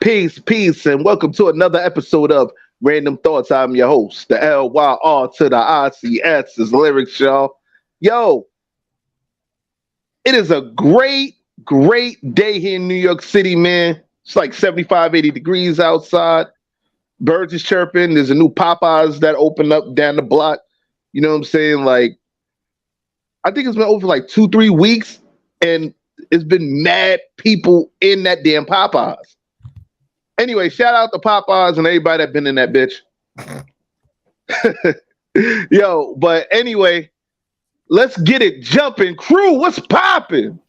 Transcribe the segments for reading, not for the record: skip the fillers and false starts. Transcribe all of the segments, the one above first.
Peace, and welcome to another episode of Random Thoughts. I'm your host, the LYR to the ICS is lyrics, y'all. Yo, it is a great day here in New York City, man. It's like 75, 80 degrees outside. Birds is chirping. There's a new Popeyes that opened up down the block. You know what I'm saying? Like, I think it's been over like 2, 3 weeks, and it's been mad people in that damn Popeyes. Anyway, shout out to Popeyes and everybody that been in that bitch. Yo, but anyway, let's get it jumping. Crew, what's popping?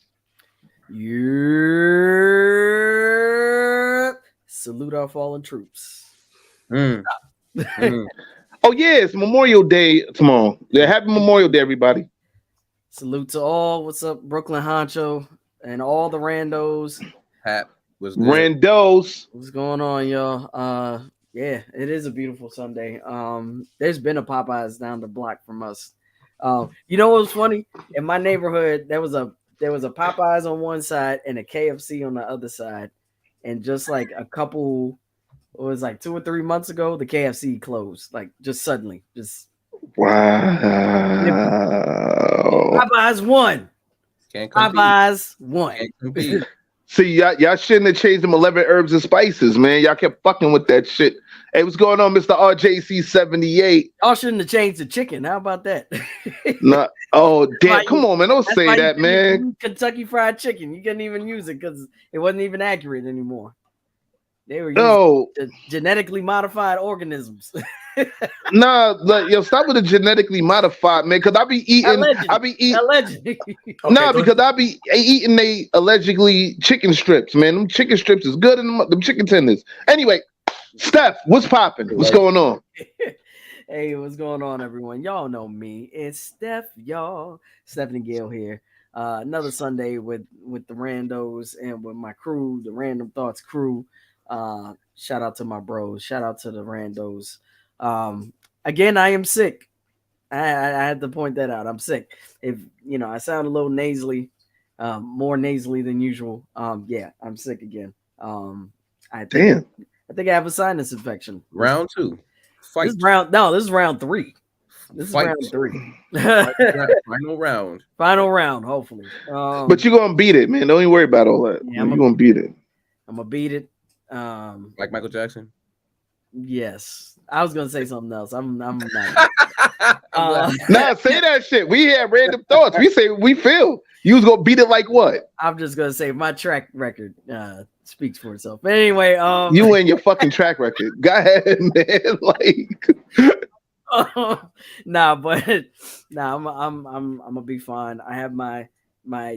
Salute our fallen troops. Oh yeah, it's Memorial Day tomorrow. Yeah, happy Memorial Day, everybody. Salute to all. What's up, Brooklyn Honcho and all the randos. Hap was good. Randos. What's going on, y'all? Yeah, it is a beautiful Sunday. There's been a Popeyes down the block from us. You know what's funny? In my neighborhood, there was a Popeyes on one side and a KFC on the other side. And just like it was like 2 or 3 months ago, the KFC closed. Like just suddenly. Wow. Popeyes won. Popeyes won. See, y'all shouldn't have changed them 11 herbs and spices, man. Y'all kept fucking with that shit. Hey, what's going on, Mr. RJC78? Y'all shouldn't have changed the chicken. How about that? Nah. Oh, damn. Come on, man. Don't say that, man. Kentucky Fried Chicken. You couldn't even use it because it wasn't even accurate anymore. They were using genetically modified organisms. Nah, like, yo, stop with the genetically modified, man. Because I be eating. Allegedly. Nah, because I be eating they allegedly chicken strips, man. Them chicken strips is good in them chicken tenders. Anyway, Steph, what's popping? What's going on? Hey, what's going on, everyone? Y'all know me. It's Steph, y'all. Stephanie Gale here. Another Sunday with the randos and with my crew, the Random Thoughts crew. Shout out to my bros. Shout out to the randos. Again, I am sick. I had to point that out. I'm sick. If I sound a little nasally, more nasally than usual. Yeah, I'm sick again. I think I have a sinus infection. Round 2. Fight. This is round 3. This is round 3. Final round, hopefully. But you're gonna beat it, man. Don't even worry about all that. Yeah, you're gonna beat it. I'm gonna beat it. Like Michael Jackson. Yes, I was gonna say something else. I'm not. Nah, say that shit. We had random thoughts. We say we feel you was gonna beat it like what? I'm just gonna say my track record speaks for itself. But anyway, you and your fucking track record. Go ahead, man. Like, I'm gonna be fine. I have my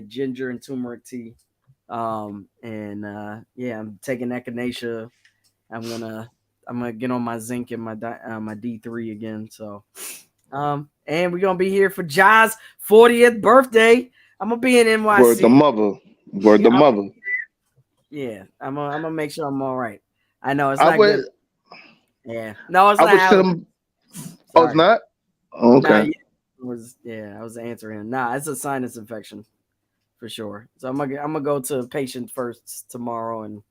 ginger and turmeric tea. I'm taking echinacea. I'm gonna get on my zinc and my D3 again. So, and we're gonna be here for Jai's 40th birthday. I'm gonna be in NYC. Word the mother. Yeah, I'm gonna make sure I'm all right. I know it's not good. Yeah, no, it's not. Oh, it's not. Okay. I was answering. Nah, it's a sinus infection. For sure. So I'm gonna go to patient first tomorrow and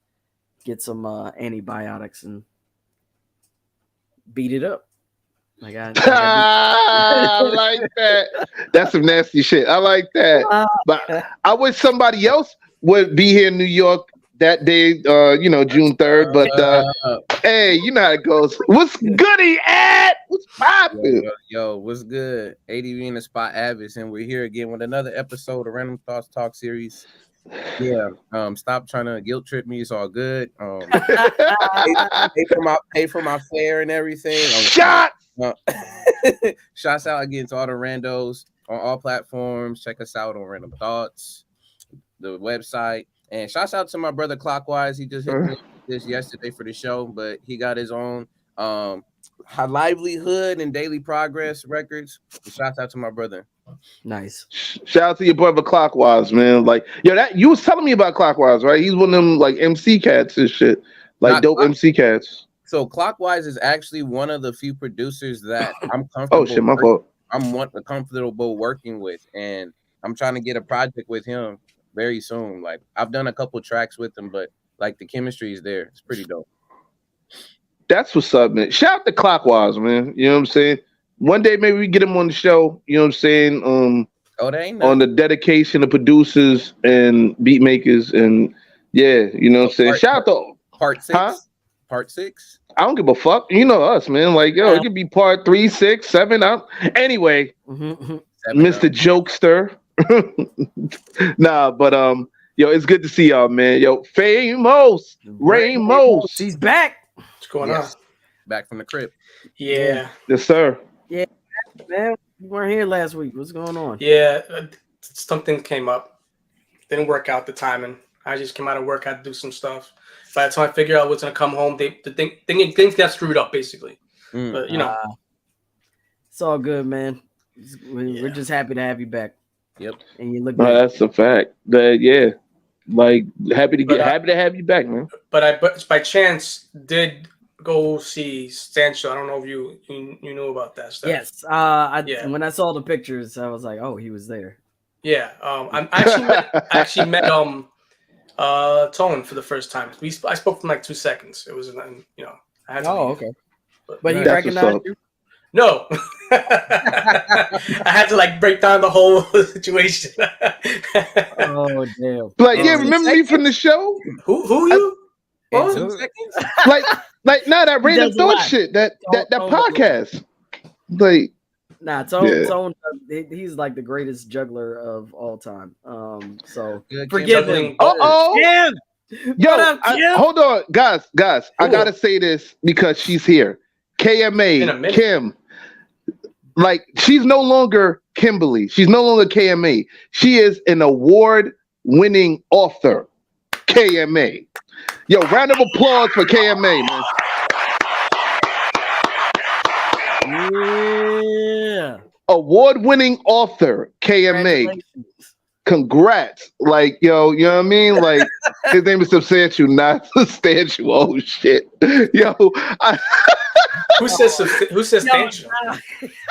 get some antibiotics and beat it up. I like that. That's some nasty shit. I like that. But I wish somebody else would be here in New York that day, June 3rd. But hey, you know how it goes. What's goody, Ed? What's poppin'? Yo, what's good? ADV in the spot, Avis, and we're here again with another episode of Random Thoughts Talk series. Yeah, stop trying to guilt trip me. It's all good. Pay for my fare and everything. Shots out again to all the randos on all platforms. Check us out on Random Thoughts, the website. And shouts out to my brother Clockwise. He just hit me this yesterday for the show, but he got his own High Livelihood and Daily Progress records. Shouts out to my brother. Nice. Shout out to your brother Clockwise, man. Like, that you was telling me about Clockwise, right? He's one of them like MC cats and shit, like dope MC cats. So Clockwise is actually one of the few producers that I'm comfortable. Oh shit, my fault. I'm comfortable working with, and I'm trying to get a project with him very soon. Like, I've done a couple tracks with him, but like the chemistry is there. It's pretty dope. That's what's up, man. Shout out to Clockwise, man. You know what I'm saying? One day maybe we get him on the show. You know what I'm saying? Oh, that ain't on the dedication of producers and beat makers, and yeah, you know what I'm saying? Shout out to part 6. Huh? Part 6. I don't give a fuck. You know us, man. Like, yo, it could be part 3, 6, 7. Anyway, Mr. Jokester. Nah, but yo, it's good to see y'all, man. Yo, Famous Ramos. He's back. What's going on? Back from the crib. Yeah. Yes, sir. Yeah, man. You weren't here last week. What's going on? Yeah. Something came up. Didn't work out the timing. I just came out of work. I had to do some stuff. By the time I figured out I was gonna come home, things got screwed up basically. But you know, it's all good, man. We're just happy to have you back. Yep. And you look No, good. that's a fact. That yeah, like happy to have you back, man. But I by chance did go see Sancho. I don't know if you knew about that stuff. Yes. When I saw the pictures, I was like, oh, he was there. Yeah. I actually met Tone for the first time. I spoke for like 2 seconds. It was you know, I had to leave. Okay. But he That's recognized you? No. I had to like break down the whole situation. Oh damn. Like, yeah, remember me from the show? Who you? In 2 seconds? Like that random does a thought lot. shit, that Tone podcast. Like, Nah, Tone, Yeah. Tone, he's like the greatest juggler of all time. So Good forgive juggling him. oh, Kim! yo, What up, Kim? hold on, guys, I Cool. gotta say this because she's here. In a KMA, minute. Kim, like she's no longer Kimberly. She's no longer KMA. She is an award-winning author. KMA. Yo, round of applause for KMA, man. Yeah. Award-winning author, KMA. Congratulations. Congrats. Like, yo, you know what I mean? Like, his name is Substantial, not Substantial. Oh shit. Yo, Who says substantial?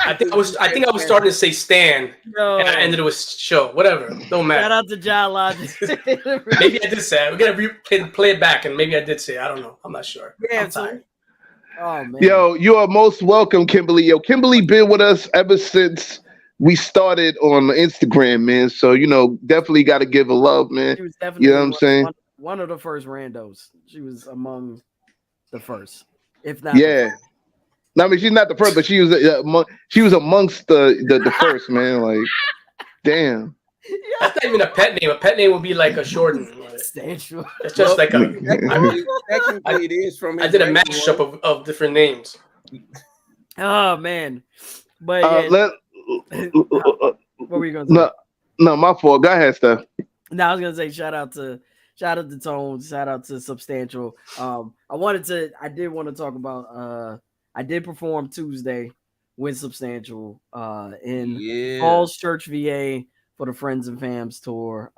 I think I was starting to say Stan, Yo, and I ended it with show. Whatever, don't shout matter. out to John Logic. Maybe I did say it. We gotta play it back, and maybe I did say it. I don't know. I'm not sure. Yeah, I'm tired. Oh man. yo, you are most welcome, Kimberly. Yo, Kimberly been with us ever since we started on Instagram, man. So, you know, definitely got to give her love, man. She was definitely You know what I'm saying? one of the first randos. She was among the first, if not. Yeah. No, I mean, she's not the first, but she was amongst the first, man. Like, damn. That's not even a pet name. A pet name would be like a shorten. Substantial. It's just like a. I mean, technically it is from I his did a regular mashup of different names. Oh man. But yeah, what were you gonna say? No, my fault. Go ahead, Steph. No, I was gonna say shout out to Tone, shout out to Substantial. I did want to talk about I did perform Tuesday with Substantial in Falls Church, VA for the Friends and Fams tour.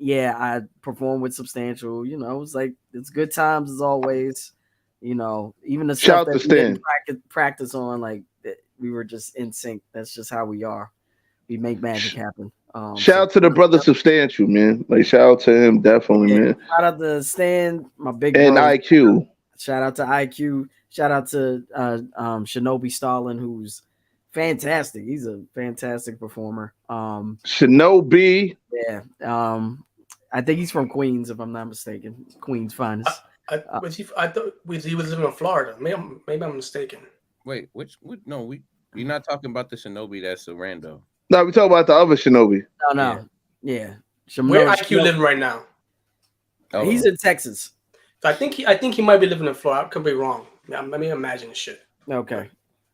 Yeah, I performed with Substantial. You know, it was like it's good times as always. You know, even the Shout stuff out that to we didn't Stan. practice on, like we were just in sync. That's just how we are. We make magic happen. Shout out to the brother Substantial, man. Like, shout out to him, definitely, man. Shout out to Stan, my big And bro. IQ. Shout out to IQ. Shout out to Shinobi Stalin, who's fantastic. He's a fantastic performer. Shinobi. Yeah. I think he's from Queens, if I'm not mistaken. Queens finest. I thought he was living in Florida. Maybe I'm mistaken. Wait, no, we're not talking about the Shinobi that's a rando. No, we talk about the other Shinobi. No. Yeah. Where IQ living right now? Oh. He's in Texas. So I think he might be living in Florida. I could be wrong. Let me imagine this shit. Okay.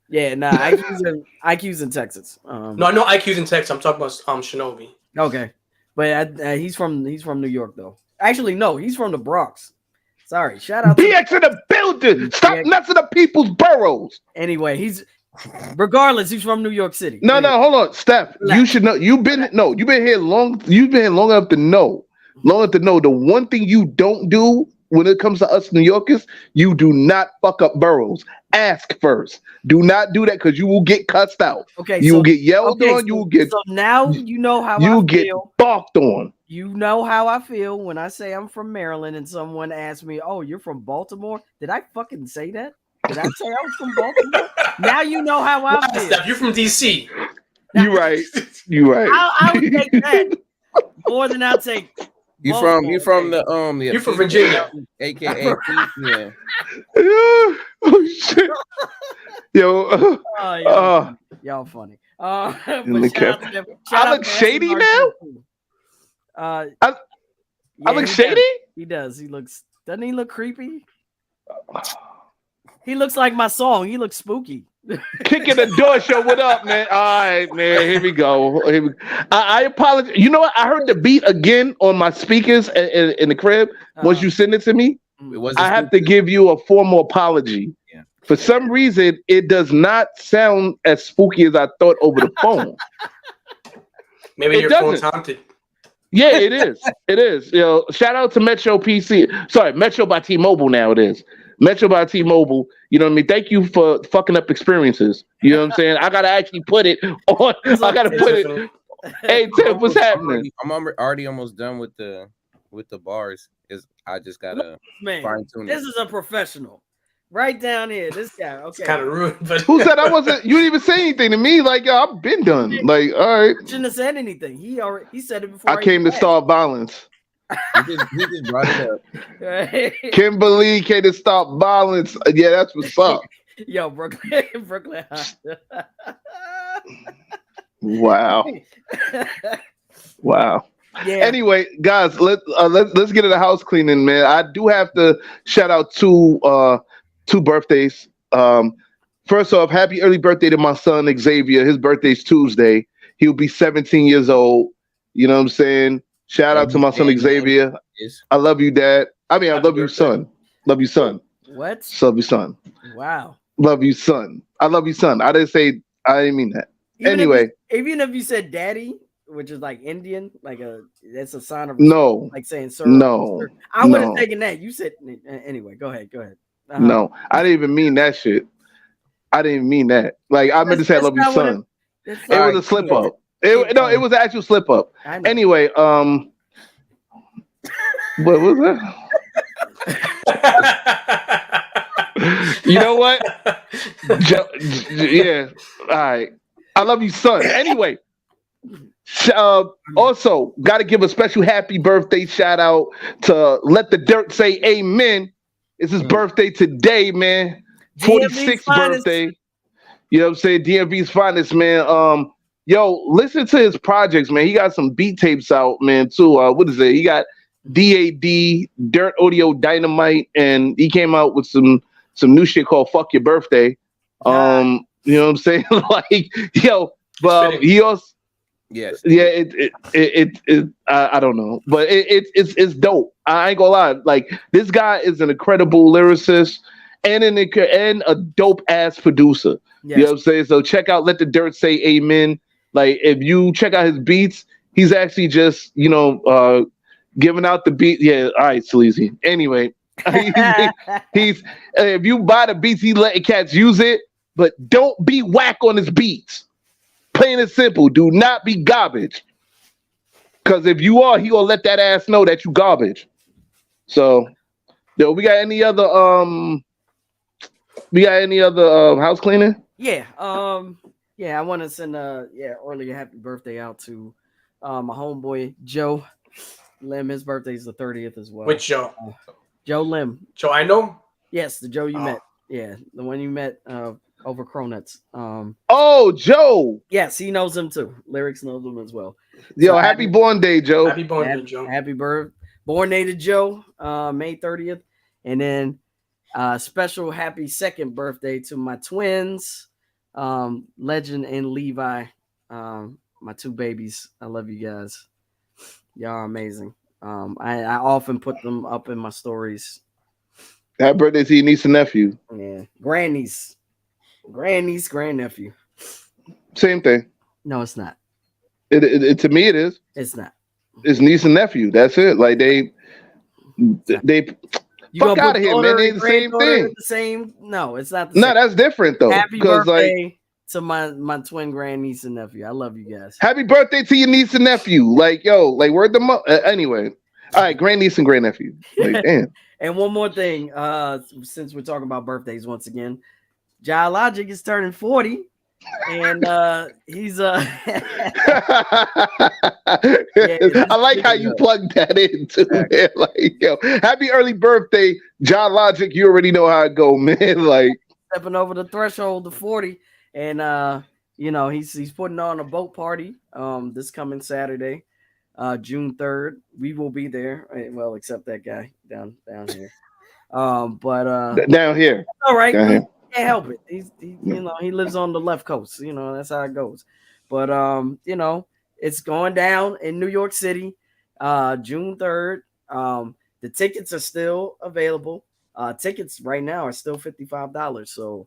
Yeah, IQ's in Texas. No, I know IQ's in Texas. I'm talking about Shinobi. Okay. But he's from New York though. Actually, no, he's from the Bronx. Sorry. Shout out to BX in the building. Stop messing up people's boroughs. Anyway, he's from New York City. No, hold on, Steph. Relax. You should know. You've been here long. You've been here long enough to know. The one thing you don't do when it comes to us New Yorkers, you do not fuck up boroughs. Ask first. Do not do that because you will get cussed out. Okay, You will get yelled on. You will get. So now you know how You I will get feel. balked on. You know how I feel when I say I'm from Maryland and someone asks me, "Oh, you're from Baltimore?" Did I fucking say that? Did I say I was from Baltimore? Now you know how I feel. Steph, you're from DC. You right. You right. I would take that more than I'll take. You from the You're from Virginia, aka yeah. Oh shit. Yo. Y'all funny. I look shady now. I look shady. He does. He looks. Doesn't he look creepy? He looks like my song. He looks spooky. Kicking the door show. What up, man? All right, man. Here we go. I apologize. You know what? I heard the beat again on my speakers in the crib. Once you send it to me, I have to give you a formal apology. Yeah. For some reason, it does not sound as spooky as I thought over the phone. Maybe your phone's haunted. Yeah, it is. It is. You know, shout out to Metro PC. Sorry, Metro by T-Mobile now it is. Metro by T-Mobile. You know what I mean? Thank you for fucking up experiences. You know what I'm saying? I gotta actually put it on. I gotta put it. Hey, Tim, what's happening? I'm already almost done with the bars. I just gotta fine tune it. This is a professional. Right down here, this guy. Okay, it's kind of rude. But who said I wasn't? You didn't even say anything to me. Like, yo, I've been done. Like, all right. Shouldn't have said anything. He said it before. I came to start violence. He just brought it up. Right. Kimberly came to stop violence. Yeah, that's what's up. Yo, Brooklyn. Wow. Wow. Yeah. Anyway, guys, let's get to the house cleaning, man. I do have to shout out two birthdays. First off, happy early birthday to my son Xavier. His birthday's Tuesday. He'll be 17 years old. You know what I'm saying? Shout out to my son Xavier. I love you, Dad. I mean, I love you, son. Love you, son. What? Love you, son. Wow. Love you, son. I love you, son. I didn't mean that. Anyway. Even if you said daddy, which is like Indian, that's a sign of no, like saying sir. No. Sir. I would have taken that. You said anyway. Go ahead. Uh-huh. No, I didn't even mean that shit. I didn't even mean that. Like I meant to say I love you, son. It was a slip up. It was an actual slip up. Anyway, what was that? You know what? Yeah. All right. I love you, son. Anyway, also got to give a special happy birthday shout out to Let the Dirt Say Amen. It's his birthday today, man. 46th birthday. You know what I'm saying? DMV's finest, man. Yo, listen to his projects, man. He got some beat tapes out, man, too. What is it? He got DAD, Dirt Audio Dynamite, and he came out with some new shit called Fuck Your Birthday. You know what I'm saying? Like, yo, but he also yes. Yeah, I don't know. But it's dope. I ain't gonna lie. Like, this guy is an incredible lyricist and a dope ass producer. Yes. You know what I'm saying? So check out Let the Dirt Say Amen. Like, if you check out his beats, he's actually just, giving out the beat. Yeah, all right, sleazy. Anyway, he's if you buy the beats, he letting cats use it, but don't be whack on his beats. Plain and simple. Do not be garbage. Because if you are, he gonna let that ass know that you garbage. So, yo, we got any other house cleaning? Yeah. I want to send early happy birthday out to my homeboy Joe Lim. His birthday's the 30th as well. Which Joe? Joe Lim. Joe I know? Yes, the Joe you met. Yeah, the one you met over Cronuts. Joe. Yes, he knows him too. Lyrics knows him as well. Yo, so happy born day, Joe. Happy born day, Joe. Happy born day to Joe, May 30th. And then special happy second birthday to my twins, Legend and Levi, my two babies. I love you guys. Y'all are amazing. I often put them up in my stories. Happy birthday to your niece and nephew. Yeah, grandniece, grandnephew. Same thing. No, it's not. It to me it is. It's not. It's niece and nephew. That's it. Like they fuck out of here, man. They the same thing. No, it's not. No, that's different though. Happy birthday. to my twin grandniece and nephew. I love you guys. Happy birthday to your niece and nephew. Like, yo, like, word them up. Anyway, all right, grandniece and grandnephew. Like, damn. And one more thing, since we're talking about birthdays once again, Jai Logic is turning 40, and he's I like how you plugged that in too, man. Like, yo, happy early birthday, John Logic. You already know how it go, man. Like, stepping over the threshold of 40, and he's putting on a boat party this coming Saturday, June 3rd. We will be there. Well, except that guy down here. But down here. All right. Can't help it. He lives on the left coast. That's how it goes. But it's going down in New York City, June 3rd. The tickets are still available. Tickets right now are still $55. So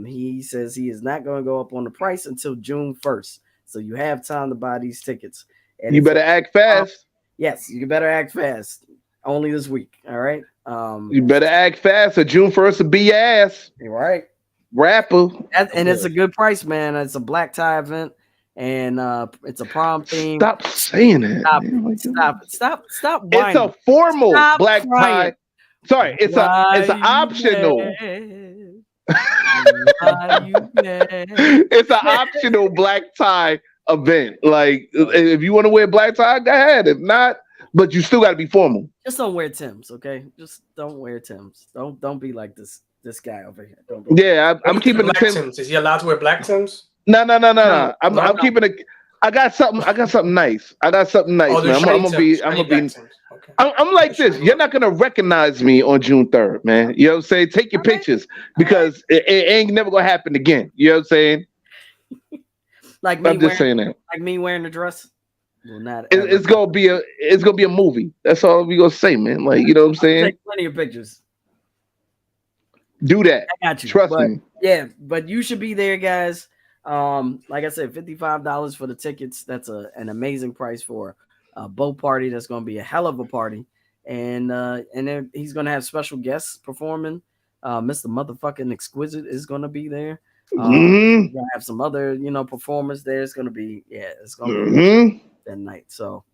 he says he is not going to go up on the price until June 1st. So you have time to buy these tickets. And you better act fast. Yes, you better act fast. Only this week. All right. You better act fast, or June 1st will be your ass. You're right. Rapper. And it's a good price, man. It's a black tie event, and it's a prom theme. Stop saying that. Stop. It's a formal black tie. Sorry, it's an optional. It's an optional black tie event. Like, if you want to wear black tie, go ahead. If not, but you still got to be formal. Just don't wear Timbs, okay? Just don't wear Timbs. Don't be like this guy over here. I'm keeping the Timbs. Is he allowed to wear black Timbs? No. I'm keeping it. I got something nice. Man. I'm gonna be. Okay. I'm like this. You're not gonna recognize me on June 3rd, man. You know what I'm saying? Take your pictures because it ain't never gonna happen again. You know what I'm saying? Like me, I'm just saying that. Like me wearing the dress. Well, it's gonna be a movie. That's all we gonna say, man. Like, you know what I'm saying? Take plenty of pictures. Do that. I got you. Trust me. Yeah, but you should be there, guys. Like I said, $55 for the tickets. That's an amazing price for a boat party. That's gonna be a hell of a party. And then he's gonna have special guests performing. Mr. Motherfucking Exquisite is gonna be there. We're gonna have some other, performers there. It's gonna be be that night. So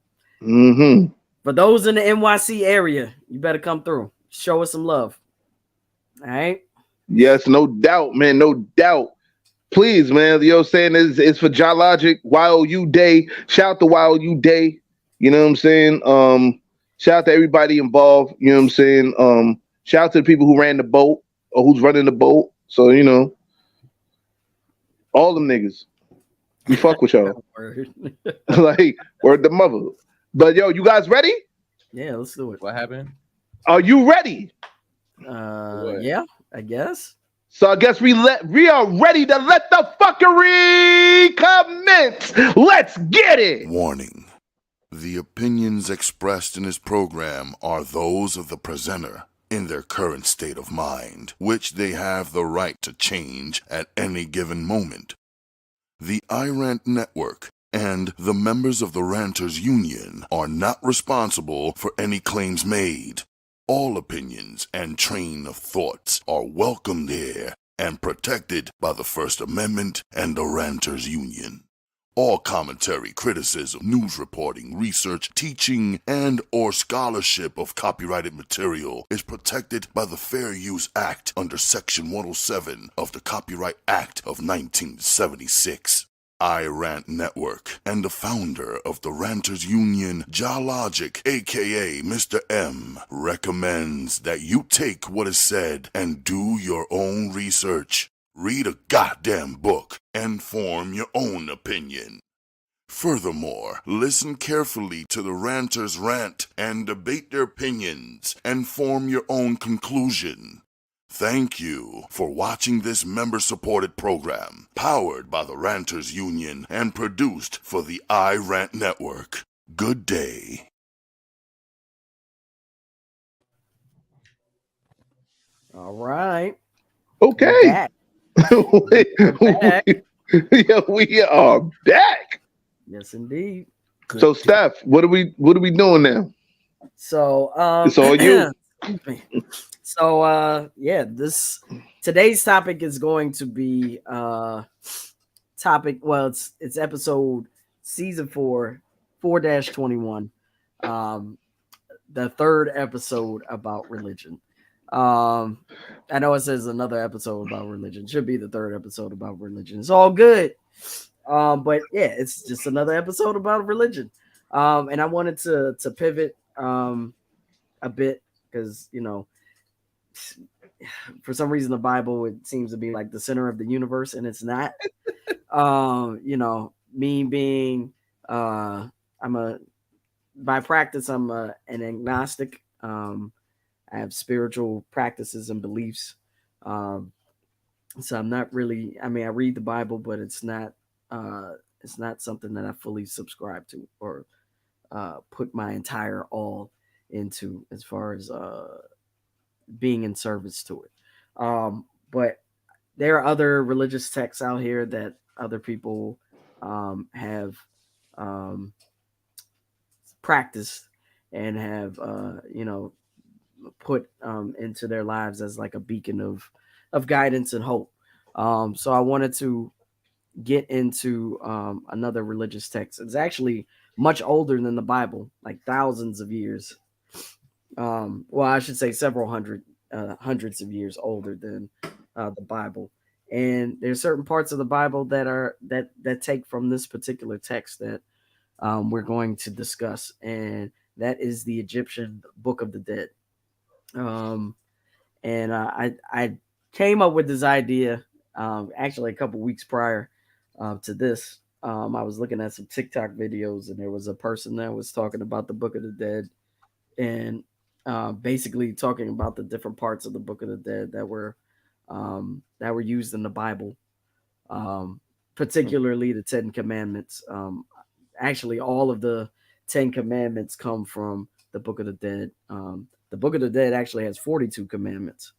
for those in the NYC area, you better come through. Show us some love. All right. Yes, no doubt, man. No doubt. Please, man. You know what I'm saying? It's for Jai Logic, YOU Day. Shout out to YOU Day. You know what I'm saying? Shout out to everybody involved. You know what I'm saying? Shout out to the people who ran the boat or who's running the boat. So, all them niggas. We fuck with y'all. Like, word the mother. But yo, you guys ready? Yeah, let's do it. What happened? Are you ready? Yeah, I guess. So I guess we are ready to let the fuckery commence. Let's get it. Warning. The opinions expressed in this program are those of the presenter in their current state of mind, which they have the right to change at any given moment. The iRant Network and the members of the Ranters Union are not responsible for any claims made. All opinions and train of thoughts are welcomed here and protected by the First Amendment and the Ranters Union. All commentary, criticism, news reporting, research, teaching, and or scholarship of copyrighted material is protected by the Fair Use Act under Section 107 of the Copyright Act of 1976. iRant Network and the founder of the Ranters Union, Jai Logic, aka Mr. M, recommends that you take what is said and do your own research. Read a goddamn book and form your own opinion. Furthermore, listen carefully to the ranters rant and debate their opinions and form your own conclusion. Thank you for watching this member-supported program, powered by the Ranters Union and produced for the iRant Network. Good day. All right. Okay. Yeah, we are back. Yes, indeed. So, Steph, what are we doing now? So, it's all you. So, this today's topic is going to be topic. Well, it's episode season 4-21. The third episode about religion. I know it says another episode about religion. Should be the third episode about religion. It's all good. But yeah, it's just another episode about religion. And I wanted to pivot a bit because, you know, for some reason the Bible, it seems to be like the center of the universe, and it's not. You know, me being by practice, I'm an agnostic. I have spiritual practices and beliefs. So I'm not really, I mean, I read the Bible, but it's not something that I fully subscribe to or put my entire all into as far as being in service to it. But there are other religious texts out here that other people have practiced and have, you know, put into their lives as like a beacon of guidance and hope. So I wanted to get into another religious text. It's actually much older than the Bible, like thousands of years. Well, I should say several hundreds of years older than the Bible. And there's certain parts of the Bible that take from this particular text that we're going to discuss, and that is the Egyptian Book of the Dead. And I came up with this idea actually a couple weeks prior to this. I was looking at some TikTok videos, and there was a person that was talking about the Book of the Dead, and basically talking about the different parts of the Book of the Dead that were used in the Bible, particularly the 10 Commandments. Actually, all of the 10 Commandments come from the Book of the Dead. The Book of the Dead actually has 42 commandments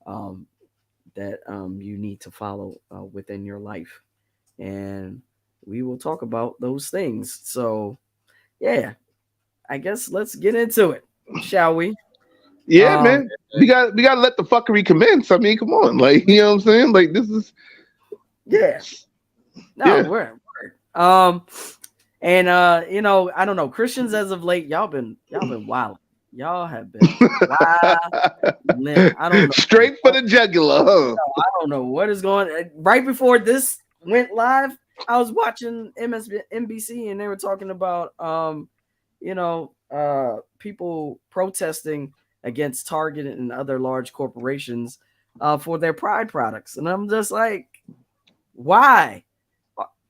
that you need to follow within your life. And we will talk about those things. So, yeah, I guess let's get into it, shall we? Yeah, man. We got to let the fuckery commence. I mean, come on. Like, you know what I'm saying? Like, this is... Yeah. No, yeah. We're and you know, I don't know, Christians as of late, y'all been wild. Y'all have been wild. I don't know. Straight for the jugular, huh? I don't know what is going on. Right before this went live, I was watching NBC, and they were talking about you know, people protesting against Target and other large corporations for their Pride products. And I'm just like, why?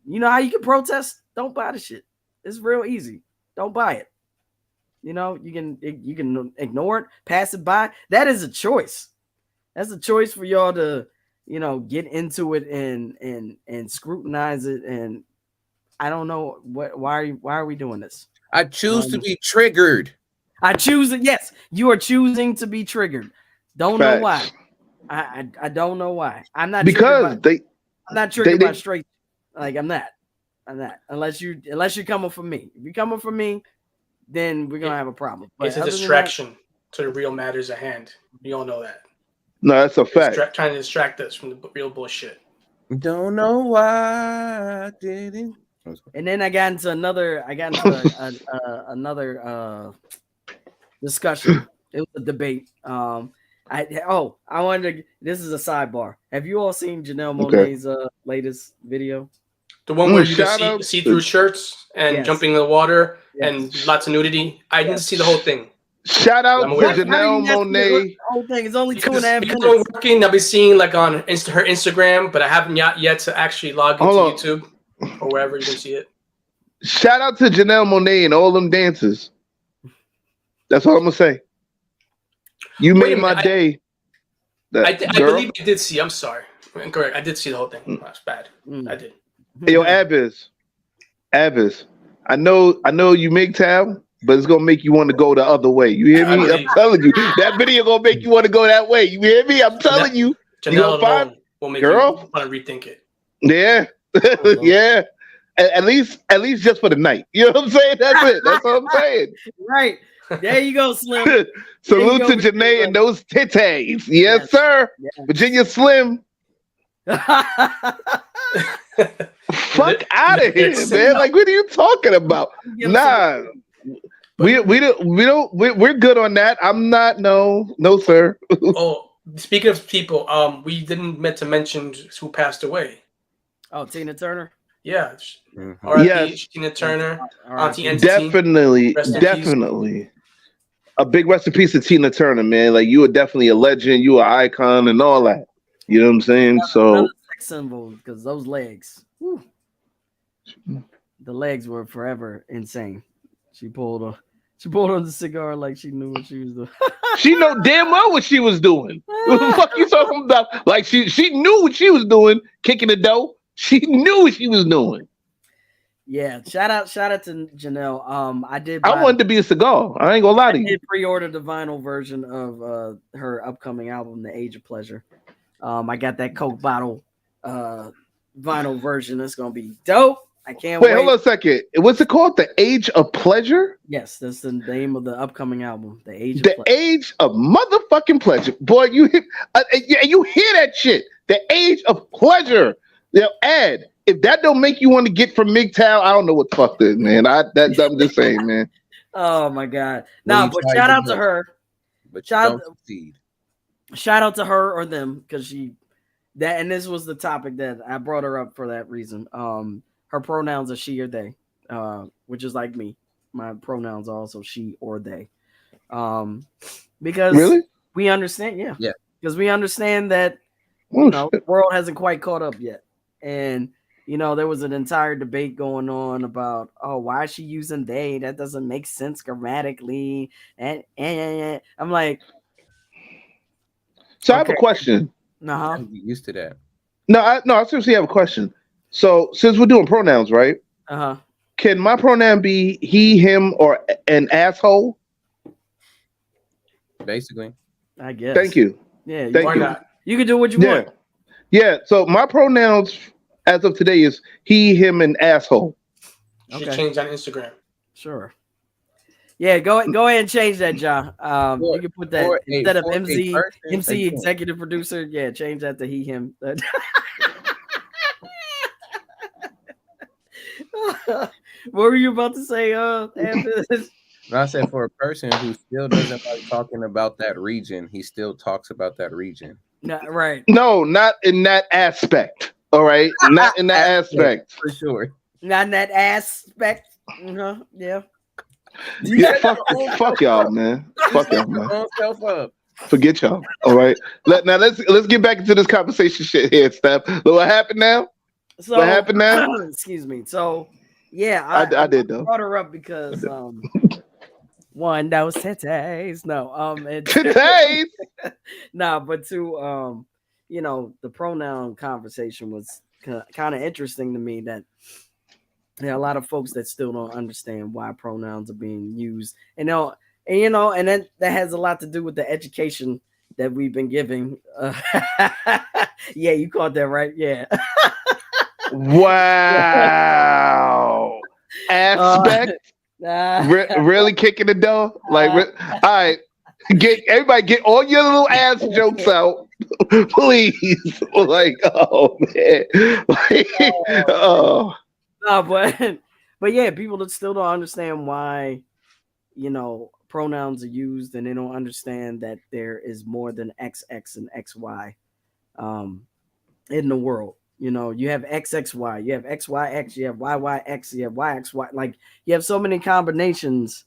You know how you can protest? Don't buy the shit. It's real easy. Don't buy it. You know, you can ignore it, pass it by. That is a choice. That's a choice for y'all to, you know, get into it and scrutinize it. And I don't know why are we doing this? I choose to be triggered. I choose it. Yes, you are choosing to be triggered. Don't know why. I don't know why. I'm not because I'm not triggered by straight. Like I'm not. Unless you're coming for me. If you're coming for me, then we're gonna have a problem. But it's a distraction to the real matters at hand. You all know that. No, that's a fact. Trying to distract us from the real bullshit. Don't know why I didn't. And then I got into another discussion. It was a debate. I wanted to. This is a sidebar. Have you all seen Janelle Monáe's latest video? The one where you just see through shirts and jumping in the water and lots of nudity. I didn't see the whole thing. Shout out to Janelle Monáe. The whole thing is only 2.5 minutes. I'm working. I'll be seeing like on her Instagram, but I haven't yet to actually log into YouTube or wherever you can see it. Shout out to Janelle Monáe and all them dancers. That's all I'm gonna say. You made my day. I believe I did see. I'm sorry. Correct. I did see the whole thing. That's bad. I did. Hey, yo, Abiz. I know you make time, but it's gonna make you want to go the other way. You hear me? I'm telling you, that video gonna make you want to go that way. You hear me? I'm telling you. Janelle alone will make you want to rethink it. Yeah, yeah. At least just for the night. You know what I'm saying? That's it. That's what I'm saying. Right. There you go, Slim. Salute to Janae and those titties. Yes, sir. Yes. Virginia Slim. Fuck out of here, man. Like, what are you talking about? Nah. We're good on that. I'm not. No, sir. Oh, speaking of people, we didn't meant to mention who passed away. Oh, Tina Turner. Yeah. Yes. Tina Turner. Auntie Entity. Definitely. A big rest in peace to Tina Turner, man. Like, you were definitely a legend. You were an icon and all that. You know what I'm saying? So sex symbol, because those legs. Whew. The legs were forever insane. She pulled on the cigar like she knew what she was doing. She know damn well what she was doing. What the fuck you talking about? Like, she knew what she was doing, kicking the dough. She knew what she was doing. Yeah, shout out to Janelle. I wanted to be a cigar. I ain't gonna lie to you. I did pre-order the vinyl version of her upcoming album, The Age of Pleasure. I got that Coke bottle vinyl version. It's gonna be dope. I can't wait. Wait, hold on a second. What's it called? The Age of Pleasure? Yes, that's the name of the upcoming album. The Age of Pleasure. The Age of motherfucking Pleasure. Boy, you hear that shit. The Age of Pleasure. Ed, if that don't make you want to get from MGTOW, I don't know what the fuck this, man. I'm just saying, man. Oh my god. But shout out to her. But shout out to her or them, because and this was the topic that I brought her up for that reason. Her pronouns are she or they, which is like me. My pronouns are also she or they. Because really? We understand, yeah. Because we understand that the world hasn't quite caught up yet. And there was an entire debate going on about, why is she using they? That doesn't make sense grammatically. And I'm like, so I have a question. I'm used to that. No, I seriously have a question. So since we're doing pronouns, right? Can my pronoun be he, him, or an asshole? Basically, I guess. Thank you. Yeah, thank you. You can do what you want. Yeah. So my pronouns as of today is he, him, and asshole. You should change on Instagram. Sure. Yeah, go ahead and change that, John. You can put that instead of MC executive producer. Yeah, change that to he, him. What were you about to say? After this? I said for a person who still doesn't like talking about that region, he still talks about that region. Right. No, not in that aspect. All right, not in that aspect. For sure. Not in that aspect. Yeah. Yeah, fuck y'all, man. Fuck y'all, man. Forget y'all. All right. Let's get back into this conversation shit here, Steph. What happened now? What happened now? Excuse me. So, yeah, I did though. Brought her up because one, those titties. No, titties. No, but two, the pronoun conversation was kind of interesting to me. That there are a lot of folks that still don't understand why pronouns are being used, and that has a lot to do with the education that we've been giving. Yeah, you caught that right. Yeah. Wow. Aspect. Really kicking the door. Like, all right, get all your little ass jokes out, please. Like, oh man. No, but yeah, people that still don't understand why pronouns are used, and they don't understand that there is more than XX and XY in the world. You have XXY, you have XYX, you have YYX, you have YXY. Like, you have so many combinations.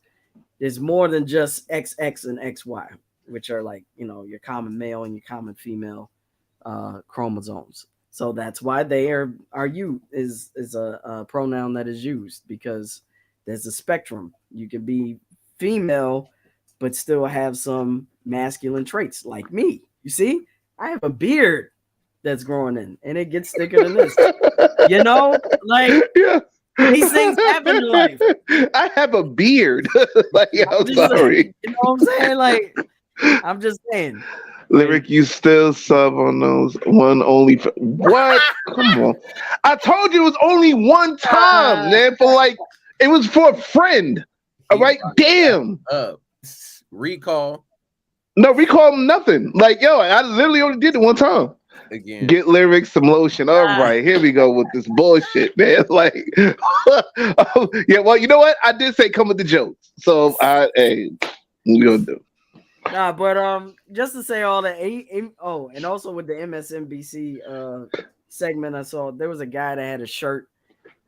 There's more than just XX and XY, which are like, your common male and your common female chromosomes. So that's why they are you is a pronoun that is used, because there's a spectrum. You can be female, but still have some masculine traits, like me. You see, I have a beard that's growing in, and it gets thicker than this. Like, yeah. These things happen in life. I have a beard. Like, I'm sorry. Saying, you know what I'm saying? Like, I'm just saying. Lyric, you still sub on those one only. What? Come on. I told you it was only one time, man. It was for a friend. All right, damn. Recall No, recall nothing. Like, yo, I literally only did it one time. again. Get lyrics, some lotion. All right, here we go with this bullshit, man. Like, yeah, well, you know what? I did say come with the jokes. So, hey, we gonna do. Nah, but just to say all that. Oh, and also with the MSNBC segment, I saw there was a guy that had a shirt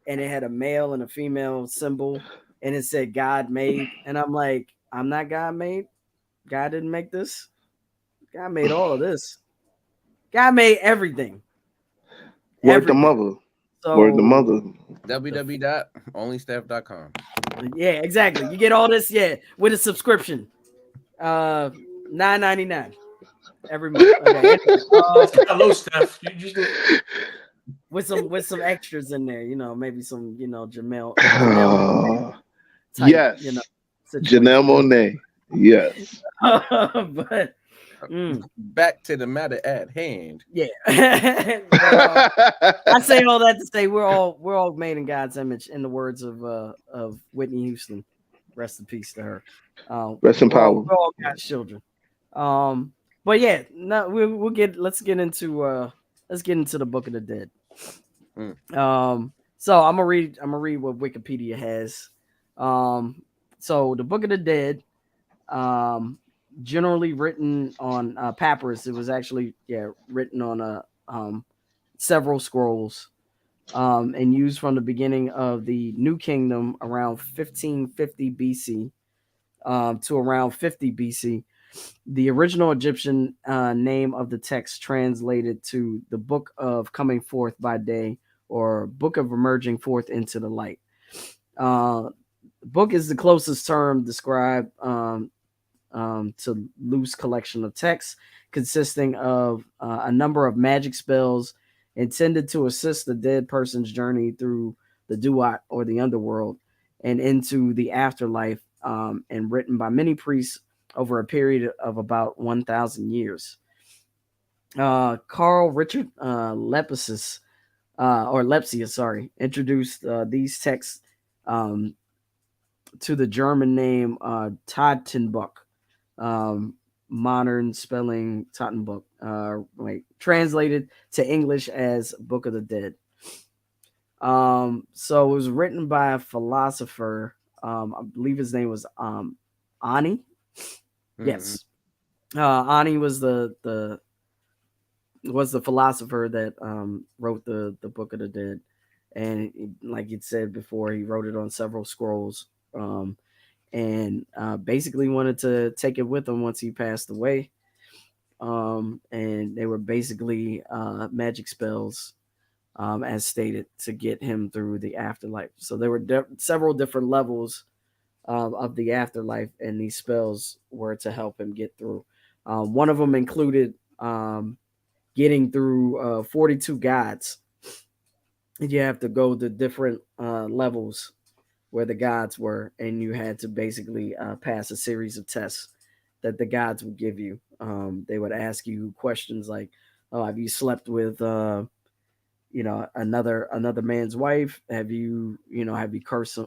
and it had a male and a female symbol, and it said "God made," and I'm like, I'm not God made. God didn't make this. God made all of this. God made everything. Word the mother. So, Word the mother. www.onlysteph.com. Yeah, exactly. You get all this, with a subscription. $9.99 every month. Okay. Hello, Steph. You just with some extras in there, maybe some, Janelle type, Yes. situation. Janelle Monáe. Yes. But back to the matter at hand. Yeah. But, I say all that to say we're all made in God's image, in the words of Whitney Houston. Rest in peace to her. Rest in power. We're all God's children. But yeah, no, let's get into the Book of the Dead. So I'm gonna read what Wikipedia has. So the Book of the Dead, generally written on papyrus. It was actually written on several scrolls, and used from the beginning of the New Kingdom around 1550 BC to around 50 BC. The original Egyptian name of the text translated to the Book of Coming Forth by Day, or Book of Emerging Forth into the Light. Book is the closest term described to loose collection of texts consisting of a number of magic spells intended to assist the dead person's journey through the duat, or the underworld, and into the afterlife, and written by many priests over a period of about 1,000 years. Carl Richard Lepsius, introduced these texts to the German name Totenbuch, modern spelling Totenbuch, translated to English as Book of the Dead. So it was written by a philosopher. I believe his name was Ani. Mm-hmm. Yes, Ani was the philosopher that wrote the Book of the Dead, and like you said before, he wrote it on several scrolls, and basically wanted to take it with him once he passed away. And they were basically magic spells, as stated, to get him through the afterlife. So there were several different levels of the afterlife, and these spells were to help him get through. One of them included getting through 42 gods. You have to go to different levels where the gods were, and you had to basically pass a series of tests that the gods would give you. They would ask you questions like, "Oh, have you slept with another man's wife? Have you cursed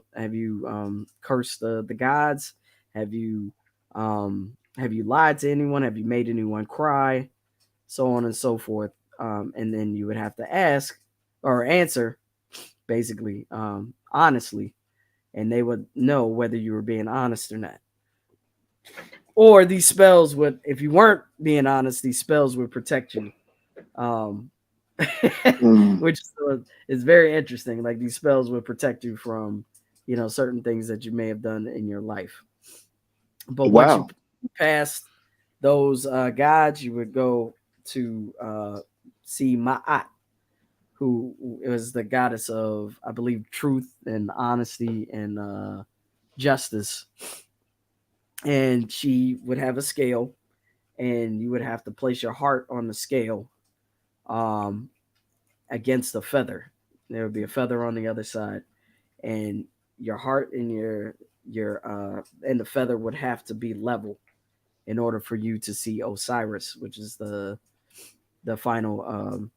the gods? Have you lied to anyone? Have you made anyone cry?" So on and so forth. And then you would have to ask or answer basically honestly, and they would know whether you were being honest or not. Or these spells would, if you weren't being honest, these spells would protect you. Which is very interesting. Like, these spells would protect you from, certain things that you may have done in your life. But once you passed those gods, you would go to see Ma'at, who was the goddess of, I believe, truth and honesty and justice. And she would have a scale, and you would have to place your heart on the scale against a feather. There would be a feather on the other side, and your heart and your and the feather would have to be level in order for you to see Osiris, which is the final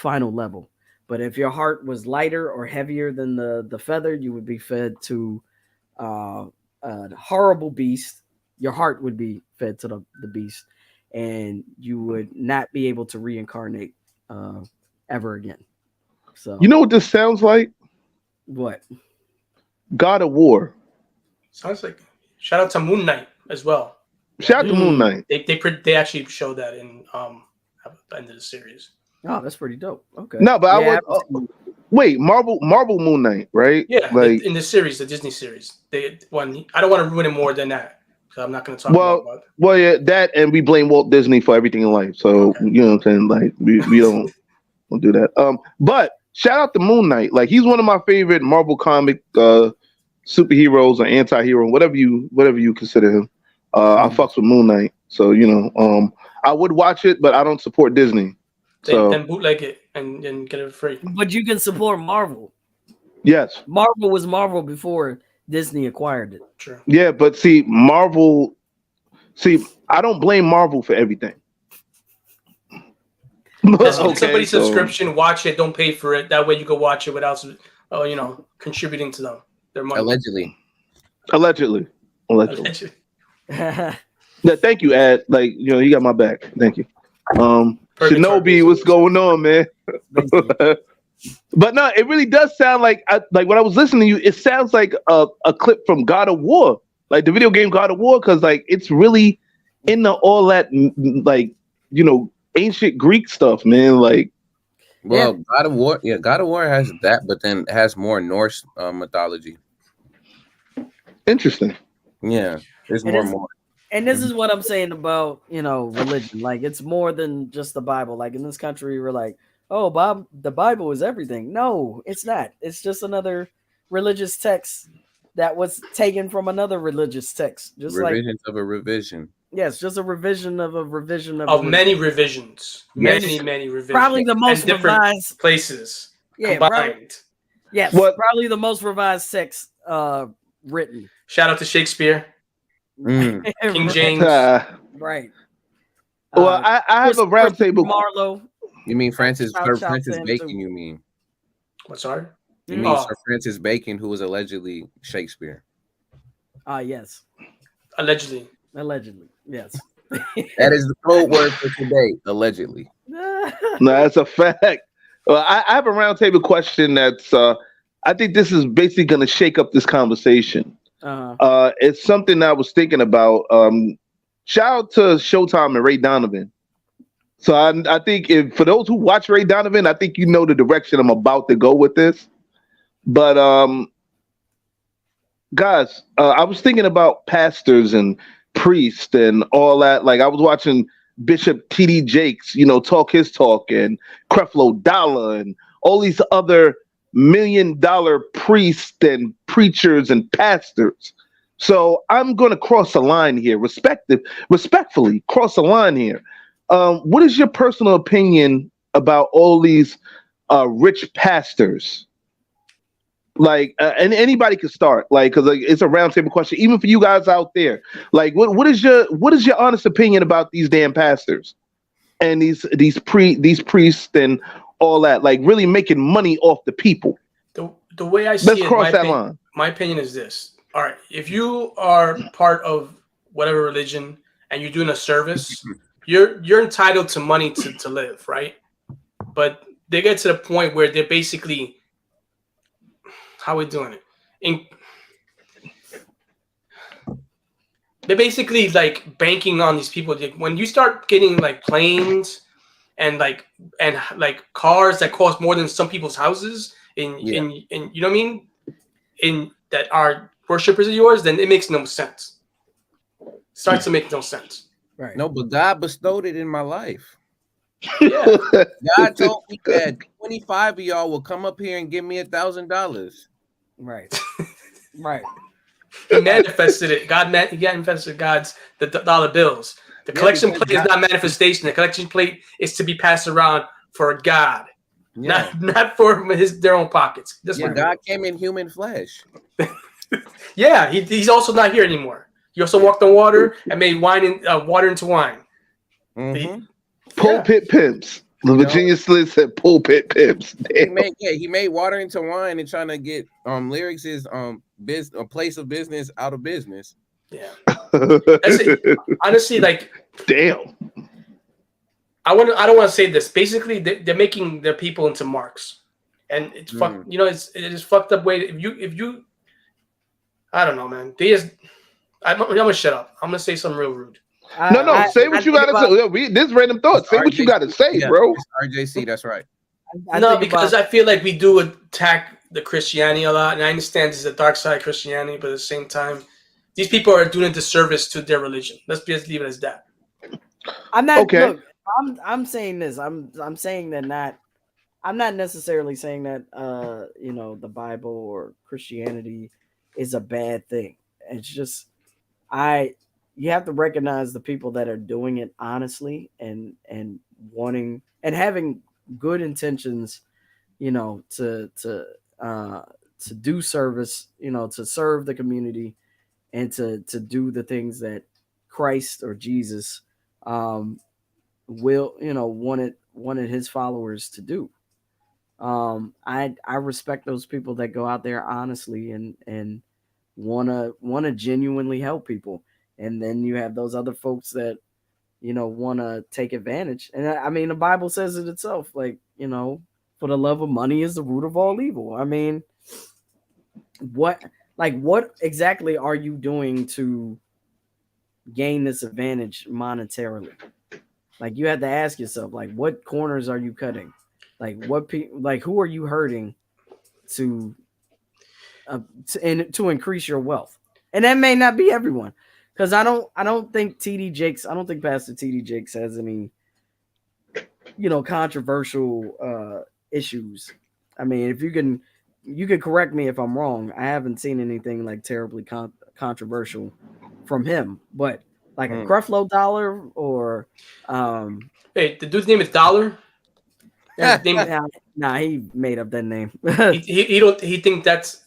level. But if your heart was lighter or heavier than the feather, you would be fed to a horrible beast. your heart would be fed to the beast, and you would not be able to reincarnate ever again. So You know what this sounds like? what? God of War. Sounds like shout out to Moon Knight as well. Shout out to Moon Knight. They actually showed that in at the end of the series. Oh, that's pretty dope. Okay. No, but Yeah, I would wait. Marvel Moon Knight, right? Yeah, like in the series, the Disney series. I don't want to ruin it more than that, so I'm not going to talk about it. Well, yeah, that, and we blame Walt Disney for everything in life. So Okay. you know what I'm saying? Like we don't do that. But shout out to Moon Knight. Like he's one of my favorite Marvel comic superheroes or anti-hero, whatever you consider him. I fucks with Moon Knight. So I would watch it, but I don't support Disney. Then bootleg it and get it free. But you can support Marvel. Yes. Marvel was Marvel before Disney acquired it. True. Yeah, but I don't blame Marvel for everything. Somebody's subscription, watch it, don't pay for it. That way you can watch it without contributing to their money. Allegedly. Allegedly. Yeah, thank you, Ad. Like, you got my back. Thank you. Shinobi, what's going on, man? But no, it really does sound like when I was listening to you, it sounds like a clip from God of War, like the video game God of War, because like it's really into all that ancient Greek stuff, man. Like, well, God of War has that, but then it has more Norse mythology. Interesting. Yeah, there's more. And this is what I'm saying about religion. Like it's more than just the Bible. Like in this country, we're like, oh, Bob, the Bible is everything. No, it's not. It's just another religious text that was taken from another religious text. Just revisions of a revision. Yes, just a revision of a revision of many revisions. Yes. Many revisions. Probably the most revised places. Yeah, combined. Probably the most revised text written. Shout out to Shakespeare. King James. Right. Well, I have a round table. Marlowe. You mean Francis Bacon? You mean? What? Sorry. You mean Sir Francis Bacon, who was allegedly Shakespeare? Yes. Allegedly, yes. That is the code word for today. Allegedly. No, that's a fact. Well, I have a roundtable question that's. I think this is basically going to shake up this conversation. It's something I was thinking about. Shout out to Showtime and Ray Donovan. So I think for those who watch Ray Donovan, I think you know the direction I'm about to go with this. But guys, I was thinking about pastors and priests and all that. Like I was watching Bishop T.D. Jakes, talk his talk, and Creflo Dollar and all these other $1 million priests and preachers and pastors. So I'm going to cross a line here, respectfully cross a line here. What is your personal opinion about all these rich pastors? Like, and anybody can start, because it's a roundtable question, even for you guys out there. Like, what is your honest opinion about these damn pastors and these priests and all that, like really making money off the people? The way I see Let's cross that line. My opinion is this. All right, if you are part of whatever religion and you're doing a service, you're entitled to money to live, right? But they get to the point where they're basically, how are we doing it? They're basically like banking on these people. When you start getting like planes and cars that cost more than some people's houses in you know what I mean, in that are worshippers of yours, then it makes no sense. Starts to make no sense. Right. No, but God bestowed it in my life. Yeah. God told me that 25 of y'all will come up here and give me $1,000. Right. Right. He manifested it. He manifested the dollar bills. The collection plate is not manifestation. The collection plate is to be passed around for God, not for their own pockets. God came in human flesh. Yeah, he's also not here anymore. He also walked on water and made water into wine. Mm-hmm. Pulpit pimps. The Virginia Slit said pulpit pimps. He made water into wine and trying to get lyrics is a place of business out of business. Yeah. That's it. Honestly, like, damn. I don't want to say this. Basically, they're making their people into marks, and it's fuck. You know, it is fucked up way. If you, I don't know, man. I'm gonna shut up. I'm gonna say something real rude. No. Say what you gotta say. This random thought. Say what you gotta say, bro. RJC, that's right. Because I feel like we do attack the Christianity a lot, and I understand this is a dark side of Christianity, but at the same time, these people are doing a disservice to their religion. Let's just leave it as that. I'm not okay. Look, I'm saying this. I'm saying that not. I'm not necessarily saying that the Bible or Christianity is a bad thing. It's just you have to recognize the people that are doing it honestly and wanting and having good intentions, to do service, to serve the community and to do the things that Christ or Jesus wanted his followers to do. I respect those people that go out there honestly and wanna genuinely help people. And then you have those other folks that want to take advantage. And I mean, the Bible says it itself, like, for the love of money is the root of all evil. I mean, what exactly are you doing to gain this advantage monetarily? Like, you have to ask yourself, like, what corners are you cutting? Like, who are you hurting to increase your wealth? And that may not be everyone. Because I don't think Pastor TD Jakes has any, controversial issues. I mean, if you can correct me if I'm wrong. I haven't seen anything like terribly controversial from him. But like a Creflo Dollar or hey, the dude's name is Dollar. Nah, he made up that name. he think that's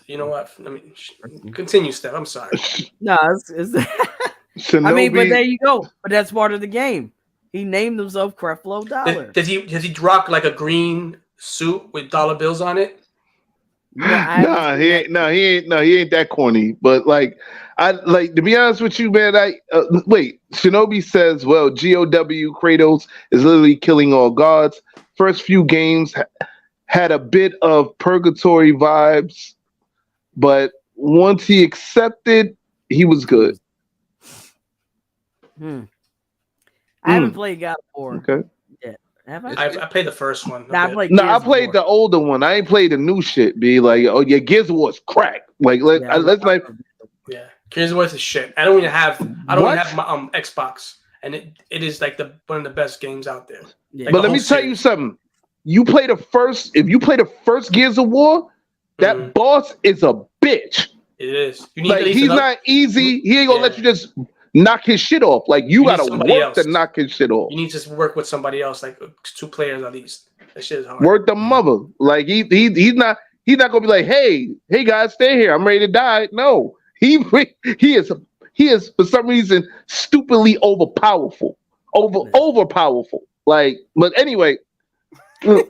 you know what? I mean, continue, Steph. I'm sorry. No, it's I mean, but there you go. But that's part of the game. He named himself Creflo Dollar. Does he rock like a green suit with dollar bills on it? He ain't that corny. But like, to be honest with you, man. Wait. Shinobi says, well, GOW Kratos is literally killing all gods. First few games had a bit of purgatory vibes, but once he accepted, he was good. I haven't played God of War. Okay. Yet. Have I? I played the first one. I played the older one. I ain't played the new shit. Be like, oh yeah, Gears of War's crack. Like let's like. Yeah, Gears of War is shit. I don't even have my Xbox, and it is like one of the best games out there. Yeah. Like, but let me tell you something. If you play the first Gears of War, that boss is a bitch. It is. You need he's not easy. He ain't gonna let you just knock his shit off. Like you gotta work to knock his shit off. You need to work with somebody else, like 2 players at least. That shit is hard. Work the mother. Like he's not gonna be like, hey guys, stay here. I'm ready to die. No, he is for some reason stupidly overpowerful. Like, but anyway. We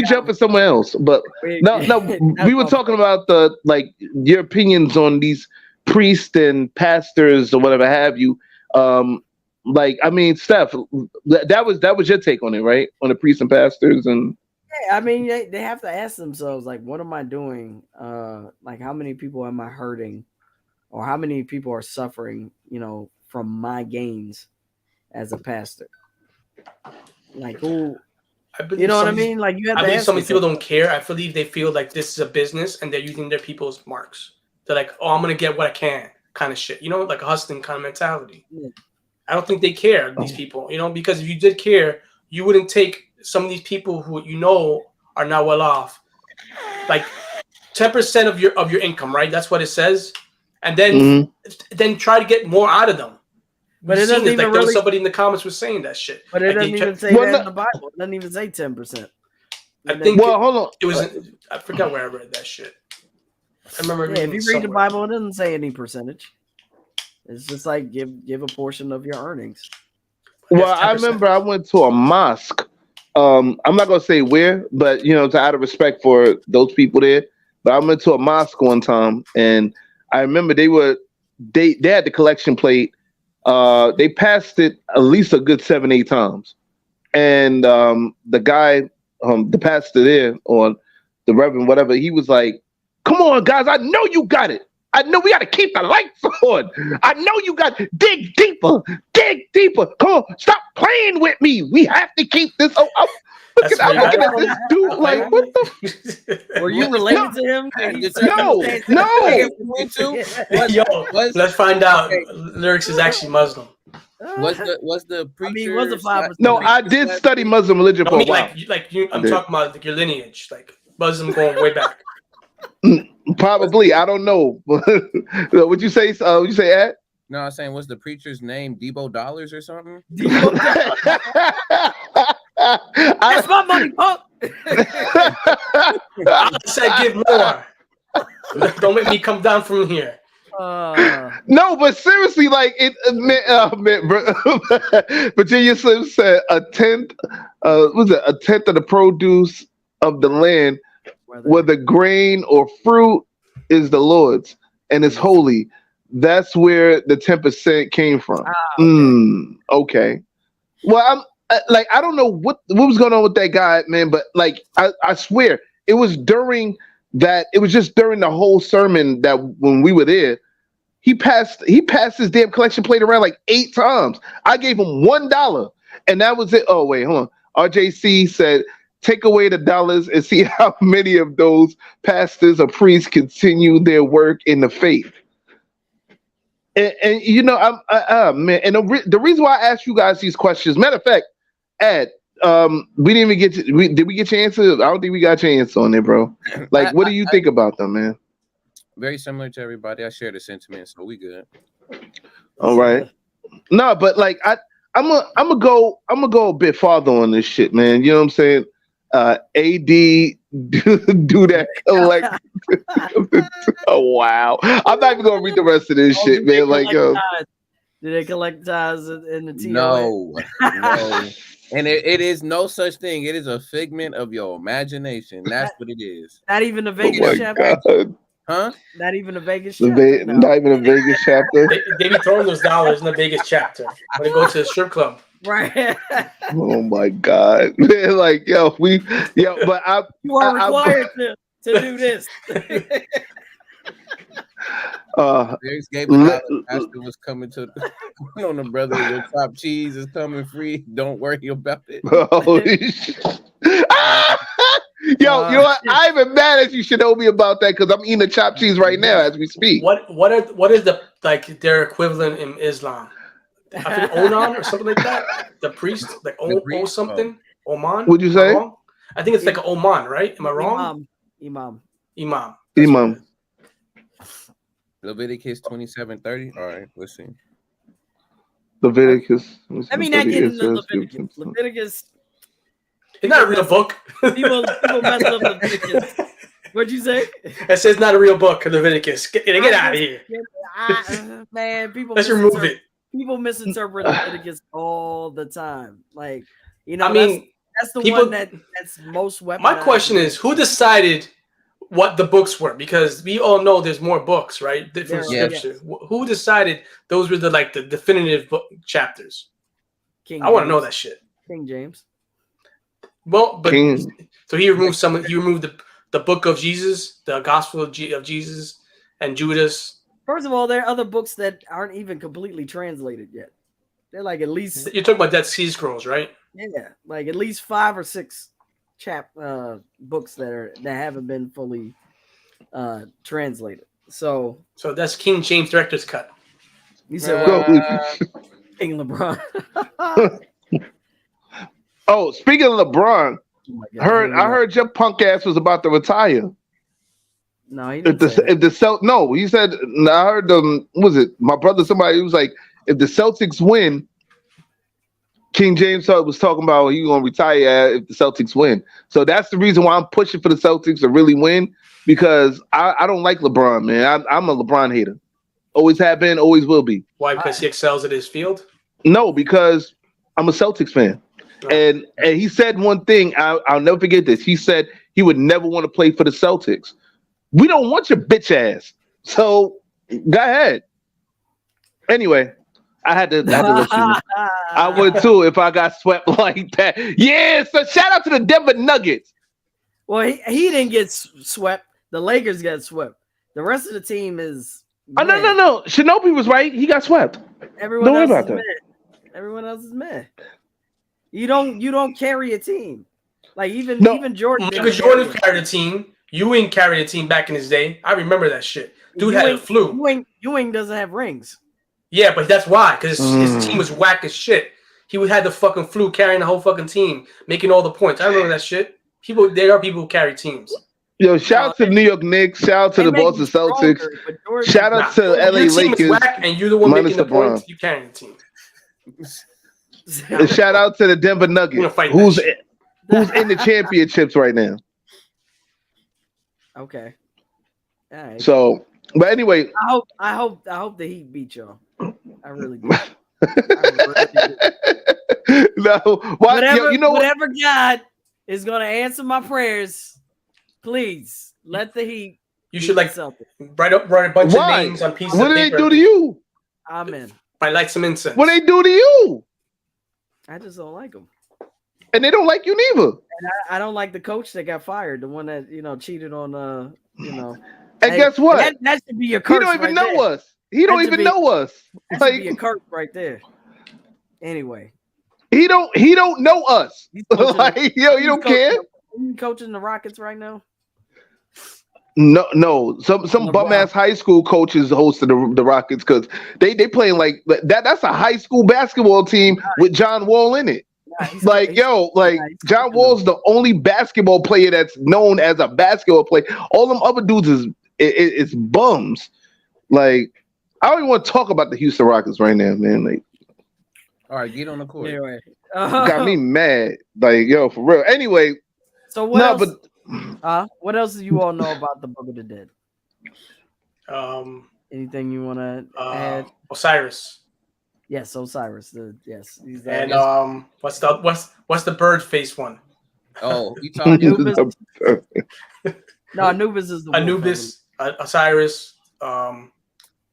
jumping somewhere else, but no, we were talking about your opinions on these priests and pastors or whatever have you. I mean, Steph, that was your take on it, right? On the priests and pastors, and yeah, I mean, they have to ask themselves, like, what am I doing? Like, how many people am I hurting, or how many people are suffering, from my gains as a pastor? Like, who? You know what I mean? Like, you have. I believe some people don't care. I believe they feel like this is a business and they're using their people's marks. They're like, oh, I'm gonna get what I can, kind of shit. Like a hustling kind of mentality. Yeah. I don't think they care, these people. Because if you did care, you wouldn't take some of these people who are not well off, like 10% of your income, right? That's what it says, and then try to get more out of them. But it doesn't even really. Somebody in the comments was saying that shit. But it doesn't even say that in the Bible. It doesn't even say 10%. I think. Well, hold on. It was. I forgot where I read that shit. I remember. Yeah, if you read the Bible, it doesn't say any percentage. It's just like give a portion of your earnings. Well, I remember I went to a mosque. I'm not gonna say where, but out of respect for those people there. But I went to a mosque one time, and I remember they had the collection plate. They passed it at least a good 7-8 times, and the guy, the pastor there, or the reverend, whatever, he was like, "Come on, guys, I know you got it. I know we got to keep the lights on. I know you got dig deeper. Come on, stop playing with me. We have to keep this." I'm looking at this dude like, what the? Were you related to him? No. Yo, let's find out. Lyrics is actually Muslim. Was the preacher? I mean, was the 5%? No, I did study Muslim religion for a while. I'm talking about your lineage, like Muslim going way back. Probably, I don't know. Would you say? Would you say, Ed? No, I'm saying, was the preacher's name Debo Dollars or something? That's my money, punk. I said give more. Don't make me come down from here. No, but seriously, like Virginia Slim said a tenth of the produce of the land, whether grain or fruit, is the Lord's and is holy. That's where the 10% came from. Okay. Well, I don't know what was going on with that guy, man, but like I swear it was during that. It was just during the whole sermon that when we were there, he passed his damn collection plate around like 8 times. I gave him $1, and that was it. Oh wait, hold on. RJC said, "Take away the dollars and see how many of those pastors or priests continue their work in the faith." And you know, man, and the reason why I asked you guys these questions, matter of fact, Ed, we didn't even get to. Did we get your answer? I don't think we got your answer on there, bro. Like, what do you think about them, man? Very similar to everybody. I share the sentiment, so we good. All right. No, but like I'm gonna go a bit farther on this shit, man. You know what I'm saying? AD do that collect. Oh wow! I'm not even gonna read the rest of this shit, man. Like, yo, did they collect ties in the TOA? No. And it is no such thing. It is a figment of your imagination. That's what it is. Not even a Vegas chapter. God. Huh? Not even a Vegas chapter. Not even a Vegas chapter. They be throwing those dollars in the Vegas chapter when they go to the strip club. Right. Oh my God, man! Like, but you are required to do this. There's gave $1. Pastor was coming to on the brother. Your top cheese is coming free. Don't worry about it. Holy shit. Yo, you know what? I'm even mad at you, Shinobi, about that because I'm eating the chopped cheese right now as we speak. What is the like their equivalent in Islam? I think Onan or something like that. The priest, like O something. Oman. What'd you say? I think it's like an Oman, right? Am I wrong? Imam. Leviticus 27:30. All right, let's see. Leviticus. Let me not get into Leviticus. Leviticus. It's not a real book. People mess up Leviticus. What'd you say? It says not a real book, Leviticus. Get out of here. Man, people. Let's remove it. People misinterpret Leviticus all the time. Like, you know, I mean, that's the one that's most weaponized. My question is, who decided what the books were? Because we all know there's more books, right? Different scripture. Yes. Who decided those were the definitive book chapters? I want to know that shit. King James. Well, but so he removed He removed the book of Jesus, the Gospel of Jesus, and Judas. First of all, there are other books that aren't even completely translated yet. They're like at least. You're talking about Dead Sea Scrolls, right? Yeah, like at least 5 or 6 books that haven't been fully translated. So that's King James Director's Cut. You said King LeBron. Oh, speaking of LeBron, I heard your punk ass was about to retire. No, he didn't say he said. I heard was it my brother? Somebody was like, if the Celtics win, King James was talking about he gonna retire if the Celtics win. So that's the reason why I'm pushing for the Celtics to really win, because I don't like LeBron, man. I'm a LeBron hater. Always have been, always will be. Why? Because he excels at his field? No, because I'm a Celtics fan. Oh. And he said one thing, I'll never forget this. He said he would never want to play for the Celtics. We don't want your bitch ass. So Go ahead. Anyway, I had to let you know. I would too if I got swept like that. Yeah, so shout out to the Denver Nuggets. Well, he didn't get swept. The Lakers got swept. The rest of the team is. Oh, no. Shinobi was right. He got swept. Everyone else is mad. Everyone else is mad. You don't carry a team. Like even Jordan. Michael Jordan carried a team. Ewing carried a team back in his day. I remember that shit. Dude had a flu. Ewing doesn't have rings. Yeah, but that's why, because his team was whack as shit. He had the fucking flu carrying the whole fucking team, making all the points. I remember that shit. There are people who carry teams. Yo, shout out to the New York Knicks. Shout out to the Boston Celtics. Shout out to LA Lakers. Whack and you're the one making the points. You carrying the team. And shout out to the Denver Nuggets, who's in the championships right now. Okay. All right. So, but anyway, I hope the Heat beat y'all. I really do. No, whatever God is gonna answer my prayers, please let the Heat. You should write a bunch of names on pieces of paper. What did they do to you? Amen. I light some incense. What they do to you? I just don't like them. And they don't like you neither. And I don't like the coach that got fired, the one that cheated on And guess what? That should be your curse. He don't even know us. He don't even know us. That should be a curse right there. Anyway. He don't know us. Like, yo, you don't care. You coaching the Rockets right now? No. Some bum ass high school coaches hosted the Rockets because they playing like that. That's a high school basketball team with John Wall in it. John Wall's the only basketball player that's known as a basketball player. All them other dudes is bums. Like, I don't even want to talk about the Houston Rockets right now, man. Like, all right, get on the court. Anyway, got me mad. Like, yo, for real. Anyway, so what else? What else do you all know about the Book of the Dead? Anything you want to add? Osiris. Yes, Osiris. Yes. And what's the bird face one? Oh, you talking Anubis? No, Anubis is the Anubis, Osiris.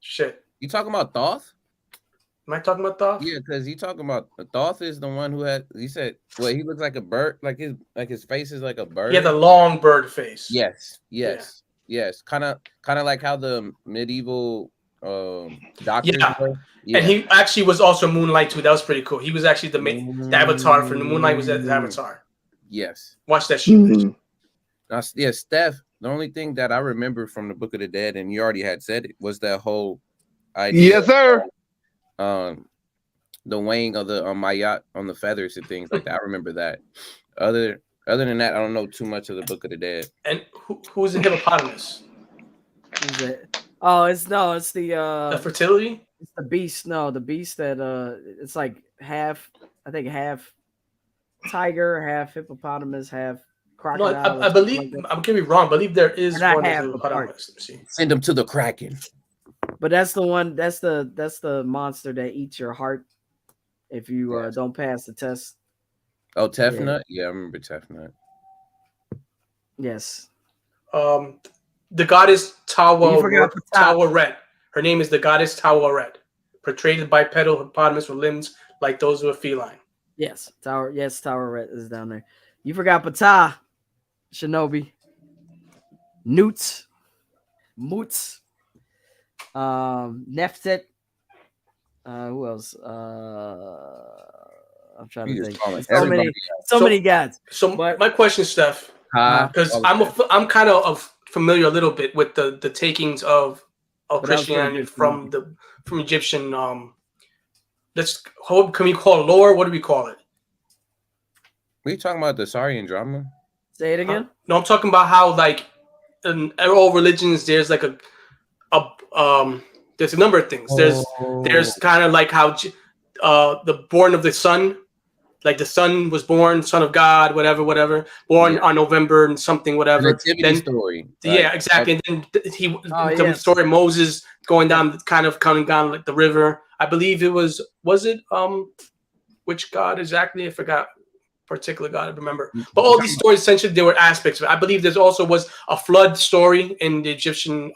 Shit. You talking about Thoth? Am I talking about Thoth? Yeah, because you talking about Thoth is the one who he said, well, he looks like a bird, like his face is like a bird. Yeah, the long bird face. Yes. Kind of like how the medieval doctors were. Yeah. And he actually was also Moonlight too. That was pretty cool. He was actually the avatar for the Moonlight was his avatar. Yes. Watch that shit. Now, yeah, Steph, the only thing that I remember from the Book of the Dead, and you already had said it, was that whole idea. Yes, sir. The weighing of the my yacht on the feathers and things like that. I remember that. Other than that, I don't know too much of the Book of the Dead. And who's the hippopotamus? Who's it? Oh, it's the fertility. It's the beast. No, the beast that it's like half tiger, half hippopotamus, half crocodile. No, I believe I could be wrong. I believe there is one hippopotamus. Send them to the Kraken. But that's the one. That's the monster that eats your heart if you don't pass the test. Oh, Tefnut. Yeah, I remember Tefnut. Yes. The goddess Taweret. Her name is the goddess Taweret, portrayed bipedal hippopotamus with limbs like those of a feline. Yes, Taweret is down there. You forgot Ptah, Shinobi, Moots, Neftet. Who else? I'm trying to think. So many gods. So my question, Steph, because I'm kind of familiar a little bit with the takings of Christianity from Egyptian. Can we call it lore? What do we call it? Are you talking about the Saurian drama? Say it again. No, I'm talking about how like in all religions there's like there's a number of things. There's kind of like how the born of the sun, like the son was born, son of God, whatever, born on November and something, whatever. Then story. Yeah, exactly. And then the story of Moses going down like the river. I believe it was it which God exactly? I forgot. Particular God, I remember. But all these stories, essentially, there were aspects of it. I believe there's also was a flood story in the Egyptian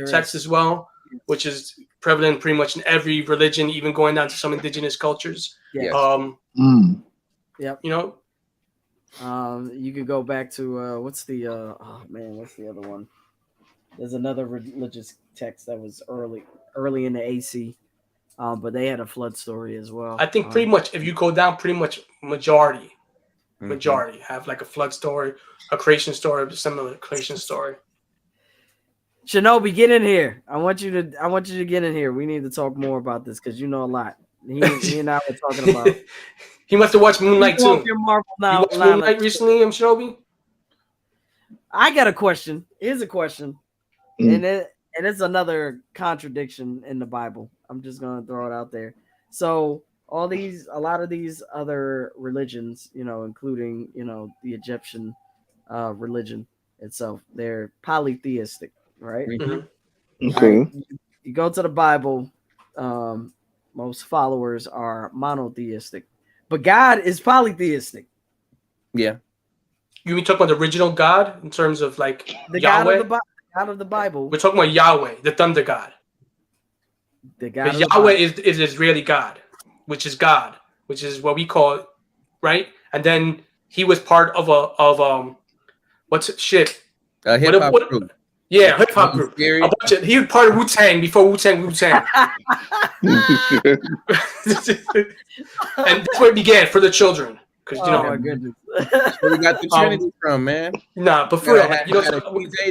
text as well. which is prevalent pretty much in every religion, even going down to some indigenous cultures. Yes. Yep. You know, you could go back to what's the other one? There's another religious text that was early in the AC, but they had a flood story as well. I think pretty much if you go down, pretty much majority have like a flood story, a creation story, similar creation story. Shinobi, get in here. I want you to get in here. We need to talk more about this because you know a lot. He and I were talking about. He must have watched Moonlight too. Your Marvel now. You watched Moonlight recently, Shinobi? I got a question. Here's a question, and it's another contradiction in the Bible. I'm just gonna throw it out there. So a lot of these other religions, including the Egyptian religion itself, they're polytheistic, right? Mm-hmm. Okay. Right? You go to the Bible, most followers are monotheistic, but God is polytheistic. Yeah. You mean talking about the original God in terms of like The Yahweh? God of the Bible. We're talking about Yahweh, the thunder God. The God of Yahweh is Israeli God, which is what we call it, right? And then he was part of what's it? Shit. A hip hop group. Yeah, hip hop group. He was part of Wu-Tang before Wu-Tang. And that's where it began for the children. Because my goodness. Where we got the Trinity from, man. Nah, but for real,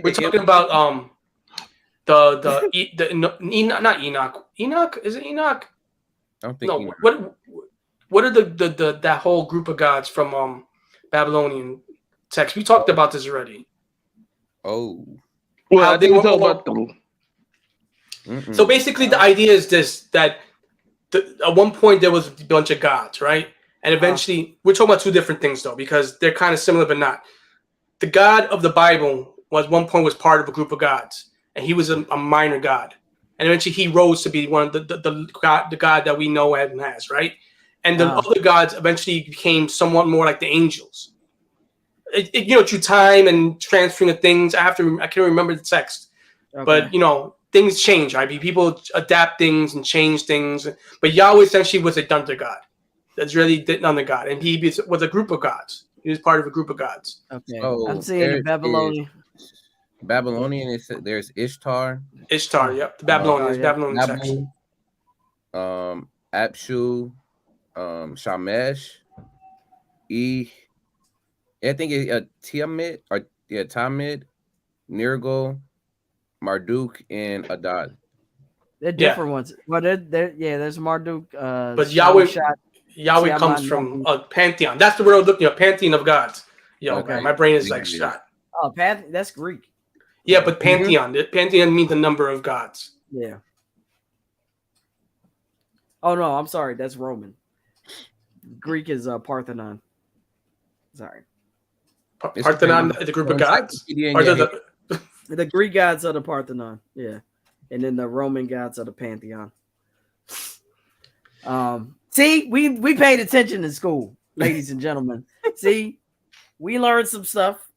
we're talking about not Enoch. Enoch, is it Enoch? I don't think no. What are the that whole group of gods from Babylonian text? We talked about this already. Oh. Well, I think we talked about them. So basically, the idea is this: that at one point there was a bunch of gods, right? And eventually, we're talking about two different things though, because they're kind of similar but not. The God of the Bible was one point was part of a group of gods, and he was a minor god. And eventually, he rose to be one of the God that we know and has, right? And the other gods eventually became somewhat more like the angels. Through time and transferring of things. I can't remember the text, but things change. Right? People adapt things and change things. But Yahweh essentially was a thunder god. That's really thunder god, and he was a group of gods. He was part of a group of gods. Okay, I'm seeing the Babylonian. Babylonian. There's Ishtar. Ishtar, yep. The Babylonian. Babylonian text. Apshu, Shamesh, I think it's Tiamat Tamid, Nergal, Marduk, and Adad. They're different ones. Well, there's Marduk. But Yahweh comes from a pantheon. That's the word I was looking at. Pantheon of gods. Okay. My brain is like shot. Oh, that's Greek. Yeah, but pantheon. Mm-hmm. Pantheon means the number of gods. Yeah. Oh no, I'm sorry. That's Roman. Greek is Parthenon. Sorry. Parthenon, the group of gods? The Greek gods are the Parthenon, yeah. And then the Roman gods are the Pantheon. See, we paid attention in school, ladies and gentlemen. See, we learned some stuff.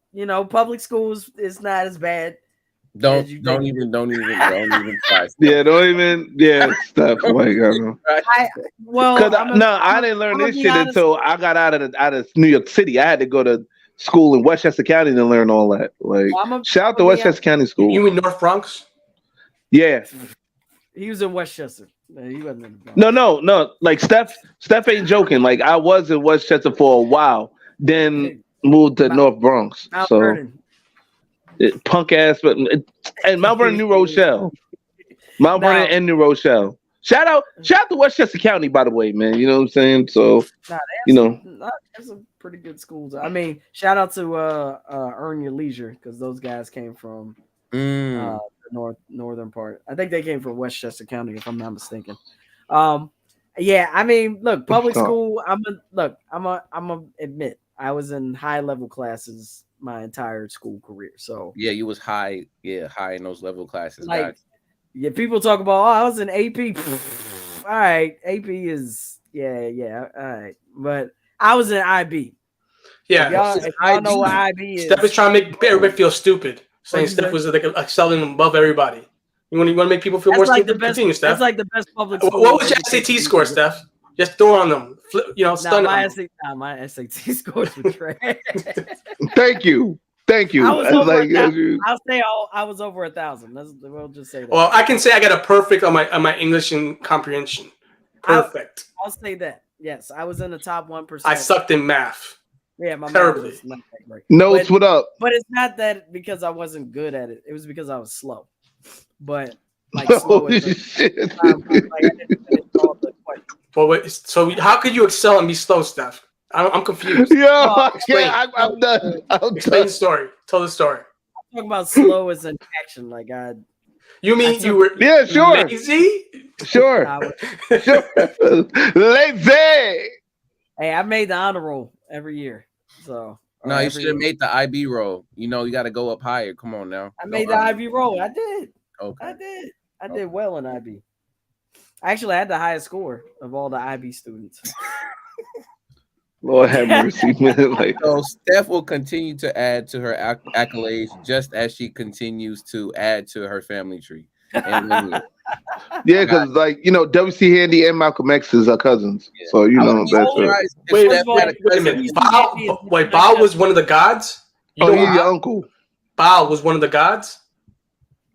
Public schools is not as bad. Don't even try. Yeah, stuff. Like, I didn't learn this shit until I got out of New York City. I had to go to school in Westchester County to learn all that. Like, shout out to Westchester County School. You mean North Bronx? Yeah. He was in Westchester. He wasn't in the Bronx. No. Like Steph ain't joking. Like I was in Westchester for a while, then moved to North Bronx. Mount so Vernon. Punk ass, and Mount Vernon, New Rochelle. Mount Vernon and New Rochelle. Shout out to Westchester County, by the way, man. You know what I'm saying? So there's some pretty good schools. I mean, shout out to Earn Your Leisure, because those guys came from the northern part. I think they came from Westchester County, if I'm not mistaken. Yeah, I mean, look, public school. I'm gonna admit I was in high level classes my entire school career. So yeah, you was high in those level classes. Like, yeah, people talk about I was in AP. All right, AP is all right, but I was in IB. Yeah, if y'all know what IB is. Steph was trying to make everybody feel stupid, saying Steph was like excelling above everybody. You want to make people feel That's more like the stupid? best. Continue, Steph. That's like the best public school. What was your SAT score, Steph? Just throw on them. Stun my them. my SAT scores were trash. Thank you. I was over Like, 1,000. I'll say I was over 1,000. We'll just say that. Well, I can say I got a perfect on my English and comprehension. Perfect. I'll say that. Yes, I was in the top 1%. I sucked in math. Yeah, my terribly. math was not that great. Notes, what up? But it's not that because I wasn't good at it. It was because I was slow. But like Oh, slow as shit. I didn't finish all the questions. Well, wait, so how could you excel and be slow, Steph? I'm confused. Yo, explain. I'm done. Explain the story. Tell the story. I'm talking about slow as an action. Like You mean you were Yeah, sure. lazy? Sure. Sure. Lazy. Hey, I made the honor roll every year. So No, you should have made the IB roll. You got to go up higher. Come on now. I made the IB roll. I did. Okay. I did well in IB. Actually, I had the highest score of all the IB students. Lord have mercy, man. Like, So Steph will continue to add to her accolades just as she continues to add to her family tree. And yeah, because WC Handy and Malcolm X is our cousins. Yeah. So that's right. Wait a minute. Bao was one of the gods? He's your uncle. Bao was one of the gods?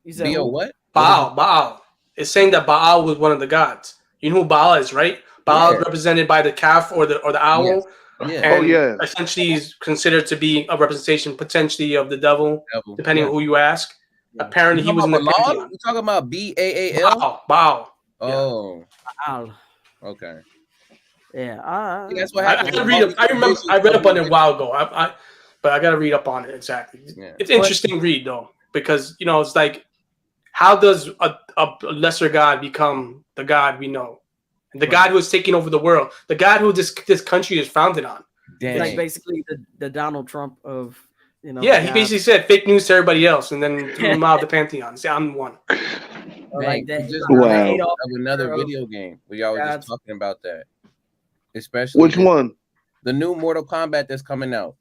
You said what? Baal. It's saying that Baal was one of the gods. You know who Baal is, right? Baal is represented by the calf or the owl. Yes. Yeah. And essentially he's considered to be a representation potentially of the devil. Depending on who you ask. Yeah. Apparently he was in the pantheon. You talking about Baal? Baal. Oh. Baal. Okay. Yeah. That's what happened. I read up on it a while ago. But I gotta read up on it exactly. Yeah. It's an interesting read though, because it's like, how does a lesser god become the god we know? And the god who is taking over the world, the god who this country is founded on. It's like basically the Donald Trump of Yeah, he basically said fake news to everybody else and then threw him out of the pantheon. Say I'm the one. Like that. Of another video game. We always just talking about that. Especially which one? The new Mortal Kombat that's coming out.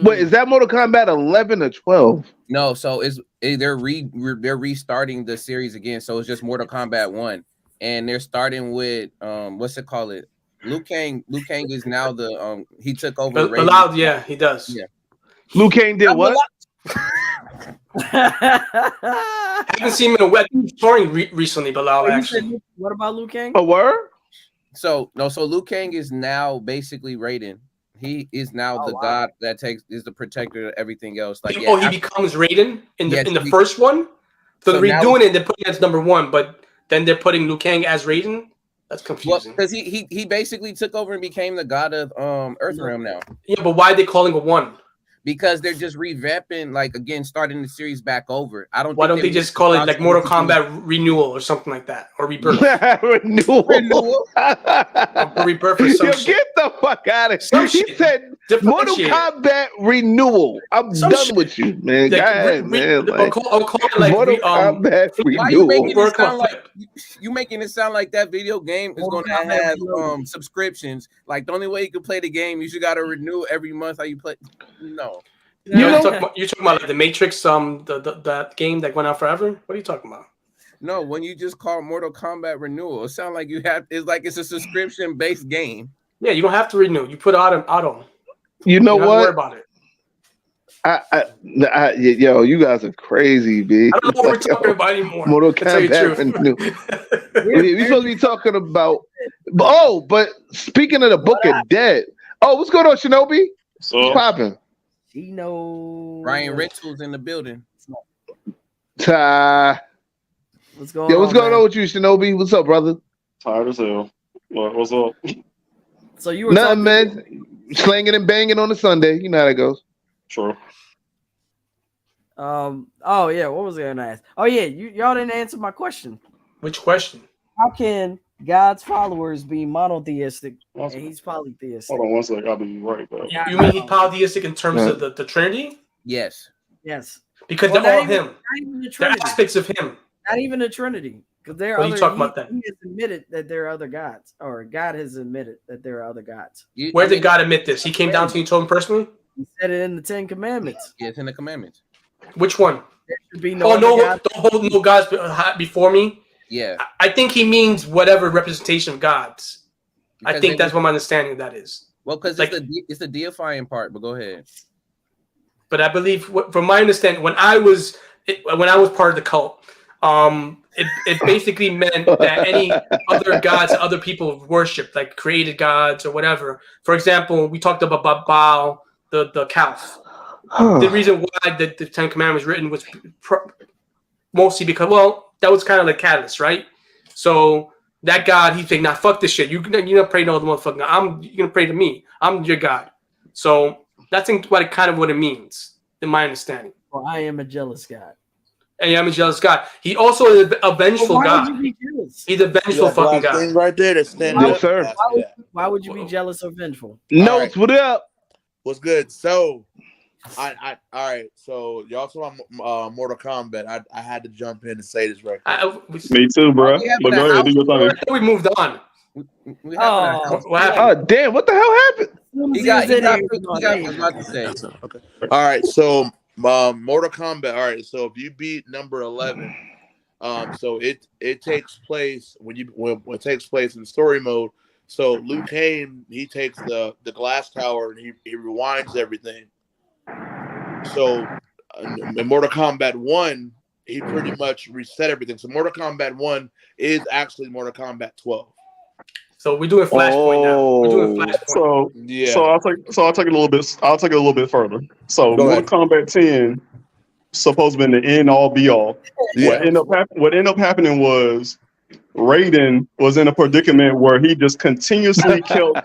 Wait, is that Mortal Kombat 11 or 12? No, so they're restarting the series again. So it's just Mortal Kombat 1, and they're starting with what's it called? Liu Kang. Liu Kang is now the he took over. Allowed, yeah, he does. Yeah, Liu Kang did what? I haven't seen him in a wet touring recently, Bilal. Actually, what about Liu Kang? A word? So Liu Kang is now basically Raiden. He is now the god that is the protector of everything else. Like, he becomes Raiden in the first one. So they're redoing it. They're putting it as number 1, but then they're putting Liu Kang as Raiden. That's confusing. Because he basically took over and became the god of Earthrealm now. Yeah, but why are they calling it 1? Because they're just revamping, like, again, starting the series back over. Why don't they just call it like Mortal Kombat Renewal or something like that, or Rebirth? Renewal. Or Rebirth or some shit. Get the fuck out of here. He said Mortal Kombat Renewal. I'm done with you, man. Like, I'll call it like Mortal Kombat Renewal. You making it sound like that video game is going to have subscriptions. Like, the only way you can play the game, you should got to renew every month how you play. No. You're talking about like the Matrix, that game that went out forever. What are you talking about? No, when you just call Mortal Kombat Renewal, it sounds like it's a subscription based game. Yeah, you don't have to renew. You put auto. You know what? Don't worry about it. Yo, you guys are crazy, B. I don't know what we're talking about anymore. Mortal Kombat Renewal. We're supposed to be talking about. But speaking of the Book of Dead. Oh, what's going on, Shinobi? What's popping? Ryan Rentals in the building. What's going on? What's going on with you, Shinobi? What's up, brother? Tired as hell. What's up? So you were nothing, man. Slanging and banging on a Sunday. You know how that goes. Sure. Oh yeah. What was I gonna ask? Oh yeah. Y'all didn't answer my question. Which question? How can God's followers be monotheistic and he's polytheistic? Hold on one second. I'll be right back. You mean he's polytheistic in terms of the Trinity? Yes. Because they're all him. They're aspects of him. Not even the Trinity. Because there are what are you talking about then? He has admitted that there are other gods, or God has admitted that there are other gods. Where did God admit this? He came down to you and told him personally? He said it in the 10 Commandments. Yeah, it's in the Commandments. Which one? There should be No, other God. don't hold no gods before me. Yeah. I think he means whatever representation of gods. Because I think that's what my understanding of that is. Well, because Like- it's the deifying part, but go ahead. But I believe, from my understanding, when I was part of the cult, it basically meant that any other gods that other people worshipped, like created gods or whatever. For example, we talked about Baal, the calf. The reason why the Ten Commandments written was mostly because, well, that was kind of like catalyst, right? So that God, he's saying, "Nah, fuck this shit. You're gonna pray to all the motherfucker. You're gonna pray to me. I'm your God." So that's what it means, in my understanding. Well, I am a jealous God. And I'm a jealous God. He also is a vengeful Why God. would you be jealous? He's a vengeful fucking Thing God. right there that's standing Yes, up. sir. Ask me that. Why would you be jealous or vengeful? Notes, what up? What's good? So, I all right. So y'all saw Mortal Kombat. I had to jump in and say this right quick. Me too, bro. We have But the go ahead, do your house thing. We moved on. We have What happened? Oh, damn, what the hell happened? he got what about to say. Okay. All right. So, Mortal Kombat. All right. So if you beat number 11, so it takes place when it takes place in story mode. So Liu Kang, he takes the glass tower and he rewinds everything. So in Mortal Kombat 1, he pretty much reset everything. So Mortal Kombat 1 is actually Mortal Kombat 12. So we're doing Flashpoint now. We're doing Flashpoint. So Yeah. so I'll take it a little bit. I'll take it a little bit further. So Go Mortal Kombat 10 supposed to be the end all be all. Yeah. What ended up happening was Raiden was in a predicament where he just continuously killed.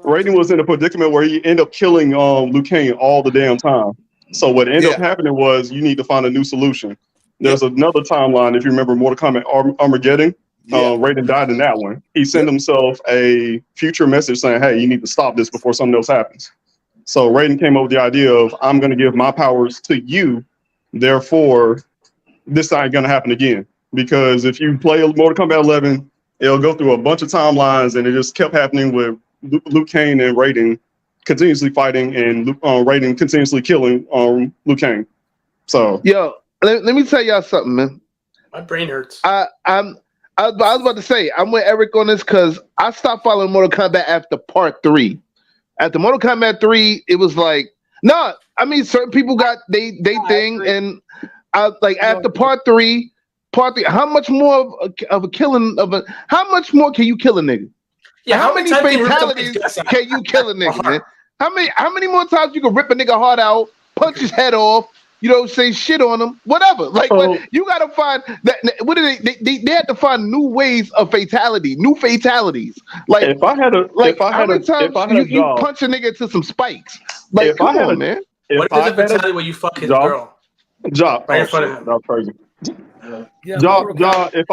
Raiden was in a predicament where he ended up killing Liu Kang all the damn time. So what ended up happening was you need to find a new solution. There's another timeline, if you remember Mortal Kombat Armageddon. Raiden died in that one. He sent himself a future message saying, "Hey, you need to stop this before something else happens." So Raiden came up with the idea of, "I'm going to give my powers to you. Therefore, this ain't going to happen again." Because if you play Mortal Kombat 11, it'll go through a bunch of timelines, and it just kept happening with Liu Kang and Raiden continuously fighting, and Raiden continuously killing Liu Kang. So, Yo, let me tell y'all something, man. My brain hurts. I was about to say, I'm with Eric on this because I stopped following Mortal Kombat after part 3. After Mortal Kombat 3, it was like, no, I mean, certain people got they thing, and I like after part 3, how much more of a killing how much more can you kill a nigga? Yeah, how many times can you rip fatalities somebody's guts out? can you kill a nigga, man? How many more times you can rip a nigga heart out, punch his head off, say shit on him, whatever. Like, you gotta find that. What do they had to find new ways of new fatalities. Like, if I had a you job, punch a nigga to some spikes. Like, come on, man. What is a fatality where you fuck his girl? Job Right in front of him. That's crazy. Yeah, Job, if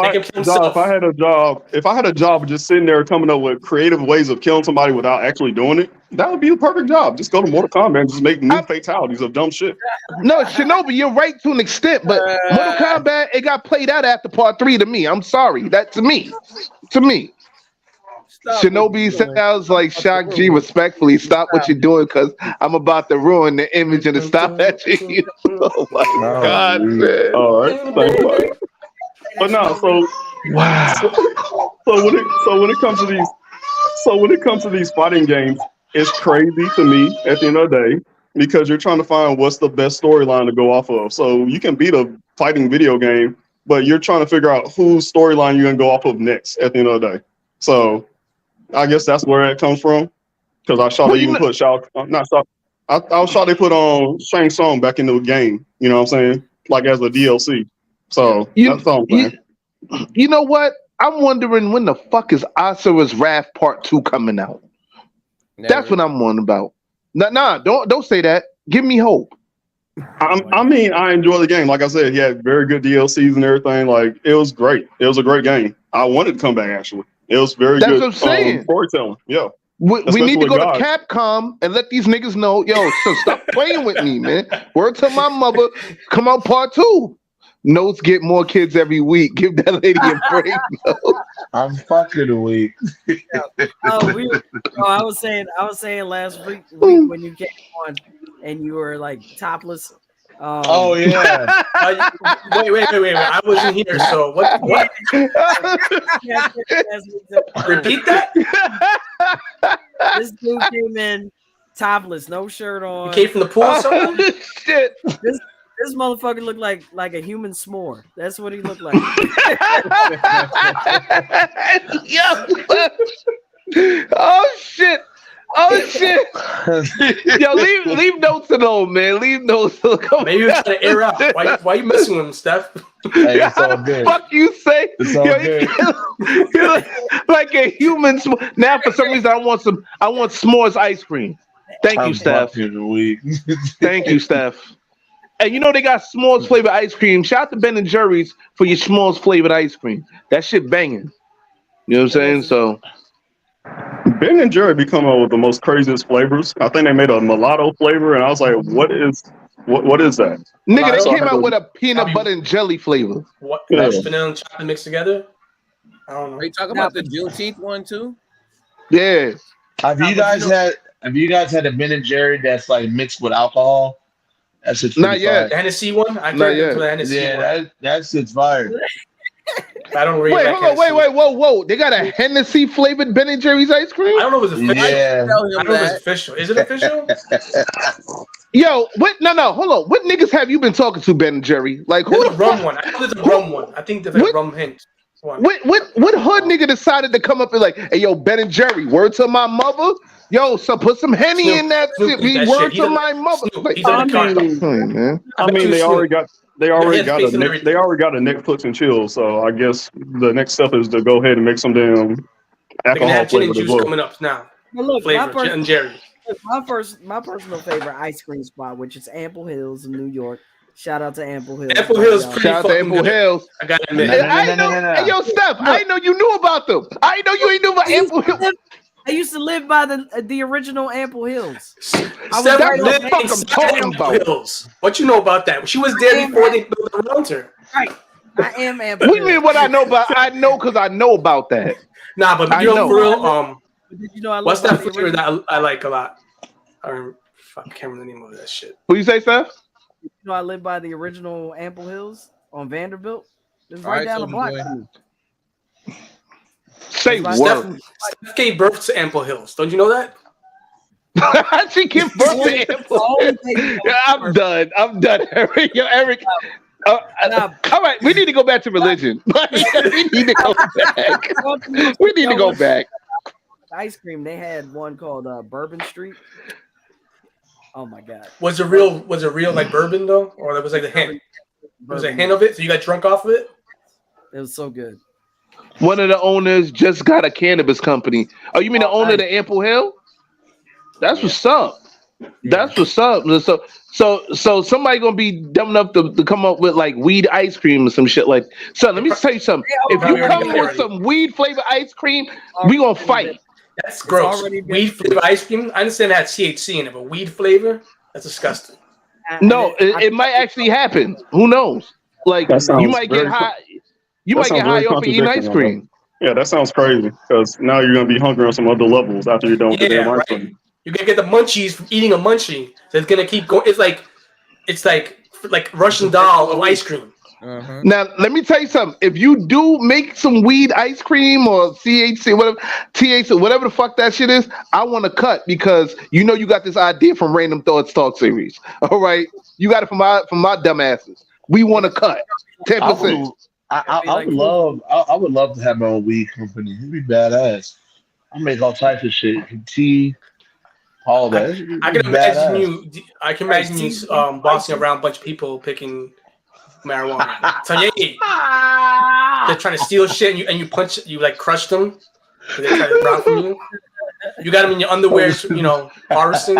I had a job just sitting there coming up with creative ways of killing somebody without actually doing it, that would be the perfect job. Just go to Mortal Kombat and just make new fatalities of dumb shit. No, Shinobi, you're right to an extent, but Mortal Kombat, it got played out after part 3 to me. I'm sorry. That to me. Shinobi sounds like Shock G. Respectfully, stop what you're doing because I'm about to ruin the image and the stop at you. Oh my God, man. All right, thanks, buddy. But no, so wow. So when it comes to these fighting games, it's crazy to me at the end of the day because you're trying to find what's the best storyline to go off of. So you can beat a fighting video game, but you're trying to figure out whose storyline you're gonna go off of next at the end of the day. So I guess that's where it comes from. Because I saw they even put I saw they put on Shang Tsung back into the game. You know what I'm saying? Like as a DLC. So that's all I'm saying. You know what? I'm wondering when the fuck is Asura's Wrath Part 2 coming out? Never. That's what I'm wondering about. Nah, don't say that. Give me hope. I mean, I enjoy the game. Like I said, he had very good DLCs and everything. Like, it was great. It was a great game. I wanted to come back, actually. It was very That's good what I'm saying. storytelling. Yeah. We need to go God. to Capcom and let these niggas know, so stop playing with me, man. Word to my mother, come out part 2. Notes get more kids every week. Give that lady a break. I'm fucking weak. I was saying last week when you came on and you were like topless Oh yeah. Wait! I wasn't here, so what? Repeat that. This dude came in topless, no shirt on. You came from the pool or something? Shit. This motherfucker looked like a human s'more. That's what he looked like. Oh shit. Yo, leave notes alone, man. Leave notes alone. Maybe you're trying to air out. Why you messing with him, Steph? Hey, it's all good. Fuck you say? It's all good. You're like a human. Now, for some reason, I want s'mores ice cream. Thank you, Steph. Thank you, Steph. And you know they got s'mores flavored ice cream. Shout out to Ben and Jerry's for your s'mores flavored ice cream. That shit banging. You know what I'm saying? So Ben and Jerry be coming up with the most craziest flavors. I think they made a mulatto flavor, and I was like, what is that? nigga, they came out with a peanut butter and jelly flavor. What? Yeah. Vanilla and chocolate mixed together? I don't know. Are you talking about the Juneteenth one too? Yeah. Have you guys had a Ben and Jerry that's like mixed with alcohol? That's just Not yet. The Hennessy one? I Not can't yet. for the Hennessy one. That's just fire. I don't really Wait, like hold on, Hennessy. wait, whoa. They got a Hennessy flavored Ben and Jerry's ice cream? I don't know if it's official. Yeah. I don't know if it's official. Is it official? Yo, what? No, hold on. What niggas have you been talking to, Ben and Jerry? Like, who There's the a rum fuck? one. I know there's a rum one. I think there's like a What? rum hint one. What hood nigga decided to come up and like, hey, yo, Ben and Jerry, word to my mother? Yo, so put some Henny Snoop- in that Snoop shit. eat Be that word shit. He to doesn't- my mother. Snoop, Like, he's on the car. man. I mean, they already got Yeah, face and a everything. they already got a Netflix and chill. So I guess the next step is to go ahead and make some damn They're gonna alcohol have gin and flavored as juice well. coming up now. But look, Flavor, Jen and Jerry. my personal favorite ice cream spot, which is Ample Hills in New York. Shout out to Ample Hills. Ample Hills pretty Shout out to fucking Ample good. Hills. I gotta admit. No, no, I no, know. no, no. Hey, yo, Steph, I know you knew about them. I know you ain't knew about Ample Hills. I used to live by the original Ample Hills. Steph that's lived the fuck I'm inside talking Ample about. Hills. What you know about that? She was there before they built around her. Right. I am Ample What do you Hills. mean what I know about? I know because I know about that. Nah, but I you know, know. for real, Did you know I what's live by that the flavor original? that I like a lot? Fuck, I can't remember the name of that shit. What you say, Steph? You know I live by the original Ample Hills on Vanderbilt. It's All right right, down the Soulja block Boy. from me. Say Steph- word. Steph gave birth to Ample Hills. Don't you know that? She give birth to Ample. Yeah, I'm done, Eric. Yo, Eric. All right, we need to go back to religion. We need to go back. We need to go back. Ice cream. They had one called Bourbon Street. Oh my god. Was it real like bourbon though, or that was like the hint? Was a hint of it, so you got drunk off of it? It was so good. One of the owners just got a cannabis company. Oh, you mean the owner of the Ample Hill? That's what's up. That's what's up. So somebody gonna be dumb enough to come up with like weed ice cream or some shit like. So let me tell you something. If you come with some weed flavored ice cream, we gonna fight. That's gross. already been- Weed flavor ice cream. I understand it had THC in it, but weed flavor? That's disgusting. No, it might actually happen. Who knows? Like That sounds you might get very high. You that might get sounds high very off of eating ice contradicting, cream. Yeah, that sounds crazy because now you're gonna be hungry on some other levels after you're done with the Yeah, damn ice right. cream. You're gonna get the munchies from eating a munchie. So it's gonna keep going. It's like Russian doll of ice cream. Uh-huh. Now, let me tell you something. If you do make some weed ice cream or CHC, whatever, THC, whatever the fuck that shit is, I want to cut because you know you got this idea from Random Thoughts Talk series. All right, you got it from my dumb asses. We want to cut 10%. I would love to have my own weed company. It'd be badass. I make all types of shit, tea, all that. I can imagine you bossing around a bunch of people picking marijuana. So yeah, they're trying to steal shit and you punch, you like crush them. So they try to rob from you. You got them in your underwear, harvesting.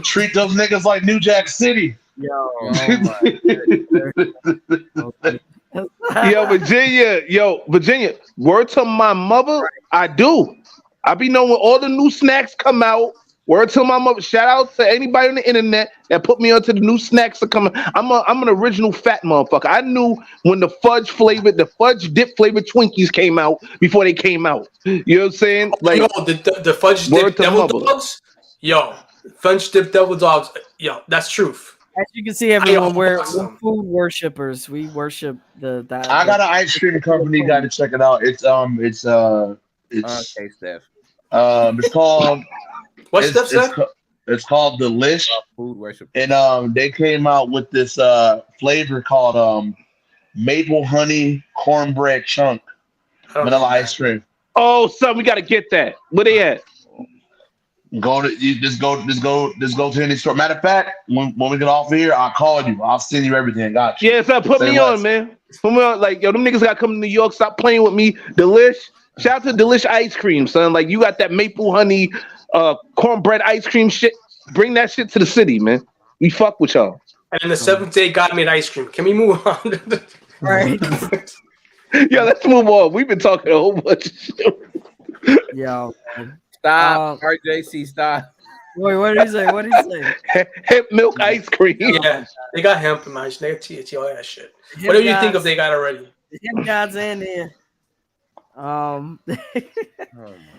Treat those niggas like New Jack City. Yo, Virginia, word to my mother, I do. I be knowing when all the new snacks come out. Word to my mother. Shout out to anybody on the internet that put me onto the new snacks that coming. I'm an original fat motherfucker. I knew when the fudge dip flavored Twinkies came out before they came out. You know what I'm saying? Like the fudge dip devil dogs. Yo, French dip devil dogs. Yo, that's truth. As you can see, everyone, we're awesome. food worshippers. We worship the I got an ice cream company. You got to check it out. It's Okay, Steph. it's called What's Steph said? it's called Delish, Food worship. and they came out with this flavor called maple honey cornbread chunk vanilla ice cream. Oh, son, we got to get that. Where they at? Just go to any store. Matter of fact, when we get off here, I'll call you. I'll send you everything. Got you. Yeah, son, put me on, man. Put me on. Like, yo, them niggas got to come to New York. Stop playing with me. Delish. Shout out to Delish Ice Cream, son. Like, you got that maple honey cornbread ice cream shit. Bring that shit to the city, man. We fuck with y'all. And then the seventh day, God made ice cream. Can we move on? Right. Yeah, let's move on. We've been talking a whole bunch of shit. Yo, man. Stop, RJC, stop. Wait, what did he say? What did he say? Hemp milk ice cream. Yeah, they got hemp in my They got THC, all that shit. Whatever you think of, they got already. Hemp gods in there. Oh my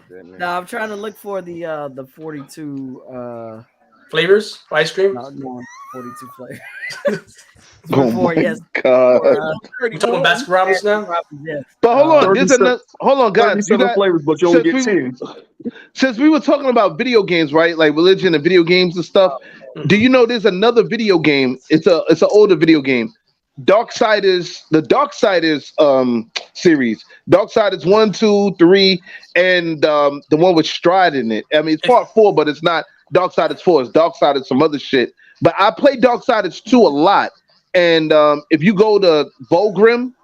goodness. No, I'm trying to look for the 42 Flavors of ice cream. no 42 flavors. Oh my yes. God. You talking about Baskin Robbins now? Yes. But hold on, guys. You 37 got, flavors, but you only get 10. since we were talking about video games, right? Like religion and video games and stuff. Do you know there's another video game? It's an older video game. Darksiders series. Darksiders 1, 2, 3, and the one with Stride in it. I mean, it's part 4, but it's not Darksiders 4. It's Darksiders some other shit. But I play Darksiders 2 a lot. And if you go to Volgrim,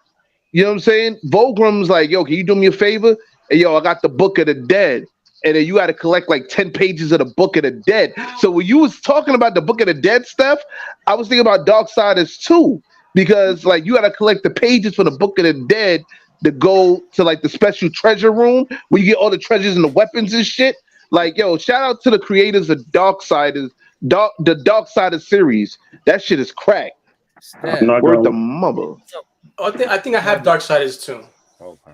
you know what I'm saying? Volgrim's like, yo, can you do me a favor? And yo, I got the Book of the Dead. And then you got to collect like 10 pages of the Book of the Dead. So when you was talking about the Book of the Dead stuff, I was thinking about Darksiders 2. Because like you got to collect the pages for the Book of the Dead to go to like the special treasure room where you get all the treasures and the weapons and shit. Like, yo, shout out to the creators of the Darksiders series. That shit is crack. Word the mother. I think I have Darksiders too. Okay.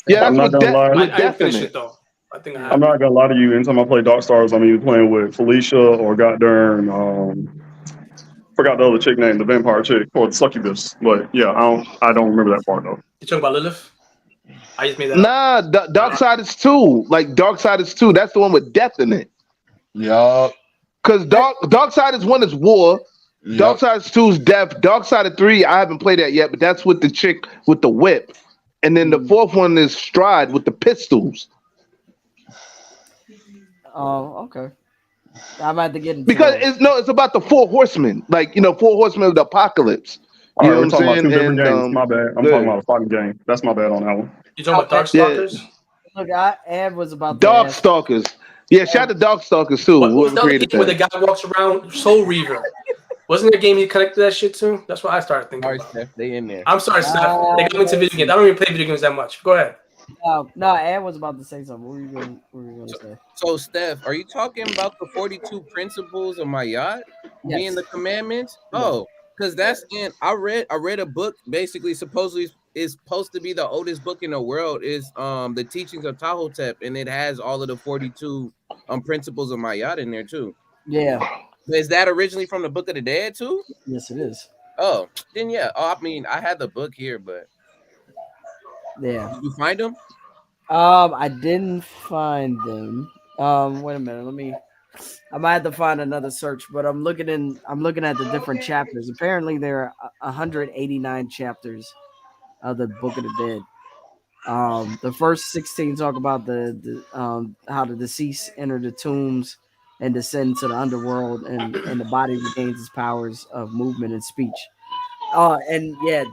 Yeah, that's I'm not what gonna lie. with I didn't finish definite. it though. I think I have. I'm not gonna lie to you. Anytime I play Dark Stars, I'm either playing with Felicia or goddamn forgot the other chick name, the vampire chick or the succubus. But yeah, I don't remember that part though. You talking about Lilith? I just made that up. Nah, Darksiders 2. Like Darksiders 2, that's the one with death in it. Yup. Because Darksiders 1 is war. Darksiders 2 is death. Darksiders 3, I haven't played that yet, but that's with the chick with the whip. And then the fourth one is Stride with the pistols. Oh, okay. I'm about to get into Because it. it's about the 4 horsemen. Like, 4 horsemen of the apocalypse. All You right, know we're what I'm talking about saying? two different And, games. My bad. I'm talking about a fighting game. That's my bad on that one. You talking about Darkstalkers? Look, Ad was about to ask. Darkstalkers. Yeah, shout out to Darkstalkers too. What was Whoever the other created game where the that. guy walks around Soul Reaver? Wasn't there a game he connected that shit to? That's what I started thinking All right, about. Steph, they in there. I'm sorry, Steph. They got me into video games. I don't even play video games that much. Go ahead. No, Ad was about to say something. What were you going to say? So, Steph, are you talking about the 42 principles of my yacht being Yes. the commandments? Oh, because that's in. I read a book. Basically, supposedly is supposed to be the oldest book in the world. Is the teachings of Tahotep, and it has all of the 42 principles of my yacht in there too. Yeah. Is that originally from the Book of the Dead too? Yes, it is. Oh, then yeah. Oh, I mean, I had the book here, but Yeah. did you find them? I didn't find them. Wait a minute. I might have to find another search, but I'm looking at the different chapters. Apparently there are 189 chapters of the Book of the Dead. The first 16 talk about the how the deceased enter the tombs and descend to the underworld, and the body regains its powers of movement and speech. And yeah,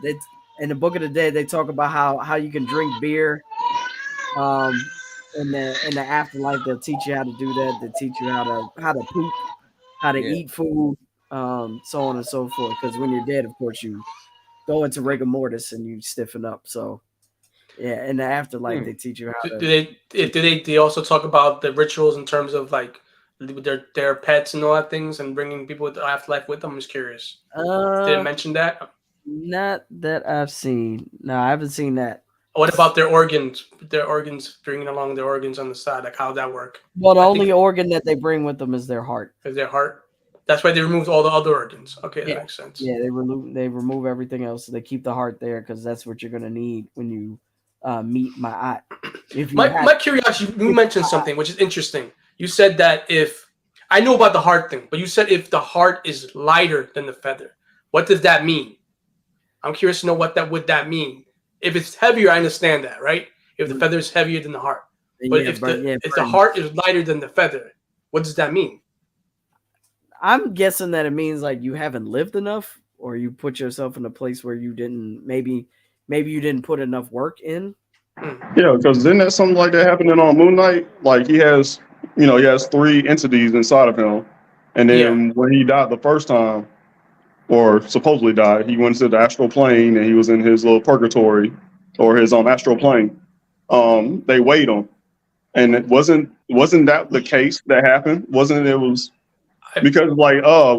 in the Book of the Dead they talk about how you can drink beer. In the afterlife, they'll teach you how to do that. They'll teach you how to poop, how to eat food, so on and so forth. Because when you're dead, of course, you go into rigor mortis and you stiffen up. So, yeah, in the afterlife, they teach you how to. Do they also talk about the rituals in terms of like their pets and all that things and bringing people with the afterlife with them? I'm just curious. Did it mention that? Not that I've seen. No, I haven't seen that. What about their organs? Their organs, bringing along their organs on the side. Like, how'd that work? Well, the only organ that they bring with them is their heart. Is their heart? That's why they removed all the other organs. Okay, Yeah. that makes sense. Yeah, they remove everything else. So they keep the heart there because that's what you're gonna need when you meet Ma'at. If you My curiosity, you mentioned something which is interesting. You said that if I know about the heart thing, but you said if the heart is lighter than the feather, what does that mean? I'm curious to know what that would mean. If it's heavier, I understand that, right? If the feather is heavier than the heart, but if the heart is lighter than the feather, what does that mean? I'm guessing that it means like you haven't lived enough, or you put yourself in a place where you didn't maybe you didn't put enough work in. Yeah, because didn't that something like that happening on Moon Knight? Like he has 3 entities inside of him, and then when he died the first time, or supposedly died, he went to the astral plane and he was in his little purgatory or his astral plane. They weighed him, and it wasn't that the case that happened? Wasn't it? It was because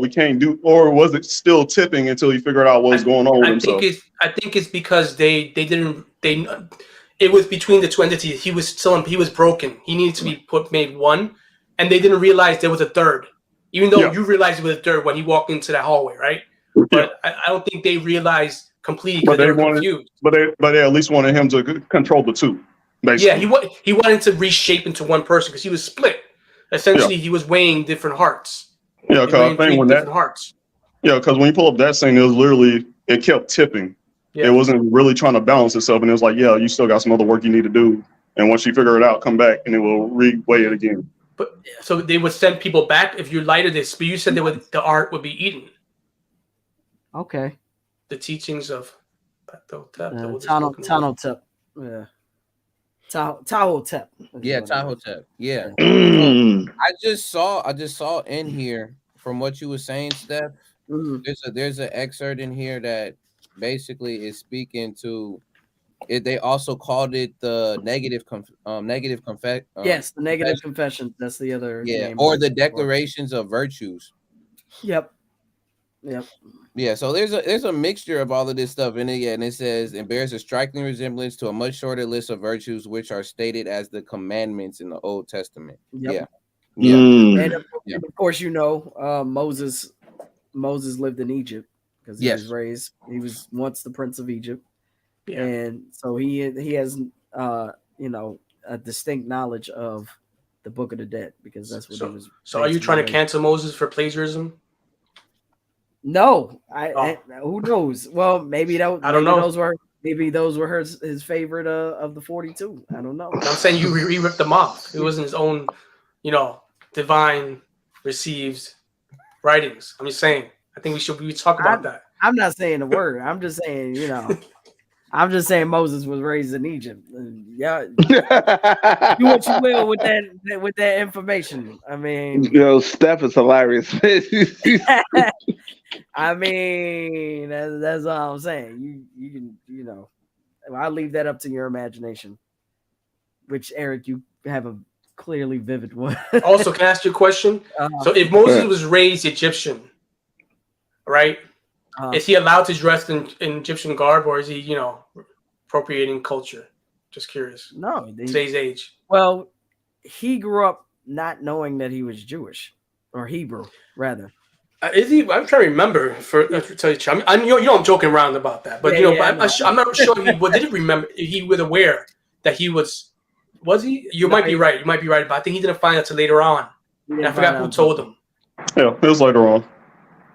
we can't do, or was it still tipping until he figured out what was going on with himself? I think it's because it was between the two entities. He was broken. He needed to be made one, and they didn't realize there was a third. Even though you realized it was a third when he walked into that hallway, right? But I don't think they realized completely because they were confused. But they at least wanted him to control the two. Basically. Yeah, he wanted to reshape into one person because he was split. Essentially, he was weighing different hearts. Yeah, because when you pull up that scene, it kept tipping. Yeah. It wasn't really trying to balance itself, and it was like, you still got some other work you need to do. And once you figure it out, come back and it will re-weigh it again. But so they would send people back if you lighted this. But you said the art would be eaten. Okay. The teachings of Tanotep. Yeah. Tahotep. Yeah, Tahotep. Yeah. I just saw in here from what you were saying, Steph. There's an excerpt in here that basically is speaking to it. They also called it the negative confession. Yes, the negative confession. That's the other name. Or the declarations of virtues. Yep. Yeah, so there's a mixture of all of this stuff in it. Yeah, and it says it bears a striking resemblance to a much shorter list of virtues which are stated as the commandments in the Old Testament. Yep. Yeah. And of course, Moses lived in Egypt because he was once the prince of Egypt. Yeah. And so he has a distinct knowledge of the Book of the Dead because that's what he was. So are you trying to cancel Moses for plagiarism? No, who knows? Well, maybe that. I don't know. Those were his favorite of the 42. I don't know. I'm saying you ripped them off. It wasn't his own, divine received writings. I'm just saying. I think we talk about that. I'm not saying a word. I'm just saying, I'm just saying Moses was raised in Egypt. Yeah, do what you will with that information. I mean, Steph is hilarious. I mean, that's all I'm saying. You can, I'll leave that up to your imagination. Which, Eric, you have a clearly vivid one. Also, can I ask you a question? So, if Moses was raised Egyptian, right? Is he allowed to dress in Egyptian garb, or is he, appropriating culture? Just curious. No, today's age. Well, he grew up not knowing that he was Jewish or Hebrew, rather. Is he? I'm trying to remember. To tell you the truth, I'm joking around about that, but I'm not sure if he didn't remember. He was aware that he was. Was he? You might be right. You might be right, but I think he didn't find out till later on. And I forgot who told him. Yeah, it was later on.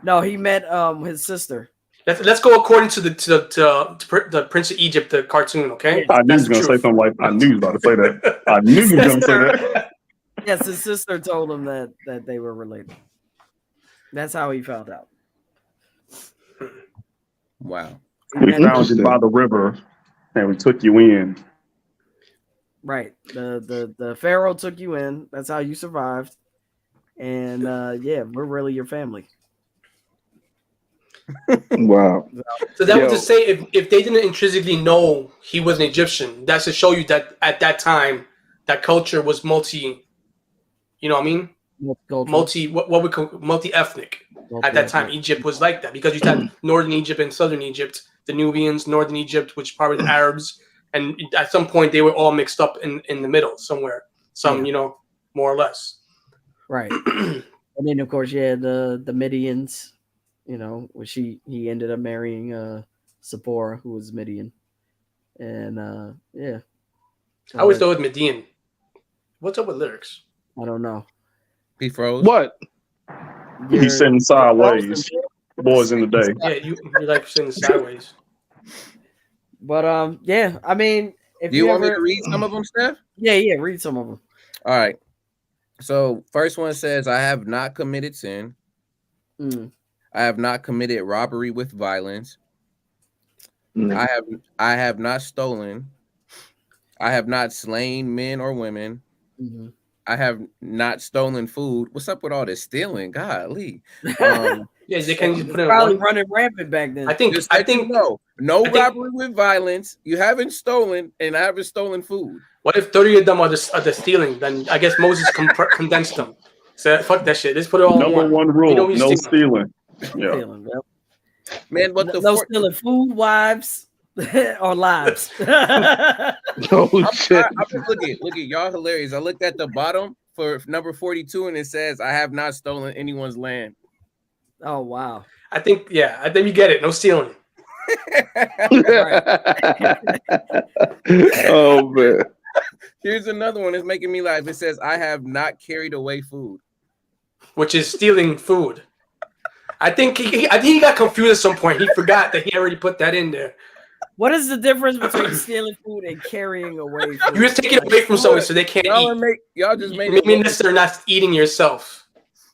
No, he met his sister. Let's go according to the Prince of Egypt, the cartoon. Okay. I knew he was going to say something like. I knew he was about to say that. I knew he was going to say that. Yes, his sister told him that they were related. That's how he found out. Wow. We found you by the river, and we took you in. Right. The Pharaoh took you in. That's how you survived. And we're really your family. Wow. So that was to say, if they didn't intrinsically know he was an Egyptian, that's to show you that at that time, that culture was multi. You know what I mean? Multi-ethnic. At that time, Egypt was like that because you had northern Egypt and southern Egypt, the Nubians, northern Egypt, which probably the Arabs, and at some point they were all mixed up in the middle somewhere. Some, more or less. Right. And then of course, the Midians, where he ended up marrying Sephora, who was Midian. And yeah. I always thought with Median. What's up with lyrics? I don't know. He froze. What? He's sitting sideways. Boys in the day. Yeah, you like sitting sideways. But yeah, I mean, if Do you want me to read some of them, Steph? Yeah, read some of them. All right. So first one says, I have not committed sin. I have not committed robbery with violence. I have not stolen. I have not slain men or women. I have not stolen food. What's up with all this stealing? Golly. Yeah, they can just put it probably running rampant back then. I think no robbery with violence. You haven't stolen, and I haven't stolen food. What if 30 of them are the stealing? Then I guess Moses condensed them. So fuck that shit. Let's put it all Number in one rule: no stealing. Yeah. Man, but no stealing food, wives, or lives. Oh shit! Look at y'all hilarious. I looked at the bottom for number 42, and it says, "I have not stolen anyone's land." Oh wow! I think you get it. No stealing. Oh man! Here's another one. It's making me laugh. It says, "I have not carried away food," which is stealing food. I think he got confused at some point. He forgot that he already put that in there. What is the difference between stealing food and carrying away food? You just take it away from someone so they can't eat. Y'all just made it. Maybe necessarily not eating yourself.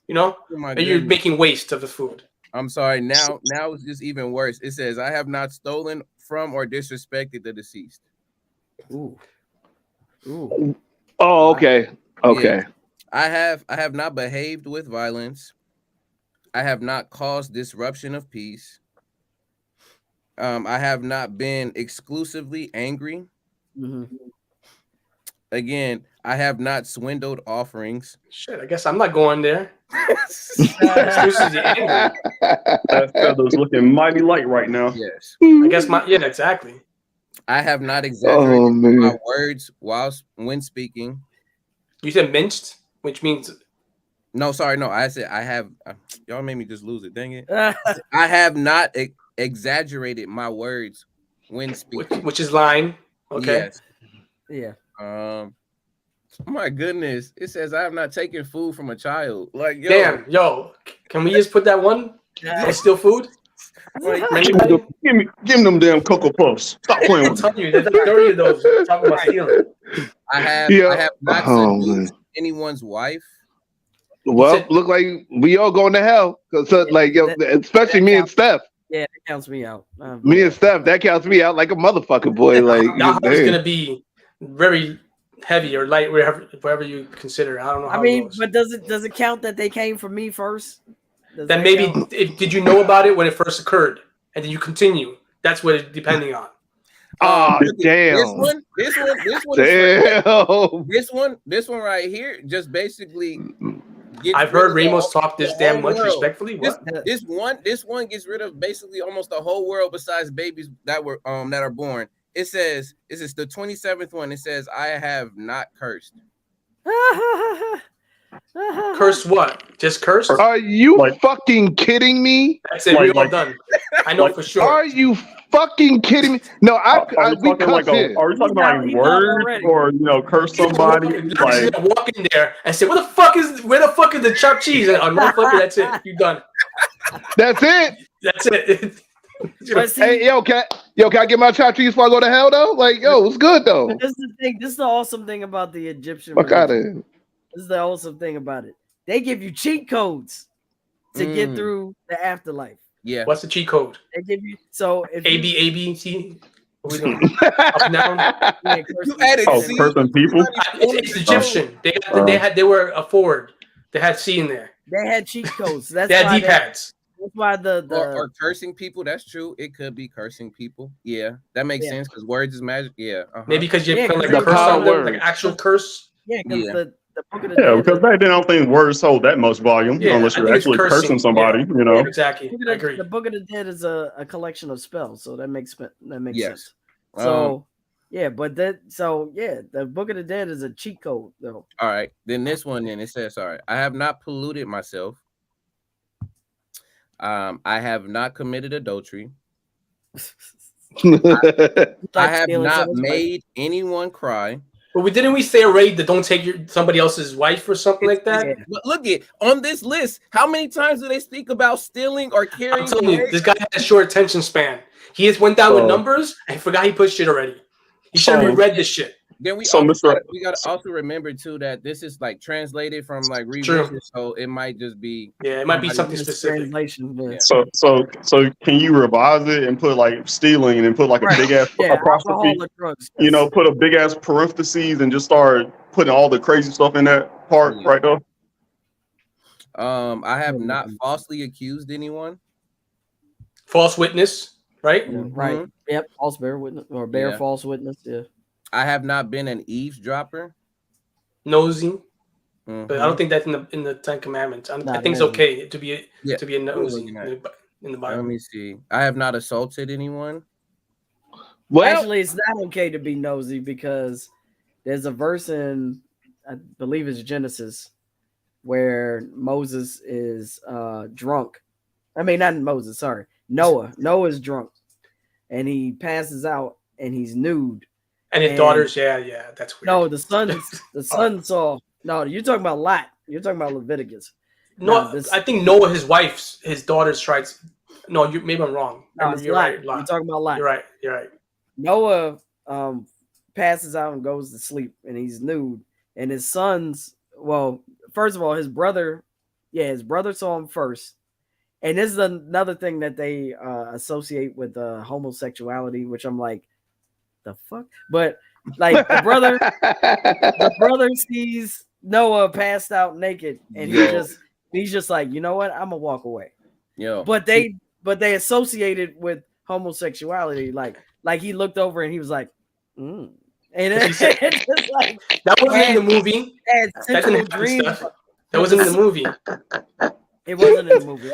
And you're making waste of the food. I'm sorry. Now it's just even worse. It says, "I have not stolen from or disrespected the deceased." Ooh. Oh, okay. Okay. Yeah. I have not behaved with violence. I have not caused disruption of peace. I have not been exclusively angry. Again, I have not swindled offerings. Shit, I guess I'm not going there. That feather's looking mighty light right now. Yes. I guess exactly. I have not exaggerated my words when speaking. You said minced, which means no. I said I have. Y'all made me just lose it. Dang it! I have not exaggerated my words when speaking, which is lying. Okay. Yes. Yeah. My goodness! It says I have not taken food from a child. Like, yo, can we just put that one? It's still food. Give me them damn Cocoa Puffs. Stop playing with me. I'm telling you, there's like 30 of those talking about stealing. I have not seduced anyone's wife. Well, look like we all going to hell because, especially me and Steph. Yeah, that counts me out. Me and Steph, that counts me out like a motherfucker, boy. Like, your house is gonna be very heavy or light, wherever you consider. I don't know. I mean, but does it count that they came from me first? Then maybe did you know about it when it first occurred, and then you continue? That's what it's depending on. Oh damn! This one right here just basically. I've heard Ramos talk this damn much respectfully. This one gets rid of basically almost the whole world besides babies that are born. It says this is the 27th one. It says I have not cursed. Curse what? Just curse? Are you fucking kidding me? That's it. We're all done. I know for sure. Are you fucking kidding me? No, we cuss here. Are we talking about words or curse somebody? Like walk in there and say, where the fuck is the chopped cheese? And motherfucker, that's it. You done. That's it. That's it. Hey, can I get my chopped cheese before I go to hell though? Like, it's good though. This is the thing. This is the awesome thing about the Egyptian. Fuck out of here. This is the awesome thing about it. They give you cheat codes to get through the afterlife. Yeah. What's the cheat code? They give you if A B C. What are we doing? Up and down. You added cursing people. It's Egyptian. They were a forward. They had C in there. They had cheat codes. That's they had D-pads. That's why or cursing people. That's true. It could be cursing people. Yeah, that makes sense because words is magic. Yeah. Maybe because you're putting like a curse on them, like an actual curse. Yeah, because the book of the dead. Because back then I don't think words hold that much volume unless you're actually cursing somebody. Yeah, exactly. I agree. The book of the dead is a collection of spells, so that makes sense. Yes. So Yeah, but the Book of the Dead is a cheat code though. All right, then this one, then it says, all right, I have not polluted myself. I have not committed adultery. I have not made anyone cry. But didn't we say already that don't take somebody else's wife or something like that? Yeah. But look at on this list, how many times do they speak about stealing or carrying? I'm telling you, this guy has a short attention span. He just went down with numbers and forgot he put shit already. He should have reread this shit. Then we gotta also remember too that this is like translated from like revision, so it might just be it might be something specific. Translation. So can you revise it and put like stealing and then put like a big ass apostrophe? You know, put a big ass parentheses and just start putting all the crazy stuff in that part right there. I have not falsely accused anyone. False witness, right? Yeah, right. Yep. False bear witness or false witness. Yeah. I have not been an eavesdropper. Nosy. But I don't think that's in the Ten Commandments. I think it's okay to be a nosy in the Bible. Let me see. I have not assaulted anyone. Well, actually, it's not okay to be nosy because there's a verse in, I believe it's Genesis, where Moses is drunk. I mean, not Moses. Sorry, Noah. Noah's drunk, and he passes out, and he's nude. And his daughters, that's weird. No, the son saw. No, you're talking about Lot. You're talking about Leviticus. No, I think Noah, his daughters tried. No, maybe I'm wrong. No, you're right. Lot. You're talking about Lot. You're right. Noah passes out and goes to sleep, and he's nude. And his sons, well, first of all, his brother saw him first. And this is another thing that they associate with homosexuality, which I'm like, the fuck? But like the brother sees Noah passed out naked, and he's just like, you know what? I'm gonna walk away. But they associated with homosexuality, like he looked over and he was like, and it's just like that wasn't in the movie. That wasn't in the movie. It wasn't in the movie.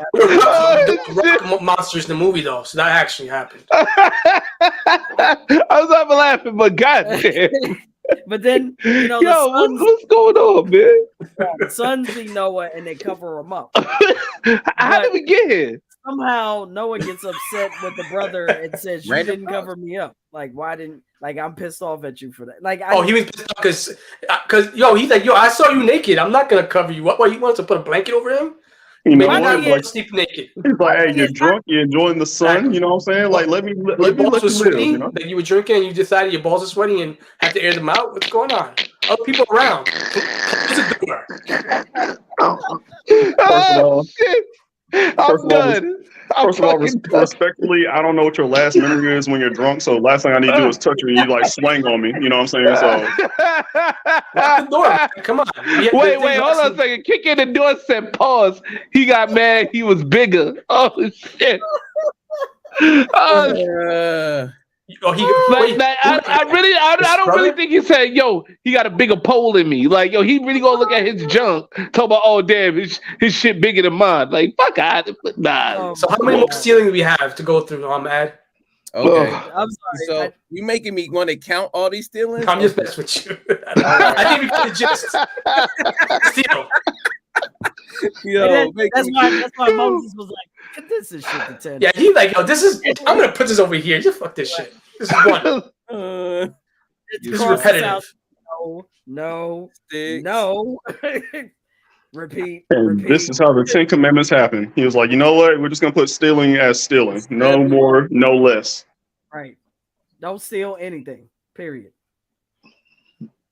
Rock monsters in the movie though, so that actually happened. I was not laughing, but goddamn. But then the sons, what's going on, man? The sons see Noah and they cover him up. How did we get here? Somehow Noah gets upset with the brother and says, "You didn't cover me up. Like, why didn't? Like, I'm pissed off at you for that." Like, he was pissed off because he's like, I saw you naked. I'm not gonna cover you. What? He wants to put a blanket over him? You know, like sleep naked. He's like, hey, you're drunk, you're enjoying the sun, you know what I'm saying? Like, let me let you live, you know? That you were drinking and you decided your balls are sweaty and had to air them out. What's going on? Other people around. Close the door. Shit. I'm done. First of all, respectfully, I don't know what your last memory is when you're drunk. So last thing I need to do is touch you and you like swing on me. You know what I'm saying? So lock the door. Come on. Wait, hold on a second. Kick in the door, said pause. He got mad. He was bigger. Oh shit. I don't really think he said, yo, he got a bigger pole than me. Like, yo, he really gonna look at his junk, talk about, oh damn, his shit bigger than mine. Like, fuck out. Nah. So how many more stealing do we have to go through, Ed? Okay. I'm sorry. So you making me want to count all these stealings? I'm just messing with you. I think we got the gist. Steal. Yo, that's why Moses was like, this is shit to 10. Yeah, he's like, yo, I'm gonna put this over here. Just fuck this shit. This is one. This is repetitive. No. Repeat. This is how the 10 Commandments happen. He was like, you know what? We're just gonna put stealing as stealing. No more, no less. Right. Don't steal anything. Period.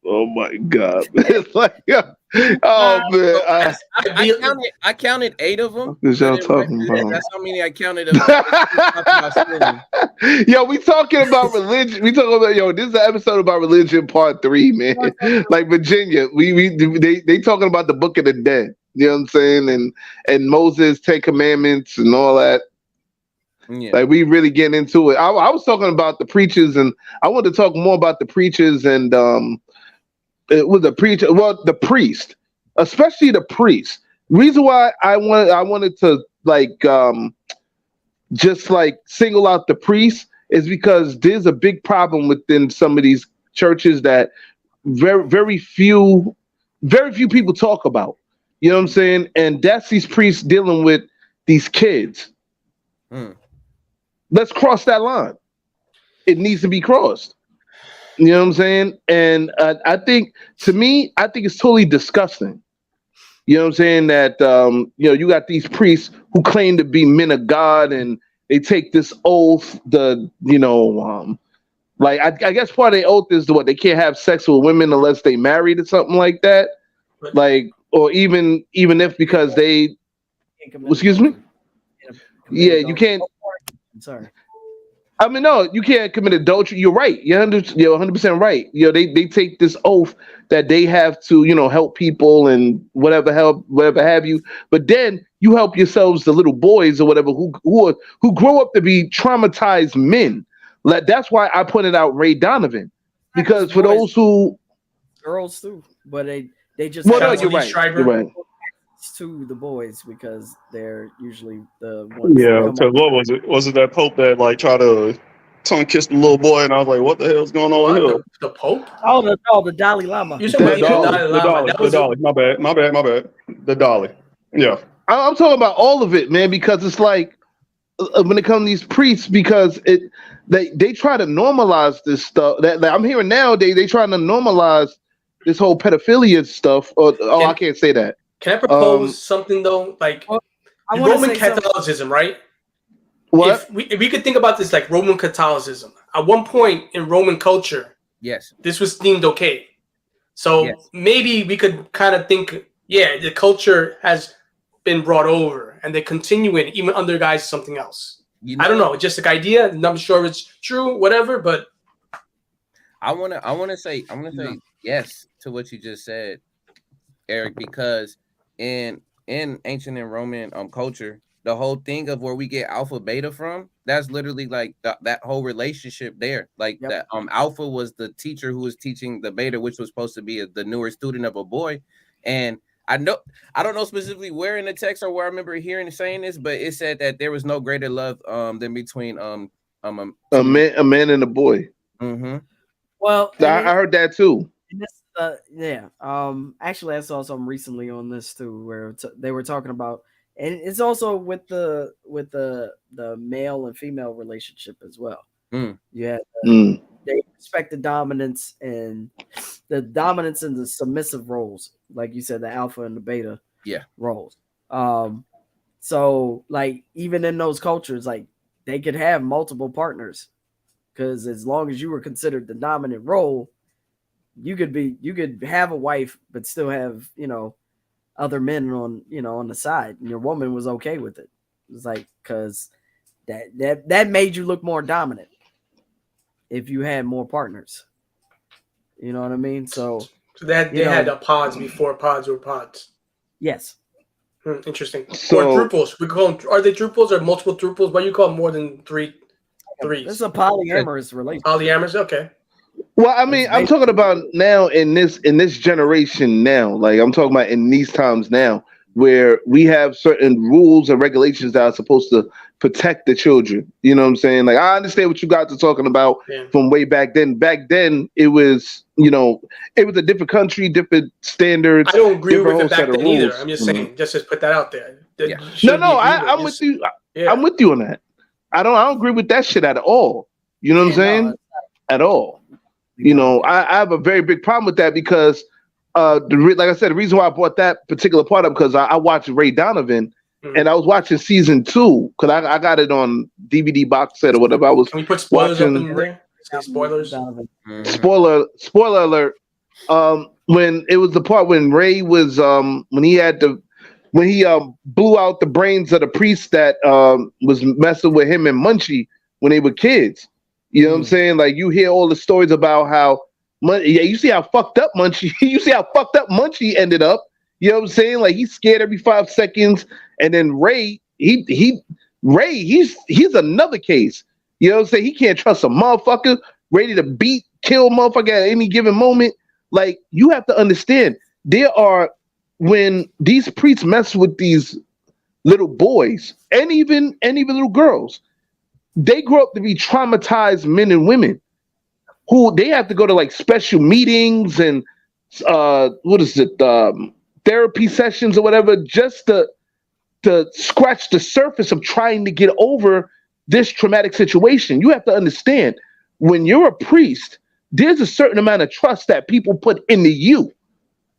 Oh my god. It's like, oh man. I counted 8 of them. What y'all talking about? That's how many I counted. Yo, we talking about religion. We talking about this is an episode about religion part 3, man. Like Virginia, they talking about the Book of the Dead. You know what I'm saying? And Moses, 10 Commandments, and all that. Yeah. Like we really getting into it. I was talking about the preachers, and I want to talk more about the preachers and it was a preacher. Well, the priest, especially the priest. Reason why I wanted to like just like single out the priest is because there's a big problem within some of these churches that very few people talk about. You know what I'm saying? And that's these priests dealing with these kids. Let's cross that line. It needs to be crossed. You know what I'm saying? And I think it's totally disgusting. You know what I'm saying? That you got these priests who claim to be men of God, and they take this oath. Like I guess part of the oath is what they can't have sex with women unless they married or something like that. Like, or even if because they, excuse me, yeah, you can't. I'm sorry. I mean, no, you can't commit adultery. You're right. You're 100% right. They take this oath that they have to, help people and whatever have you. But then you help yourselves, the little boys or whatever, who grow up to be traumatized men. That's why I pointed out Ray Donovan, because for those who girls too, but they just you're right. You're right. To the boys because they're usually the ones. Yeah, because what was it? Was it that Pope that like tried to tongue kiss the little boy? And I was like, "What the hell's going on here?" The Pope? Oh, the Dalai Lama. You said the Dalai. The Dolly. My bad. The Dolly. Yeah, I'm talking about all of it, man, because it's like when it comes to these priests, because they try to normalize this stuff. That I'm hearing nowadays, they trying to normalize this whole pedophilia stuff. I can't say that. Can I propose something though? Like Roman Catholicism, right? What? If we could think about this like Roman Catholicism. At one point in Roman culture, yes, this was deemed okay. So maybe we could kind of think, the culture has been brought over and they continue it even under guise of something else. I don't know, just like idea. I'm not sure if it's true, whatever, but I wanna say yes to what you just said, Eric, because in ancient and Roman culture, the whole thing of where we get alpha beta from, that's literally like that whole relationship there. Like that alpha was the teacher who was teaching the beta, which was supposed to be the newer student of a boy. And I don't know specifically where in the text or where I remember hearing saying this, but it said that there was no greater love than between a man and a boy. Mm-hmm. Well, I heard that too. Actually, I saw something recently on this too, where they were talking about, and it's also with the male and female relationship as well. Yeah, they respect the dominance and the submissive roles, like you said, the alpha and the beta roles. So like even in those cultures, like they could have multiple partners, because as long as you were considered the dominant role, you could have a wife but still have other men on the side, and your woman was okay with it. It's like, because that made you look more dominant if you had more partners. You know what I mean? So they had the pods before pods were pods. Yes. Interesting. So, or drupals. We call them. Are they drupals or multiple drupals? What do you call more than threes? It's a polyamorous relationship. Polyamorous. Okay. Well, I mean, I'm talking about now in this generation now. Like I'm talking about in these times now, where we have certain rules and regulations that are supposed to protect the children. You know what I'm saying? Like I understand what you guys are talking about from way back then. Back then, it was it was a different country, different standards. I don't agree with it back then either. I'm just saying, just to put that out there. I'm with you. Yeah. I'm with you on that. I don't agree with that shit at all. You know what I'm saying? At all. I have a very big problem with that because, like I said, the reason why I brought that particular part up because I watched Ray Donovan, and I was watching season 2 because I got it on DVD box set or whatever. I was. Can we put spoilers up in there? Spoilers. Spoiler alert. When it was the part when Ray was when he blew out the brains of the priest that was messing with him and Munchie when they were kids. You know what I'm saying? Like you hear all the stories about how you see how fucked up Munchie ended up. You know what I'm saying? Like he's scared every 5 seconds. And then Ray, he's another case. You know what I'm saying? He can't trust a motherfucker ready to kill motherfucker at any given moment. Like you have to understand, when these priests mess with these little boys and even little girls, they grow up to be traumatized men and women who they have to go to like special meetings and therapy sessions or whatever just to scratch the surface of trying to get over this traumatic situation. You have to understand, when you're a priest, there's a certain amount of trust that people put into you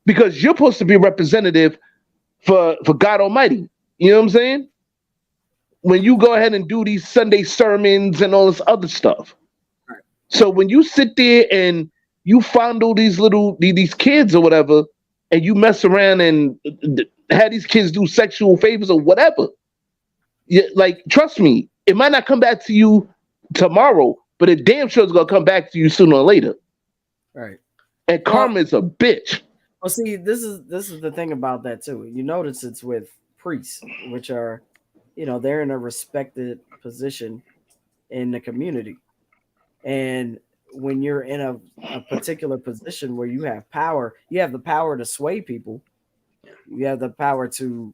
because you're supposed to be a representative for God Almighty. You know what I'm saying? When you go ahead and do these Sunday sermons and all this other stuff. So when you sit there and you fondle these kids or whatever, and you mess around and have these kids do sexual favors or whatever, like, trust me, it might not come back to you tomorrow, but it damn sure is gonna come back to you sooner or later. Right. And karma is a bitch. Well, see, this is the thing about that too. You notice it's with priests, which are, they're in a respected position in the community. And when you're in a particular position where you have power, you have the power to sway people. You have the power to,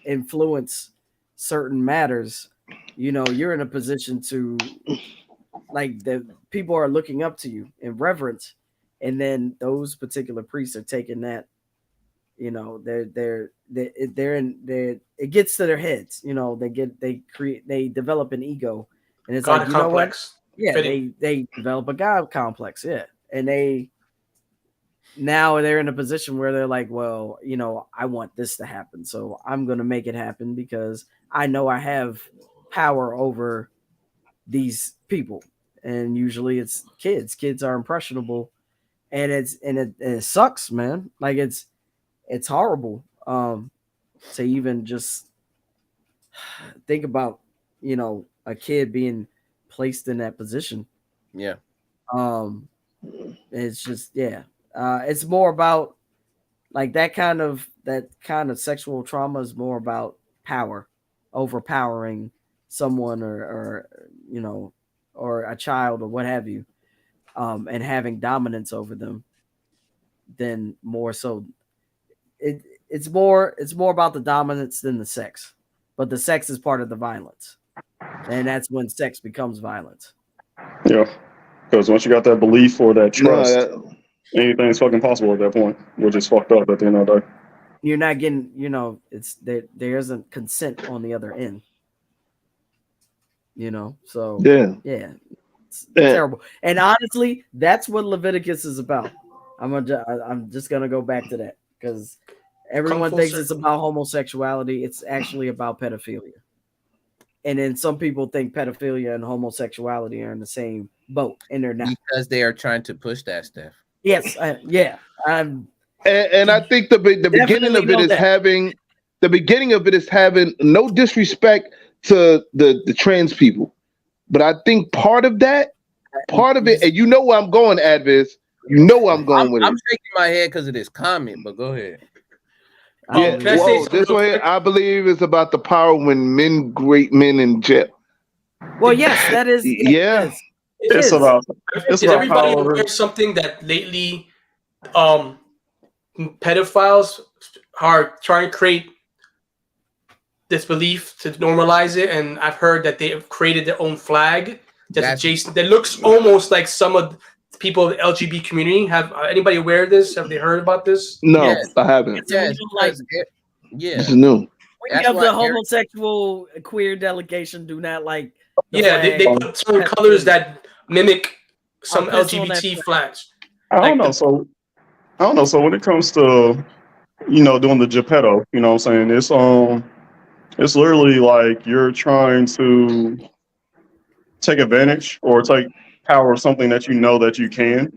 influence certain matters. You're in a position to, like, the people are looking up to you in reverence. And then those particular priests are taking that, it gets to their heads. They develop an ego, and it's God like, complex. Yeah, they develop a God complex. Yeah, and now they're in a position where they're like, well, I want this to happen, so I'm going to make it happen because I know I have power over these people. And usually it's kids. Kids are impressionable. And it sucks, man. Like, it's horrible to even just think about, a kid being placed in that position. Yeah. It's just, yeah. It's more about, like, that kind of sexual trauma is more about power, overpowering someone or a child or what have you. And having dominance over them, than more so. It's more about the dominance than the sex, but the sex is part of the violence, and that's when sex becomes violence. Yeah, because once you got that belief or that trust, anything's fucking possible at that point, which is fucked up at the end of the day. You're not getting, it's there isn't consent on the other end. So yeah. It's terrible. And honestly, that's what Leviticus is about. I'm just gonna go back to that because everyone thinks it's about homosexuality. It's actually about pedophilia. And then some people think pedophilia and homosexuality are in the same boat, and they're not, because they are trying to push that stuff. Yes, yeah. And I think the beginning of it is having no disrespect to the trans people, but I think part of it, and you know where I'm going, Advis. You know where I'm going with it. I'm shaking my head because of this comment, but go ahead. Yeah, this way I believe is about the power when great men in jail. Well, yes, that is. Yeah, it's about. Is everybody aware of something that lately, pedophiles are trying to create this belief to normalize it, and I've heard that they have created their own flag that's adjacent. That looks almost like some of the people of the LGBT community. Have anybody aware of this? Have they heard about this? No, yes. I haven't. Yes, this is new. We have the homosexual queer delegation do not like. They put certain colors that mimic some LGBT flags. I don't know. So when it comes to doing the Geppetto, you know what I'm saying? It's literally like you're trying to take advantage or take power of something that you know that you can,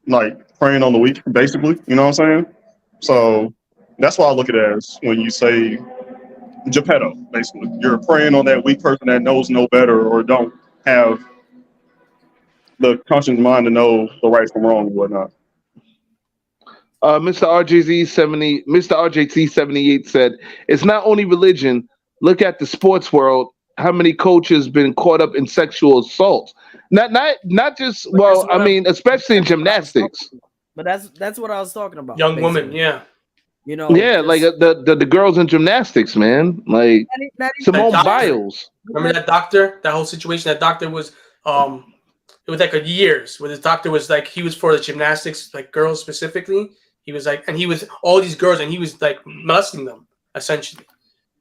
like preying on the weak, basically. You know what I'm saying? So that's why I look at it as when you say Geppetto, basically. You're preying on that weak person that knows no better or don't have the conscious mind to know the right from wrong and whatnot. Mr. RJT 78 said, "It's not only religion. Look at the sports world. How many coaches been caught up in sexual assault? Not just I mean, especially in gymnastics. But that's what I was talking about. Young woman, yeah. You know, Yeah, like the girls in gymnastics, man. Like not Simone doctor. Biles. Remember that doctor? That whole situation. That doctor was it was like a years where the doctor was like he was for the gymnastics, like girls specifically. He was like, and he was all these girls, and he was like molesting them essentially.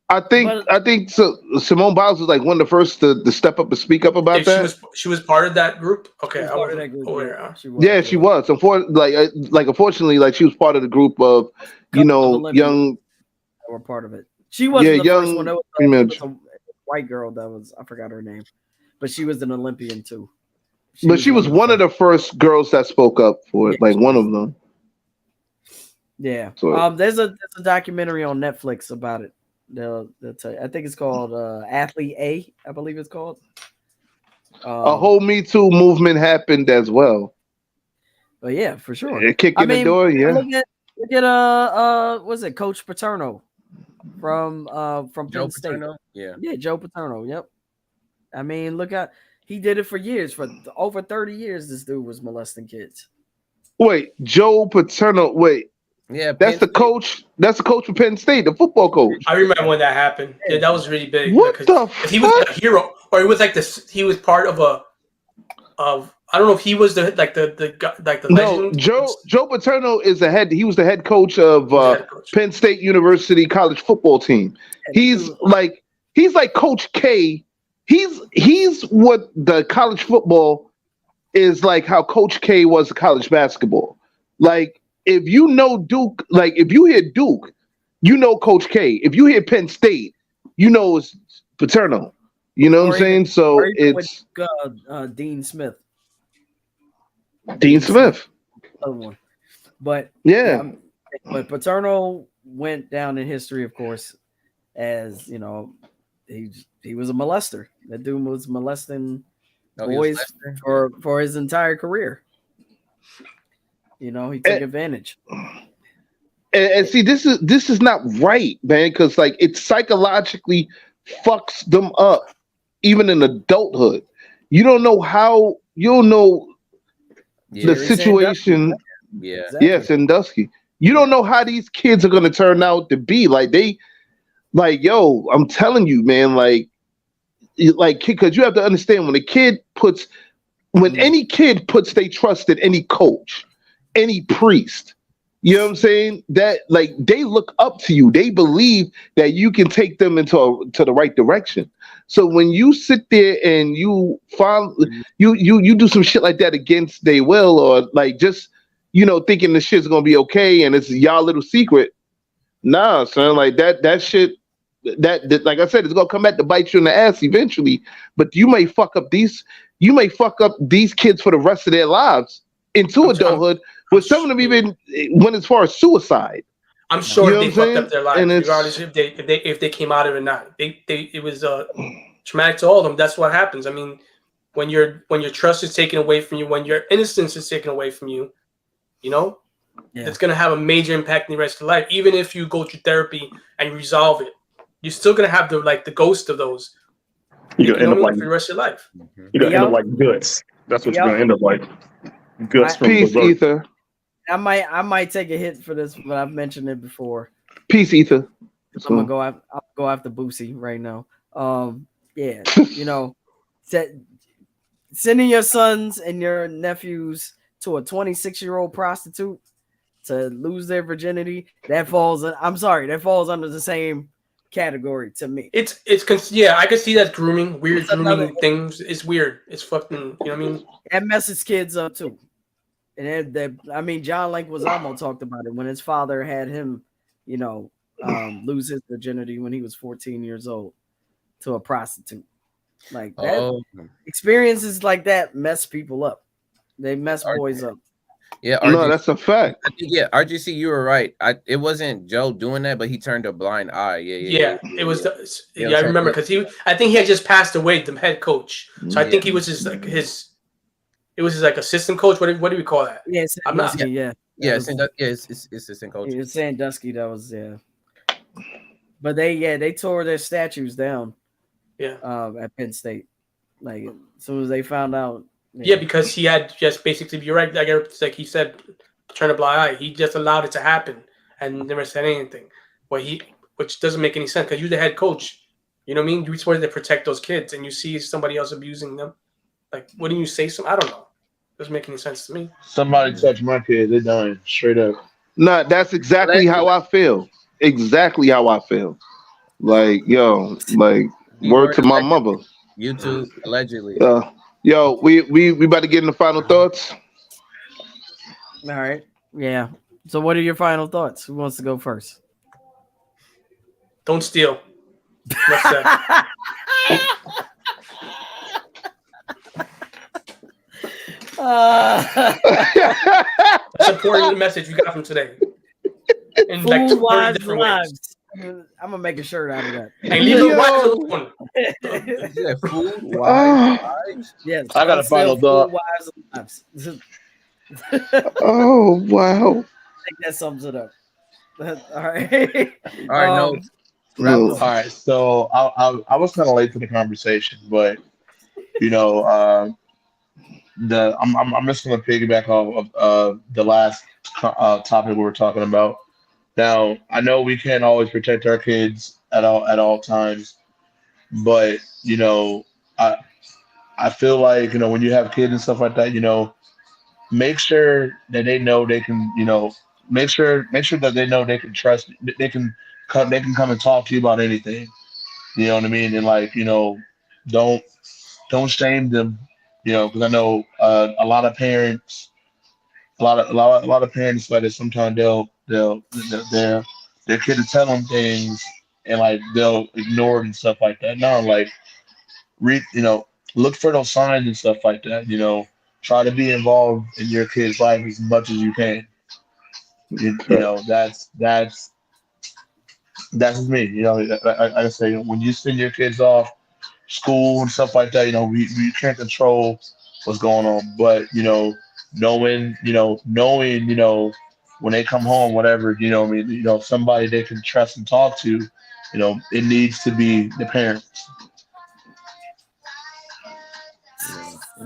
I think so. Simone Biles was like one of the first to step up and speak up about that. She was part of that group. Okay, I part of that group. aware. She was. Yeah, she was. Unfortunately, like she was part of the group of young. Were part of it. She wasn't the first one. That was a white girl that was I forgot her name, but she was an Olympian too. She was one of the first girls that spoke up for it, like one of them. Yeah. So, there's a documentary on Netflix about it. They'll tell you. I think it's called Athlete A, I believe it's called. A whole Me Too movement happened as well. But yeah, for sure. Kicking the door, yeah. Look at what's it, Coach Paterno from Penn State. Paterno? Yeah, Joe Paterno. Yep. I mean, look at he did it for years. For over 30 years, this dude was molesting kids. Wait, Joe Paterno. Wait. Yeah, that's the coach. That's the coach for Penn State, the football coach. I remember when that happened. Yeah, that was really big. What the fuck? He was a hero, or he was like this. He was part of I don't know if he was the legend. Joe Paterno is the head. He was the head coach of Penn State University college football team. He's like Coach K. He's what the college football is like. How Coach K was college basketball. Like if you know Duke, like if you hear Duke, you know Coach K. If you hear Penn State, you know it's Paterno. You know what I'm saying? So it's Dean Smith. Dean Smith. Other one. But yeah. But Paterno went down in history, of course, as he was a molester. That dude was molesting boys for his entire career. He took advantage. And see, this is not right, man, because like it psychologically fucks them up, even in adulthood. You don't know the situation. Yeah. Exactly. Yes, Sandusky. You don't know how these kids are gonna turn out to be. I'm telling you, man, because you have to understand when any kid puts their trust in any coach, any priest, you know what I'm saying? That like they look up to you. They believe that you can take them to the right direction. So when you sit there and you do some shit like that against their will, or like just thinking the shit's gonna be okay and it's y'all little secret, nah, son, like that shit that like I said, it's gonna come back to bite you in the ass eventually. But you may fuck up these kids for the rest of their lives into adulthood. With some of them even went as far as suicide. I'm sure they fucked up their lives, regardless if they came out of it or not. It was traumatic to all of them. That's what happens. I mean, when your trust is taken away from you, when your innocence is taken away from you, it's gonna have a major impact in the rest of your life. Even if you go through therapy and resolve it, you're still gonna have the ghost of those. You're gonna end up like for the rest of your life. You're gonna end up like guts. That's what you're gonna end up like. Guts from Peace, Ether. I might take a hit for this, but I've mentioned it before. Peace, Ether. I'm gonna go after Boosie right now. Sending your sons and your nephews to a 26-year-old prostitute to lose their virginity, that falls under the same category to me. I can see that grooming, grooming things. It's weird. It's fucking, you know what I mean? That messes kids up too. And John Leguizamo talked about it when his father had him, lose his virginity when he was 14 years old to a prostitute. Like that, experiences like that mess people up. They mess boys up. Yeah, no, that's a fact. RGC, you were right. It wasn't Joe doing that, but he turned a blind eye. Yeah. It was. I remember because I think he had just passed away, the head coach. So I think he was just like his. It was his like assistant coach. What do we call that? Yeah, Sandusky. It's assistant coach. It's Sandusky. That was But they tore their statues down. Yeah. At Penn State, like as soon as they found out. Yeah, because he had just basically. You're right. Like he said, turn a blind eye. He just allowed it to happen, and never said anything. Which doesn't make any sense because you're the head coach. You know what I mean? You're supposed to protect those kids, and you see somebody else abusing them. Like, wouldn't you say something? I don't know. Doesn't make any sense to me. Somebody touch my kid, they're dying straight up. No, that's exactly how I feel. Exactly how I feel. Like, yo, like word to my mother. YouTube allegedly. Yo, we about to get in the final thoughts. All right. Yeah. So what are your final thoughts? Who wants to go first? Don't steal. Enough said. That's important message we got from today. In like 30 different ways. I'm gonna make a shirt out of that. And leave the wives alone. Yeah, food, wives. Yes. I got a final thought. Wives and lives. Oh wow. I think that sums it up. All right. All right, no. No. All right, so I was kind of late to the conversation, but you know, I'm just gonna piggyback off of the last topic we were talking about. Now, I know we can't always protect our kids at all times, but you know, I feel like, you know, when you have kids and stuff like that, you know, make sure that they know they can, you know, make sure that they know they can trust, they can come and talk to you about anything. You know what I mean? And like, you know, don't shame them, you know, because I know a lot of parents, a lot of parents like that. Sometimes their kid will tell them things and like they'll ignore it and stuff like that. No, like you know, look for those signs and stuff like that. You know, try to be involved in your kid's life as much as you can. You know, that's just me. You know, like I say, when you send your kids off school and stuff like that, you know, we can't control what's going on, but you know, knowing, you know, when they come home, whatever, you know, I mean, you know, somebody they can trust and talk to, you know, it needs to be the parents.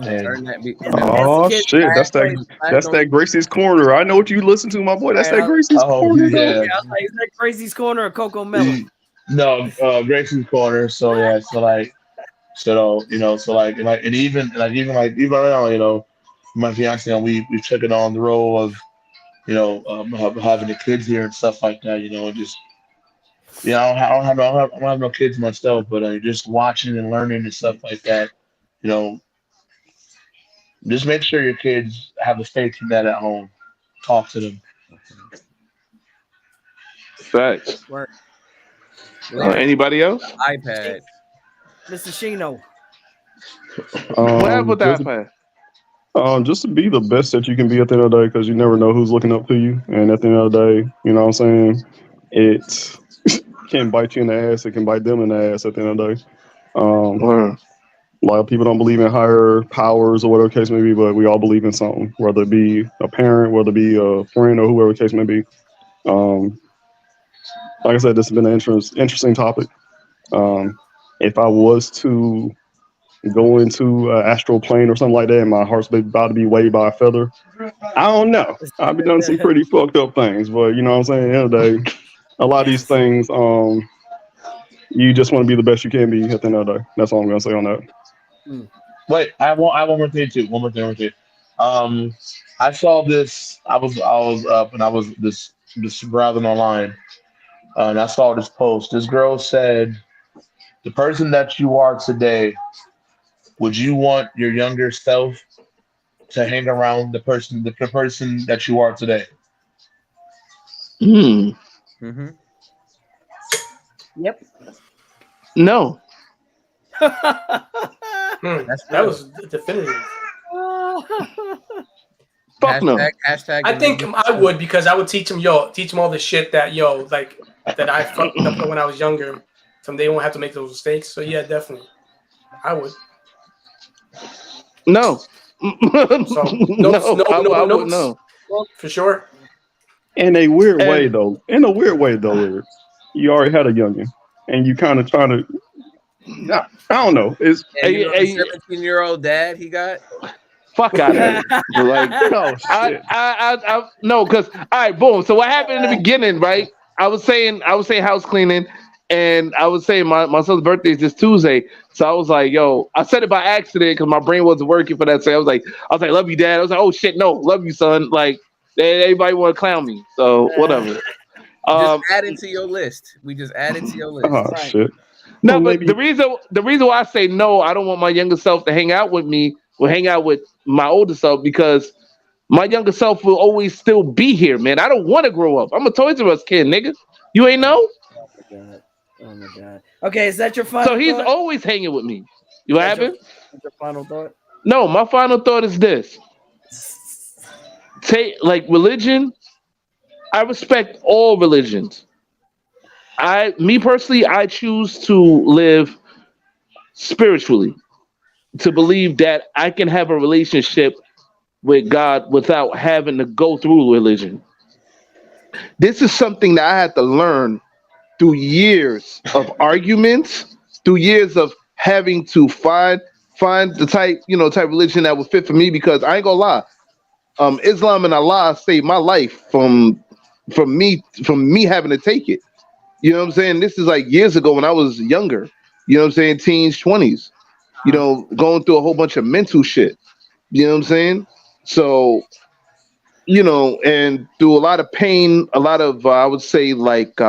And, Oh shit, that's that Gracie's Corner. I know what you listen to, my boy. That's that Gracie's Corner. Yeah, I was like, is that Gracie's Corner or Coco Melon? No, Gracie's Corner. So yeah, you know, and even right now, you know, my fiance and we've taken on the role of, you know, having the kids here and stuff like that, you know, and just, you know, I don't have no kids myself, but just watching and learning and stuff like that, you know, just make sure your kids have a safety net at home. Talk to them. Facts. Anybody else? iPad. Mr. Shino. What happened with the iPad? Just to be the best that you can be at the end of the day, because you never know who's looking up to you. And at the end of the day, you know what I'm saying? It can bite you in the ass. It can bite them in the ass at the end of the day. A lot of people don't believe in higher powers or whatever the case may be, but we all believe in something, whether it be a parent, whether it be a friend, or whoever the case may be. Like I said, this has been an interesting topic. If I was to go into an astral plane or something like that, and my heart's about to be weighed by a feather, I don't know. I've been doing some pretty fucked up things, but you know what I'm saying? At the end of the day, a lot of these things, you just want to be the best you can be at the end of the day. That's all I'm gonna say on that. Wait, I have one more thing too. One more thing. I saw this. I was up and I was just browsing online, and I saw this post. This girl said, "The person that you are today, would you want your younger self to hang around the person that you are today?" Mm-hmm. Yep. No. That was definitive. Fuck no. Hashtag I think I would, because I would teach them all the shit that that I fucked up when I was younger, so they won't have to make those mistakes. So yeah, definitely, I would. No. So no, no. For sure. In a weird way, though, Eric, you already had a youngin, and you kind of trying to. I don't know. It's a 17-year-old dad he got. Fuck out of here. Like, Oh shit. no, because all right, boom. So what happened in the beginning, right? I was saying house cleaning, and I was saying my son's birthday is this Tuesday. So I was like, yo, I said it by accident because my brain wasn't working for that. So I was like, love you, Dad. I was like, oh shit, no, love you, son. Like, everybody want to clown me, so whatever. Just add it to your list. We just add it to your list. Oh shit. No, Well, but maybe the reason why I say no, I don't want my younger self to hang out with me or hang out with my older self because my younger self will always still be here, man. I don't want to grow up. I'm a Toys R Us kid, nigga. You ain't know? Oh my god. Oh my god. Okay, is that your final So he's thought? always hanging with me. You what happened? Your final thought? No, my final thought is this. Take like religion. I respect all religions. Me personally, I choose to live spiritually, to believe that I can have a relationship with God without having to go through religion. This is something that I had to learn through years of arguments, through years of having to find the type religion that would fit for me because I ain't gonna lie. Islam and Allah saved my life from me having to take it. You know what I'm saying? This is like years ago when I was younger. You know what I'm saying? Teens, 20s. You know, going through a whole bunch of mental shit. You know what I'm saying? So, and through a lot of pain, a lot of I would say like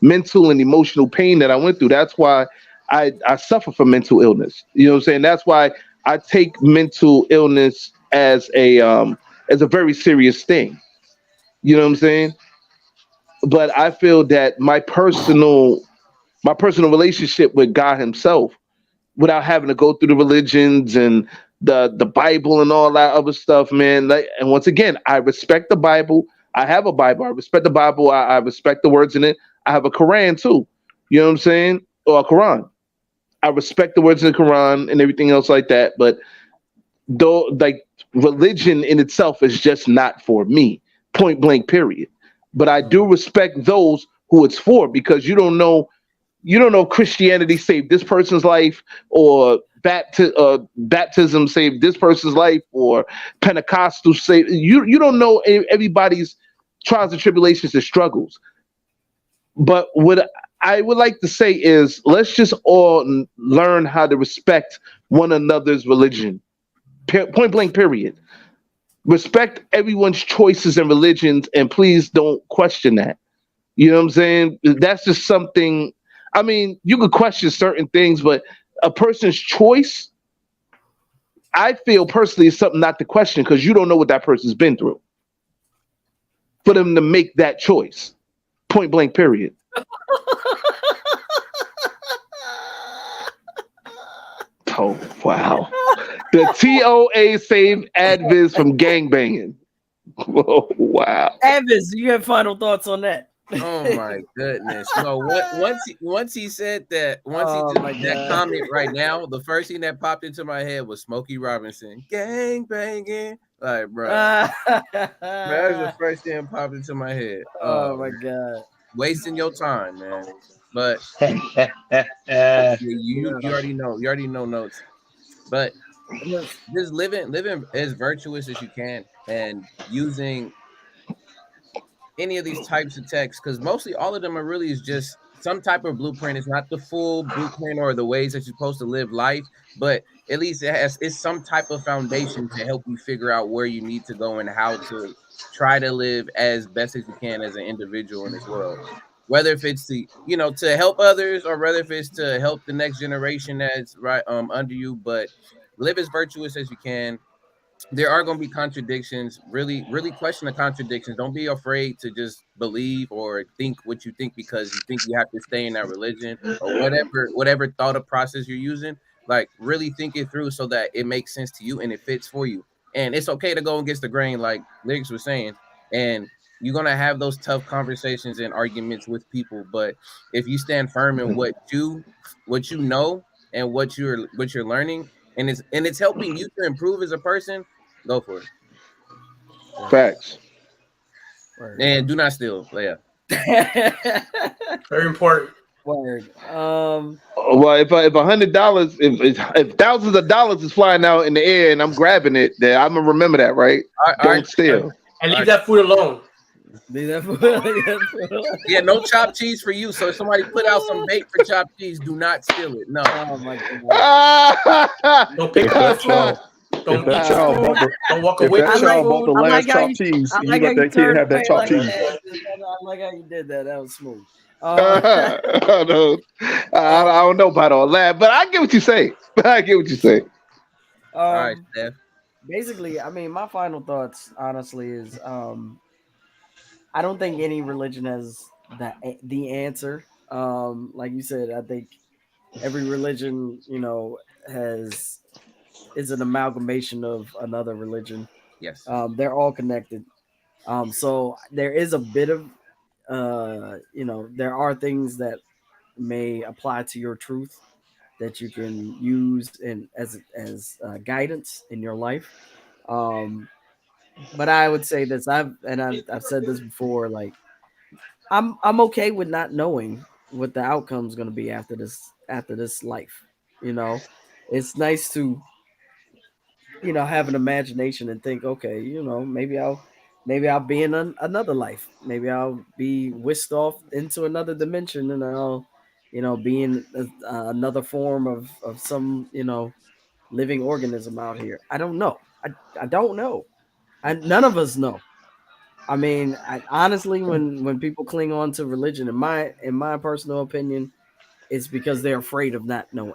mental and emotional pain that I went through. That's why I suffer from mental illness. You know what I'm saying? That's why I take mental illness as a very serious thing. You know what I'm saying? But I feel that my personal relationship with God Himself, without having to go through the religions and the Bible and all that other stuff, man. Like, and once again, I respect the Bible. I have a Bible. I respect the Bible. I respect the words in it. I have a Quran too. You know what I'm saying? Or a Quran. I respect the words in the Quran and everything else like that. But though, like religion in itself is just not for me. Point blank. Period. But I do respect those who it's for because you don't know Christianity saved this person's life or baptism saved this person's life or Pentecostal saved you don't know everybody's trials and tribulations and struggles. But what I would like to say is let's just all learn how to respect one another's religion. Point blank, period. Respect everyone's choices and religions and please don't question that. You know what I'm saying? That's just something. I mean, you could question certain things, but a person's choice, I feel personally, is something not to question because you don't know what that person's been through. For them to make that choice. Point blank, period. Oh, wow. The TOA saved Adviz from gangbanging. Oh, wow. Adviz, do you have final thoughts on that? Oh my goodness! No, once he said that, that comment right now, the first thing that popped into my head was Smokey Robinson, gang banging. Like, bro, that was the first thing that popped into my head. Oh my god, wasting your time, man. But you already know notes. But just living as virtuous as you can, and using any of these types of texts, because mostly all of them are really is just some type of blueprint. It's not the full blueprint or the ways that you're supposed to live life, but at least it's some type of foundation to help you figure out where you need to go and how to try to live as best as you can as an individual in this world. Whether if it's to help others or whether if it's to help the next generation that's right under you, but live as virtuous as you can. There are going to be contradictions. Really question the contradictions. Don't be afraid to just believe or think what you think because you think you have to stay in that religion or whatever thought process you're using. Like, really think it through so that it makes sense to you and it fits for you. And it's okay to go against the grain, like Lyrics was saying. And you're going to have those tough conversations and arguments with people. But if you stand firm in what you know and what you're learning, and it's helping you to improve as a person, go for it. Facts. And do not steal, Leia. Very important. Word. Well, if $100, if thousands of dollars is flying out in the air and I'm grabbing it, then I'm gonna remember that, right? All Don't right. steal. And leave that food alone. Leave that food. Yeah, no chopped cheese for you. So if somebody put out some bait for chopped cheese, do not steal it. No. Oh my god. Don't pick up the food. Don't eat that your child food. bought the, Don't walk if away that from child food. bought the I last like how chopped cheese, I you like let how you that kid turned have that away chopped like cheese. that. I like how you did that. That was smooth. I don't know about all that, but I get what you say. I get what you say. All right, Steph. Basically, I mean, my final thoughts, honestly, is I don't think any religion has the answer. Like you said, I think every religion, is an amalgamation of another religion. Yes. They're all connected. So there is a bit of, there are things that may apply to your truth that you can use in as guidance in your life. Um, but I would say this. I've said this before. Like I'm okay with not knowing what the outcome is going to be after this life. It's nice to have an imagination and think, okay, maybe I'll be in another life. Maybe I'll be whisked off into another dimension, and I'll be in another form of some living organism out here. I don't know. I don't know. None of us know. I mean, honestly, when people cling on to religion, in my personal opinion, it's because they're afraid of not knowing.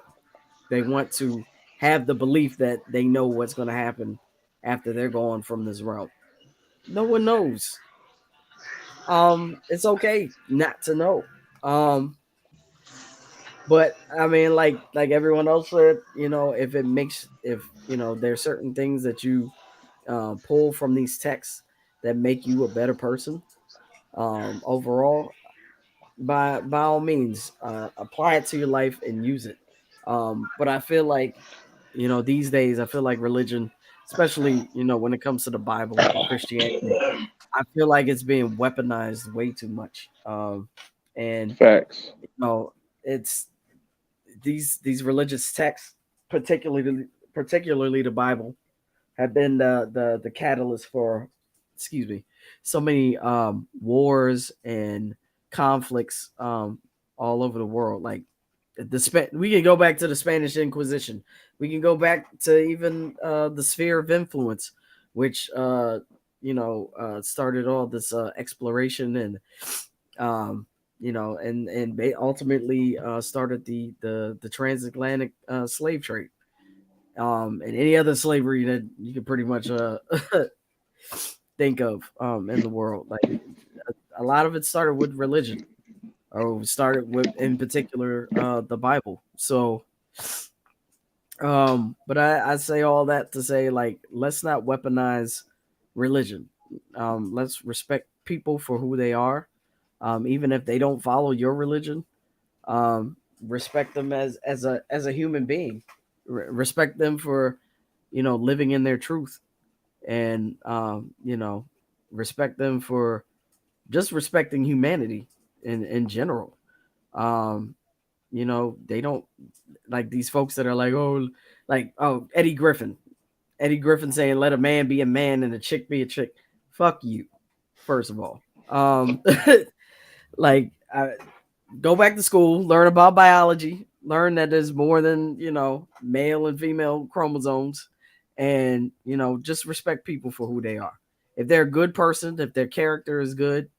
They want to have the belief that they know what's going to happen after they're gone from this realm. No one knows. It's okay not to know. But I mean, like everyone else said, if there's certain things that you pull from these texts that make you a better person, overall, by all means, apply it to your life and use it. But I feel like, these days, I feel like religion, especially, when it comes to the Bible and Christianity, I feel like it's being weaponized way too much. And Facts. it's these religious texts, particularly the Bible, have been the catalyst for, excuse me, so many wars and conflicts all over the world. Like we can go back to the Spanish Inquisition. We can go back to even the sphere of influence, which started all this exploration and and ultimately started the transatlantic slave trade, and any other slavery that you could pretty much think of in the world. Like a lot of it started with religion, or started with, in particular, the Bible. So, but I say all that to say, like, let's not weaponize religion. Let's respect people for who they are, even if they don't follow your religion. Respect them as a human being. Respect them for living in their truth, and respect them for just respecting humanity in general. They don't like these folks that are like Eddie Griffin saying, let a man be a man and a chick be a chick. Fuck you, first of all. Like, go back to school, learn about biology, learn that there's more than male and female chromosomes, and just respect people for who they are. If they're a good person, if their character is good,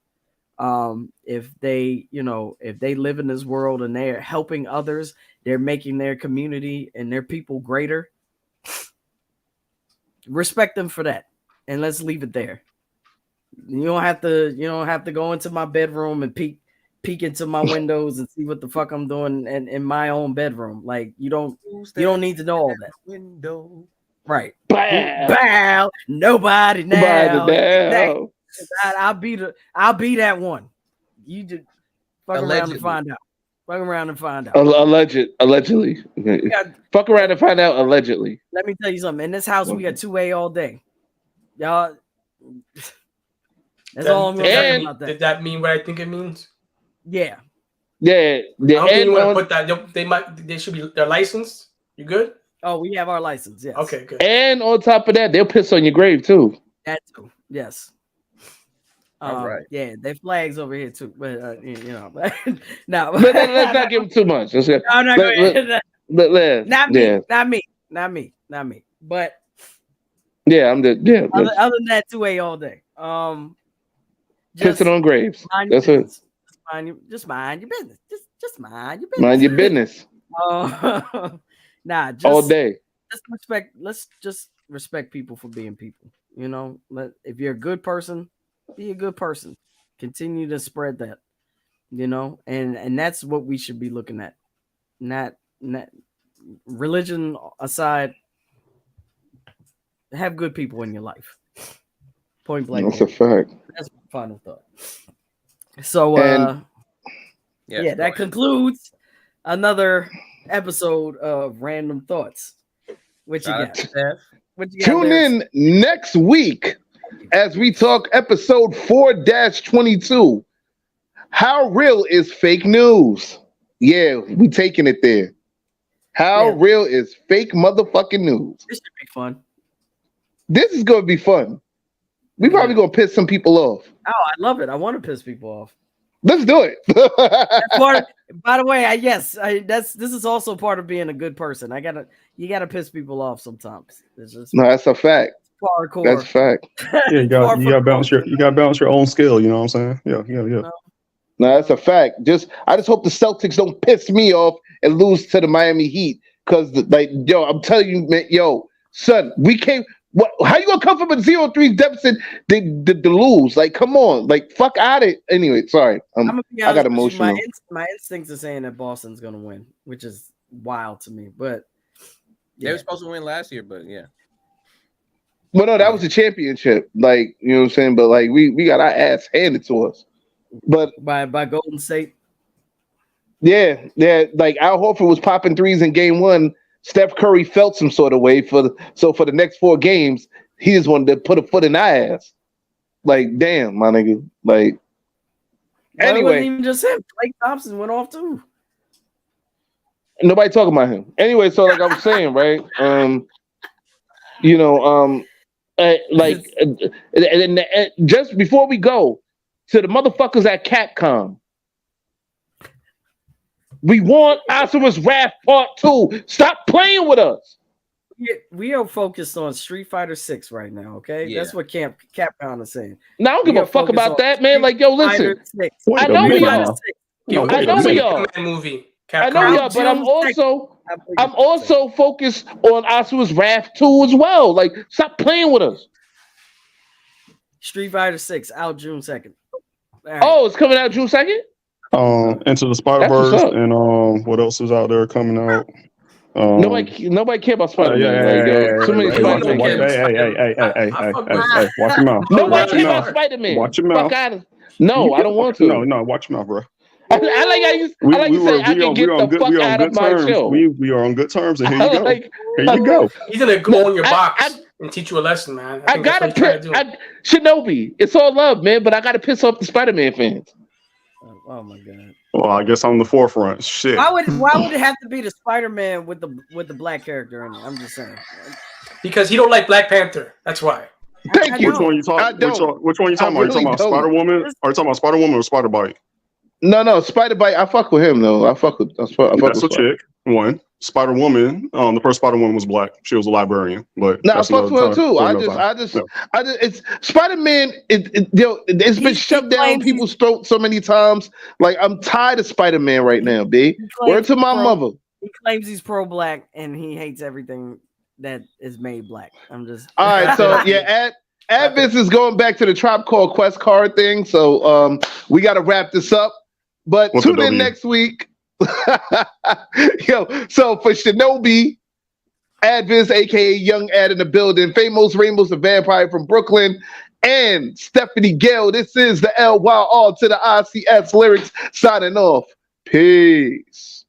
if they live in this world and they're helping others, they're making their community and their people greater, respect them for that, and let's leave it there. You don't have to go into my bedroom and peek into my windows and see what the fuck I'm doing in my own bedroom. Like, you don't need to know all that. Window. Right. Bow. Bow. Nobody now. Exactly. I'll be that one. You just fuck around Allegedly. and find out. Fuck around and find out. Allegedly. Fuck around and find out. Allegedly. Let me tell you something. In this house, we got 2A all day. Y'all. That's all I'm gonna say about that. Did that mean what I think it means? Yeah. Yeah, I don't think you want to put that. They should be. They're licensed. You good? Oh, we have our license. Yes. Okay, good. And on top of that, they'll piss on your grave too. That too. Yes. All right. Yeah, they flags over here too, but you know, no. Let's not give them too much. Let's get, I'm not going. Not me. Yeah. Not me. But Yeah, I'm the yeah. Other than that, 2A all day. Pissing on graves. That's it. Just mind your business. Just mind your business. Mind your business. Nah, just all day. Let's just respect people for being people. You know, if you're a good person, be a good person. Continue to spread that. You know, and that's what we should be looking at. Not religion aside. Have good people in your life. Point blank. That's a fact. That's my final thought. So that concludes another episode of Random Thoughts. What you got, Steph? Tune in next week as we talk episode 4-22. How real is fake news? Yeah, we taking it there. How real is fake motherfucking news? This should be fun. This is going to be fun. We probably going to piss some people off. Oh, I love it. I want to piss people off. Let's do it. By the way, this is also part of being a good person. You gotta piss people off sometimes. No, that's a fact. Hardcore. That's a fact. Yeah, you gotta balance your own scale. You know what I'm saying? Yeah. No, that's a fact. I just hope the Celtics don't piss me off and lose to the Miami Heat. Because I'm telling you, man, son, we can't. What? How you gonna come from a 0-3 deficit to lose? Like, come on, fuck out it. Anyway, sorry, I'm gonna be honest I got emotional. My instincts are saying that Boston's gonna win, which is wild to me. But they were supposed to win last year, but yeah. Well, no, that was the championship. You know what I'm saying? But we got our ass handed to us. But by Golden State. Yeah. Al Horford was popping threes in game 1. Steph Curry felt some sort of way for the next 4 games, he just wanted to put a foot in our ass. Damn, my nigga. Anyway, it wasn't even just him. Klay Thompson went off too. Nobody talking about him. Anyway, so I was saying, right? Just before we go to the motherfuckers at Capcom. We want Asura's Wrath Part 2. Stop playing with us. We are focused on Street Fighter 6 right now, okay? Yeah. That's what Capcom is saying. No, I don't give a fuck about that, man. Listen. I know we are. I know we are. I know we are, but I'm also focused on Asura's Wrath 2 as well. Stop playing with us. Street Fighter 6 out June 2nd. Right. Oh, it's coming out June 2nd? Into the Spider-Verse and what else is out there coming out? Nobody care about Spider-Man. Too many Spider-Man. Hey, watch your mouth. Nobody care about Spider-Man. Watch your mouth. No, I don't want to. No, watch your mouth, bro. I like to say I can get the fuck out of my show. We are on good terms, and here you go. Here you go. He's gonna go in your box and teach you a lesson, man. I gotta piss. Shinobi, it's all love, man, but I gotta piss off the Spider-Man fans. Oh my god. Well, I guess I'm the forefront. Shit. Why would it have to be the Spider-Man with the black character in it? I'm just saying. Because he don't like Black Panther. That's why. Thank you. Which one you talking? Which one you talking about? You talking about Spider-Woman? Are you talking about Spider-Woman or Spider-Bite? No, Spider-Bite. I fuck with him though. I fuck with. That's a chick. One. Spider-Woman. The first Spider-Woman was black. She was a librarian, but no, I fuck with her too. It's Spider-Man. It's been shoved down people's throats so many times. I'm tired of Spider-Man right now, B. Word to my mother. He claims he's pro-black and he hates everything that is made black. I'm just all right. So yeah, Advis is going back to the Tribe Called Quest card thing. So we got to wrap this up. But tune in next week. So for Shinobi, Advis, aka Young Ad in the building, Famous Rainbows the Vampire from Brooklyn, and Stephanie Gale, this is the LYR to the ICS lyrics signing off. Peace.